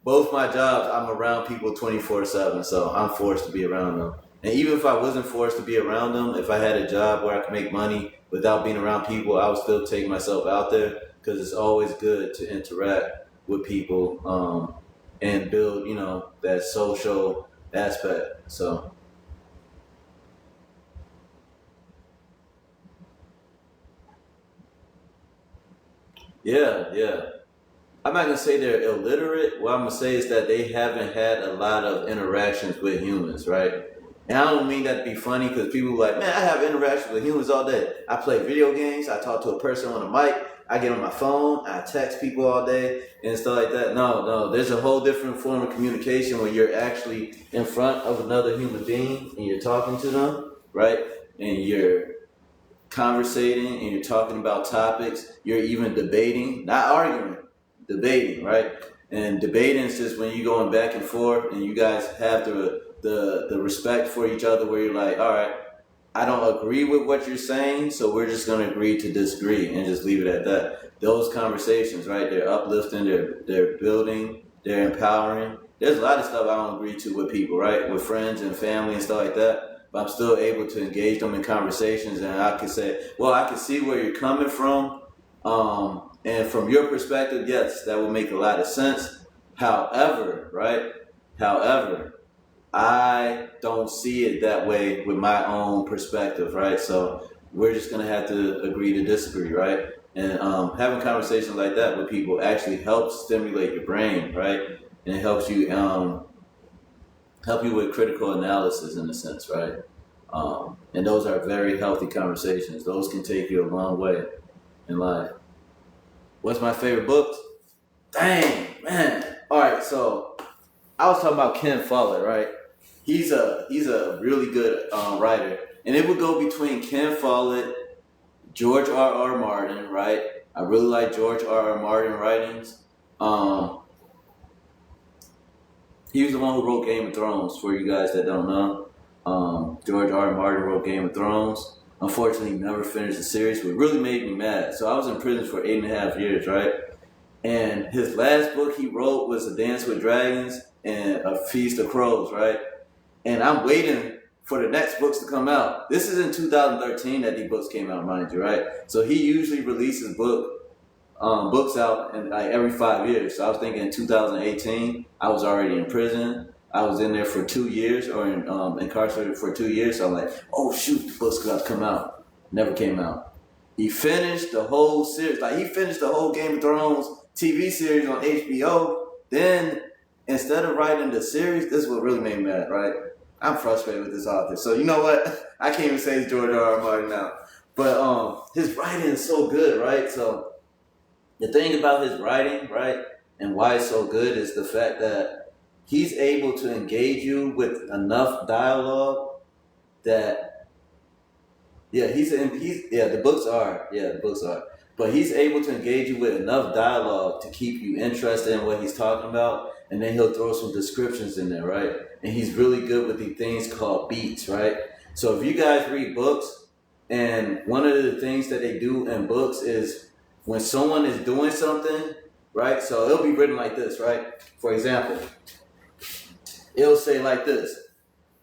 Both my jobs, I'm around people 24/7, so I'm forced to be around them. And even if I wasn't forced to be around them, if I had a job where I could make money without being around people, I would still take myself out there because it's always good to interact with people and build, that social aspect. So. Yeah. I'm not gonna say they're illiterate. What I'm gonna say is that they haven't had a lot of interactions with humans, right? And I don't mean that to be funny because people are like, man, I have interactions with humans all day. I play video games. I talk to a person on a mic. I get on my phone. I text people all day and stuff like that. No. There's a whole different form of communication where you're actually in front of another human being and you're talking to them, right? And you're conversating and you're talking about topics. You're even debating, not arguing, debating, right? And debating is just when you're going back and forth and you guys have the respect for each other where you're like, all right, I don't agree with what you're saying, so we're just going to agree to disagree and just leave it at that. Those conversations, right, they're uplifting, they're building, they're empowering. There's a lot of stuff I don't agree to with people, right, with friends and family and stuff like that. But I'm still able to engage them in conversations, and I can say, well, I can see where you're coming from, and from your perspective, yes, that would make a lot of sense. However, right? However, I don't see it that way with my own perspective, right? So we're just gonna have to agree to disagree, right? And having conversations like that with people actually helps stimulate your brain, right? And it help you with critical analysis in a sense, right? And those are very healthy conversations. Those can take you a long way in life. What's my favorite book? Dang, man. All right, so I was talking about Ken Follett, right? He's a really good writer, and it would go between Ken Follett, George R. Martin, right? I really like George R. Martin writings. Um, he was the one who wrote Game of Thrones. For you guys that don't know, George R. Martin wrote Game of Thrones. Unfortunately, he never finished the series, but it really made me mad. So I was in prison for 8.5 years, right? And his last book he wrote was A Dance with Dragons and A Feast of Crows, right? And I'm waiting for the next books to come out. This is in 2013 that the books came out, mind you, right? So he usually releases books out in like every 5 years. So I was thinking in 2018, I was already in prison. I was in there for 2 years, or incarcerated for 2 years. So I'm like, oh shoot, the book's about to come out. Never came out. He finished the whole series. Like he finished the whole Game of Thrones TV series on HBO. Then instead of writing the series, this is what really made me mad, right? I'm frustrated with this author. So you know what? I can't even say it's George R. R. Martin now. But his writing is so good, right? So the thing about his writing, right, and why it's so good is the fact that he's able to engage you with enough dialogue that the books are. But he's able to engage you with enough dialogue to keep you interested in what he's talking about, and then he'll throw some descriptions in there, right? And he's really good with the things called beats, right? So if you guys read books, and one of the things that they do in books is when someone is doing something, right? So it'll be written like this, right? For example, it'll say like this.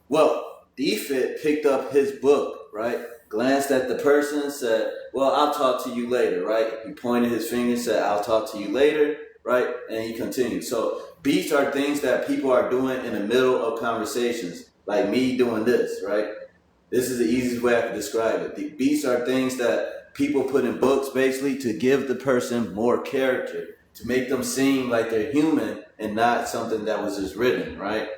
Well, Defit picked up his book, right? Glanced at the person, said, well, I'll talk to you later, right? He pointed his finger, said, I'll talk to you later, right? And he continued. So beats are things that people are doing in the middle of conversations, like me doing this, right? This is the easiest way I can describe it. The beats are things that people put in books basically to give the person more character, to make them seem like they're human and not something that was just written, right?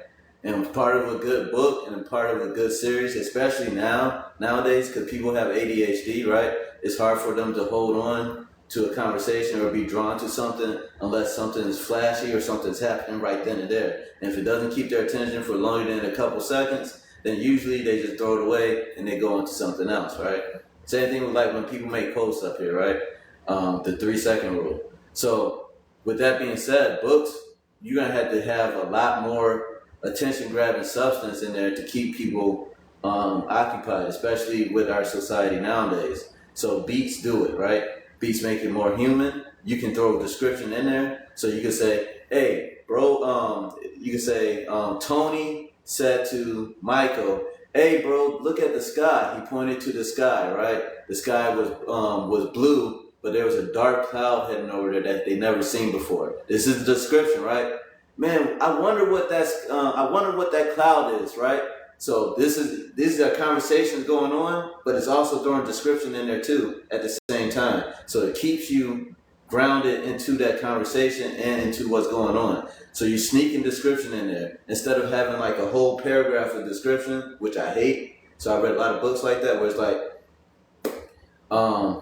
And part of a good book and part of a good series, especially nowadays, because people have ADHD, right? It's hard for them to hold on to a conversation or be drawn to something unless something is flashy or something's happening right then and there. And if it doesn't keep their attention for longer than a couple seconds, then usually they just throw it away and they go into something else, right? Same thing with like when people make posts up here, right? The 3-second rule. So with that being said, books, you're going to have a lot more attention grabbing substance in there to keep people occupied, especially with our society nowadays. So beats do it, right? Beats make it more human. You can throw a description in there. So you can say, hey, bro, you can say, Tony said to Michael, hey, bro, look at the sky. He pointed to the sky, right? The sky was blue, but there was a dark cloud heading over there that they never seen before. This is the description, right? Man, I wonder what that cloud is, right? So these are conversations going on, but it's also throwing description in there too at the same time. So it keeps you grounded into that conversation and into what's going on. So you're sneaking description in there instead of having like a whole paragraph of description, which I hate. So I read a lot of books like that where it's like,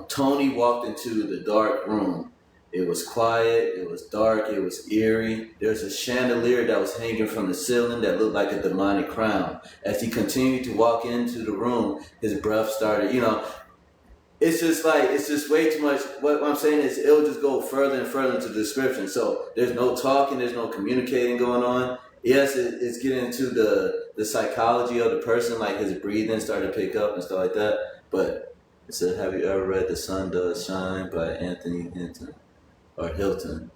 Tony walked into the dark room. It was quiet, it was dark, it was eerie. There's a chandelier that was hanging from the ceiling that looked like a demonic crown. As he continued to walk into the room, his breath started, it's just way too much. What I'm saying is it'll just go further and further into the description. So there's no talking, there's no communicating going on. Yes, it's getting into the psychology of the person, like his breathing started to pick up and stuff like that. But it said, have you ever read The Sun Does Shine by Anthony Hinton? Or Hinton,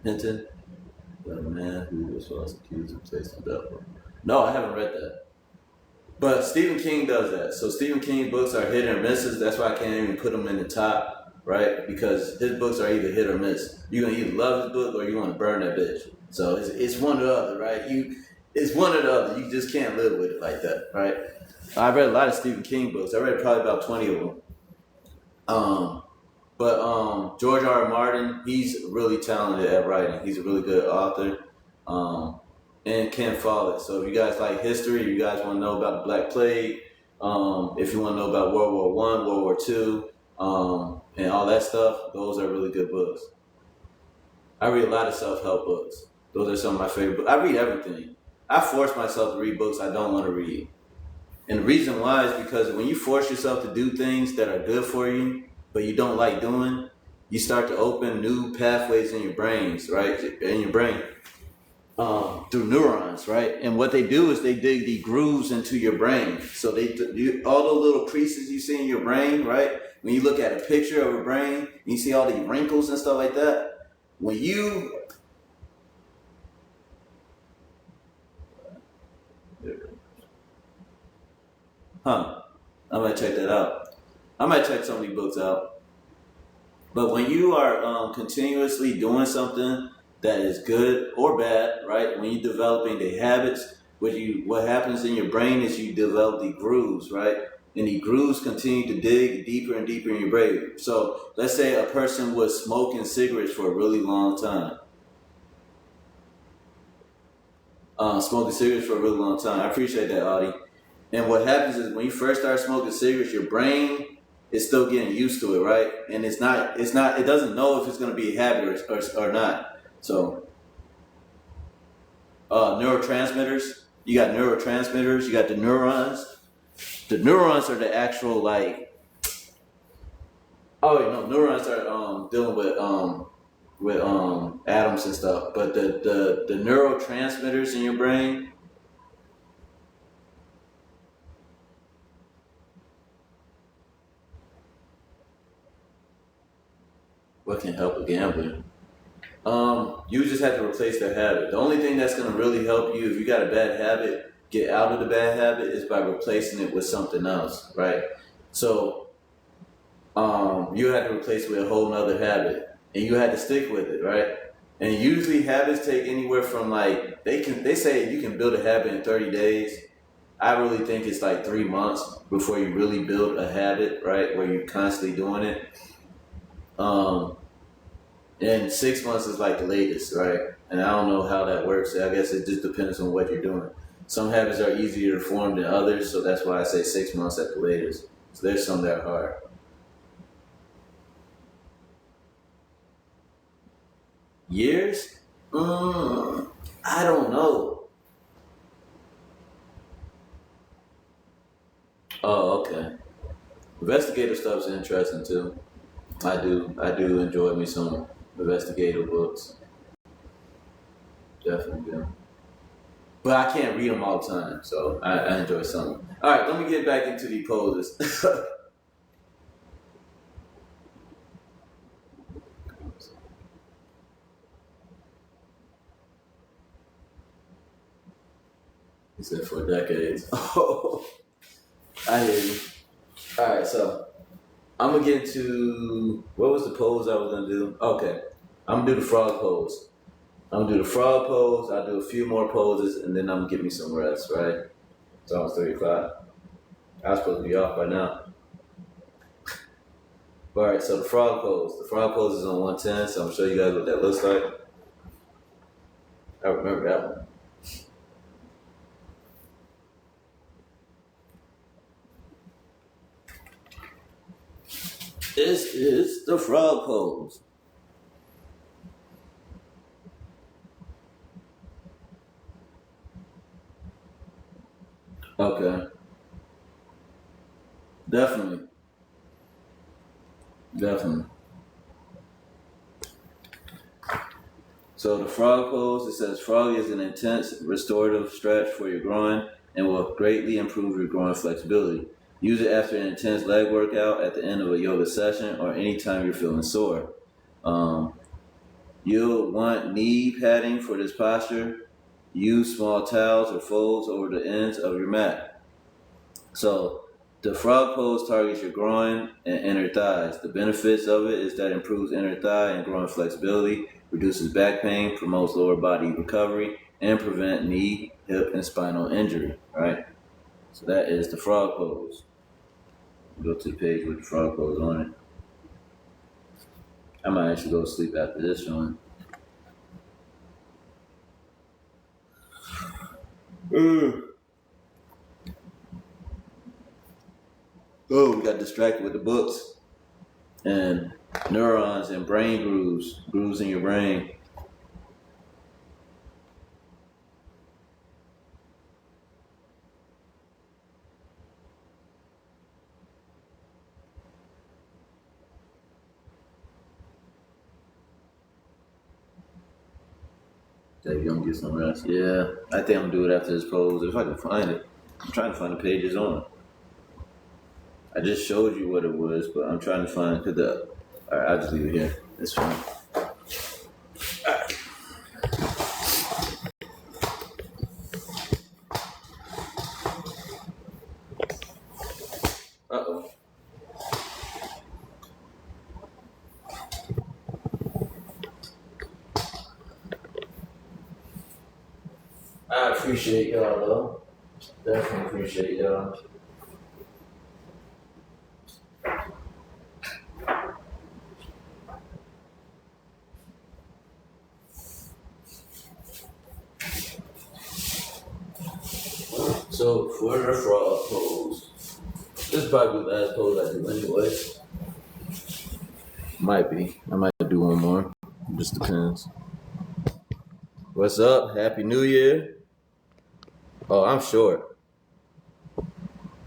the man who was falsely accused of placing the devil. No, I haven't read that. But Stephen King does that. So Stephen King books are hit or misses. That's why I can't even put them in the top, right? Because his books are either hit or miss. You're going to either love his book or you want to burn that bitch. So it's one or the other, right? It's one or the other. You just can't live with it like that, right? I read a lot of Stephen King books. I read probably about 20 of them. But George R. R. Martin, he's really talented at writing. He's a really good author, and Ken Follett. So if you guys like history, you guys want to know about the Black Plague, if you want to know about World War One, World War Two, and all that stuff, those are really good books. I read a lot of self-help books. Those are some of my favorite books. I read everything. I force myself to read books I don't want to read. And the reason why is because when you force yourself to do things that are good for you, but you don't like doing, you start to open new pathways in your brains, right? In your brain, through neurons, right? And what they do is they dig the grooves into your brain. So all those little creases you see in your brain, right? When you look at a picture of a brain, and you see all the wrinkles and stuff like that. When you I might check that out. I might check some of these books out. But when you are continuously doing something that is good or bad, right? When you're developing the habits, what happens in your brain is you develop the grooves, right? And the grooves continue to dig deeper and deeper in your brain. So let's say a person was smoking cigarettes for a really long time. Smoking cigarettes for a really long time. I appreciate that, Audie. And what happens is when you first start smoking cigarettes, your brain is still getting used to it, right? And it doesn't know if it's going to be a habit or not. So, neurotransmitters, you got neurotransmitters, you got the neurons. The neurons are the actual, neurons are dealing with atoms and stuff. But the neurotransmitters in your brain, what can help a gambler? You just have to replace their habit. The only thing that's going to really help you if you got a bad habit, get out of the bad habit, is by replacing it with something else, right? So you have to replace it with a whole nother habit, and you had to stick with it, right? And usually habits take anywhere from they say you can build a habit in 30 days. I really think it's 3 months before you really build a habit, right? Where you're constantly doing it. And 6 months is the latest, right? And I don't know how that works. I guess it just depends on what you're doing. Some habits are easier to form than others, so that's why I say 6 months at the latest. So there's some that are hard. Years? I don't know. Oh, okay. Investigative stuff's interesting too. I do enjoy me some investigative books. Definitely do. But I can't read them all the time, so I enjoy some. All right, let me get back into the poses. He said for decades. Oh, I hear you. All right, so I'm gonna get into what was the pose I was gonna do? Okay, I'm gonna do the frog pose. I'm gonna do the frog pose. I'll do a few more poses, and then I'm gonna give me some rest. Right? It's almost 3:00. I was supposed to be off by now. All right, so the frog pose. The frog pose is on 110, so I'm gonna show you guys what that looks like. I remember that one. This is the frog pose. Okay. Definitely. So the frog pose, it says frog is an intense restorative stretch for your groin and will greatly improve your groin flexibility. Use it after an intense leg workout, at the end of a yoga session, or anytime you're feeling sore. You'll want knee padding for this posture. Use small towels or folds over the ends of your mat. So the frog pose targets your groin and inner thighs. The benefits of it is that it improves inner thigh and groin flexibility, reduces back pain, promotes lower body recovery, and prevent knee, hip, and spinal injury, right? So that is the frog pose. Go to the page with the frog pose on it. I might actually go to sleep after this one. Oh, we got distracted with the books and neurons and brain grooves in your brain. That you don't get some rest. Yeah, I think I'm gonna do it after this pose if I can find it. I'm trying to find the pages on it. I just showed you what it was, but I'm trying to find the. All right, I'll just leave it here. It's fine. Uh-oh. I appreciate y'all though. Definitely appreciate y'all. So for the frog pose, this is probably the last pose I do anyway. Might be. I might do one more. Just depends. What's up? Happy New Year. Oh, I'm short.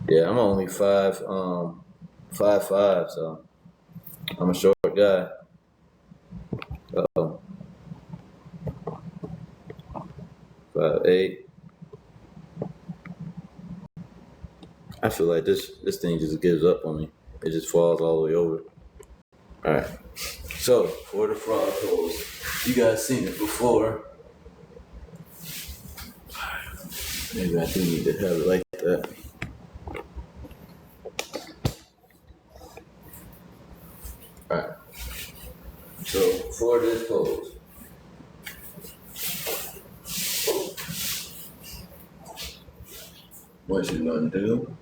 Yeah, I'm only 5'5", so I'm a short guy. Oh, 5'8". I feel like this thing just gives up on me. It just falls all the way over. All right. So for the frog pose, you guys seen it before. Maybe I do need to have it like that. All right. So for this pose, what you're gonna do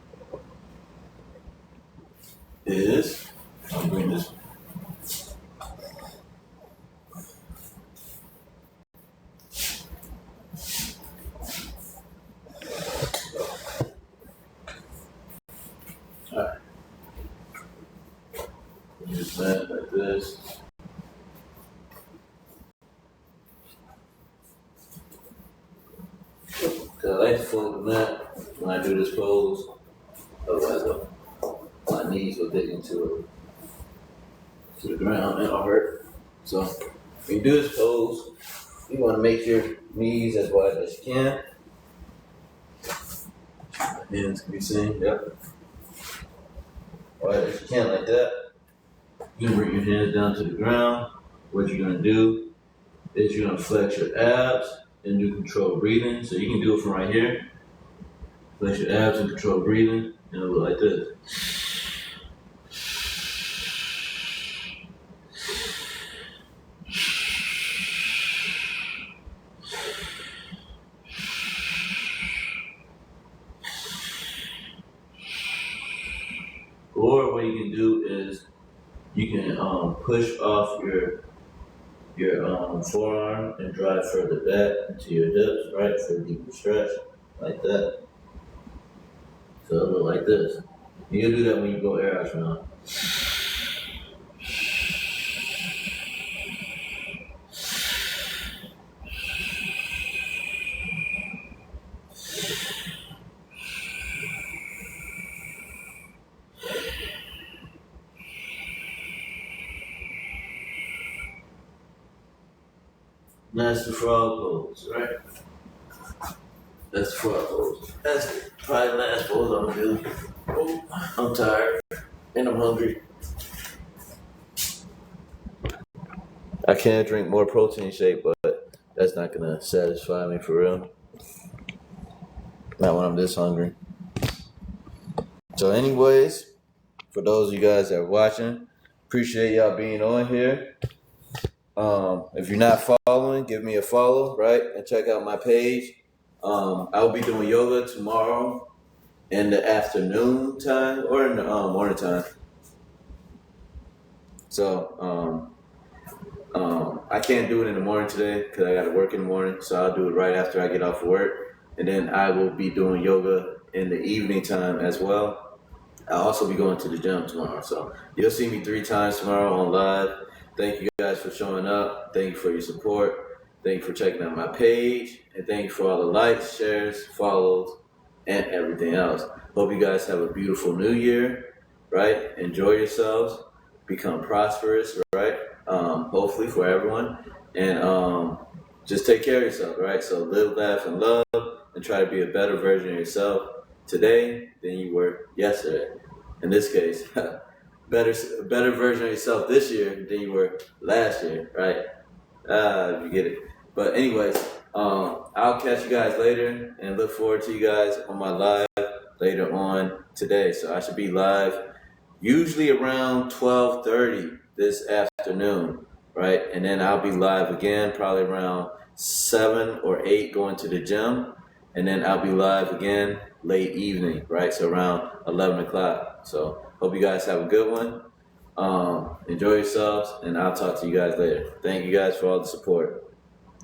is I'll bring this. All right. Just mat like this. Cause I like to fold the mat when I do this pose. Otherwise, my knees will dig into the ground and it'll hurt. So when you do this pose, you want to make your knees as wide as you can. Hands can be seen. Yep. Wide as you can, like that. You can bring your hands down to the ground. What you're gonna do is you're gonna flex your abs and do controlled breathing. So you can do it from right here. Flex your abs and control breathing, and it'll look like this. Or what you can do is you can push off your forearm and drive further back into your hips, right, for a deeper stretch, like that. So it'll look like this. You'll do that when you go air out your mouth. That's the frog pose, right? That's the frog pose. That's probably the last pose I'm gonna do. Oh, I'm tired and I'm hungry. I can drink more protein shake, but that's not gonna satisfy me for real. Not when I'm this hungry. So anyways, for those of you guys that are watching, appreciate y'all being on here. If you're not following, give me a follow, right? And check out my page. I will be doing yoga tomorrow in the afternoon time or in the morning time. So I can't do it in the morning today because I got to work in the morning. So I'll do it right after I get off work, and then I will be doing yoga in the evening time as well. I'll also be going to the gym tomorrow. So you'll see me 3 times tomorrow on live. Thank you guys for showing up. Thank you for your support. Thank you for checking out my page. And thank you for all the likes, shares, follows, and everything else. Hope you guys have a beautiful new year, right? Enjoy yourselves. Become prosperous, right? Hopefully for everyone. And just take care of yourself, right? So live, laugh, and love, and try to be a better version of yourself today than you were yesterday. In this case, better version of yourself this year than you were last year, right? You get it. But anyways, I'll catch you guys later and look forward to you guys on my live later on today. So I should be live usually around 12:30 this afternoon, right? And then I'll be live again probably around 7 or 8 going to the gym. And then I'll be live again late evening, right? So around 11 o'clock. So hope you guys have a good one. Enjoy yourselves, and I'll talk to you guys later. Thank you guys for all the support.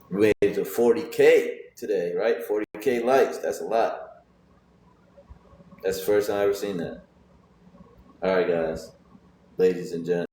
We made it to 40K today, right? 40K likes. That's a lot. That's the first time I've ever seen that. All right, guys, ladies and gents.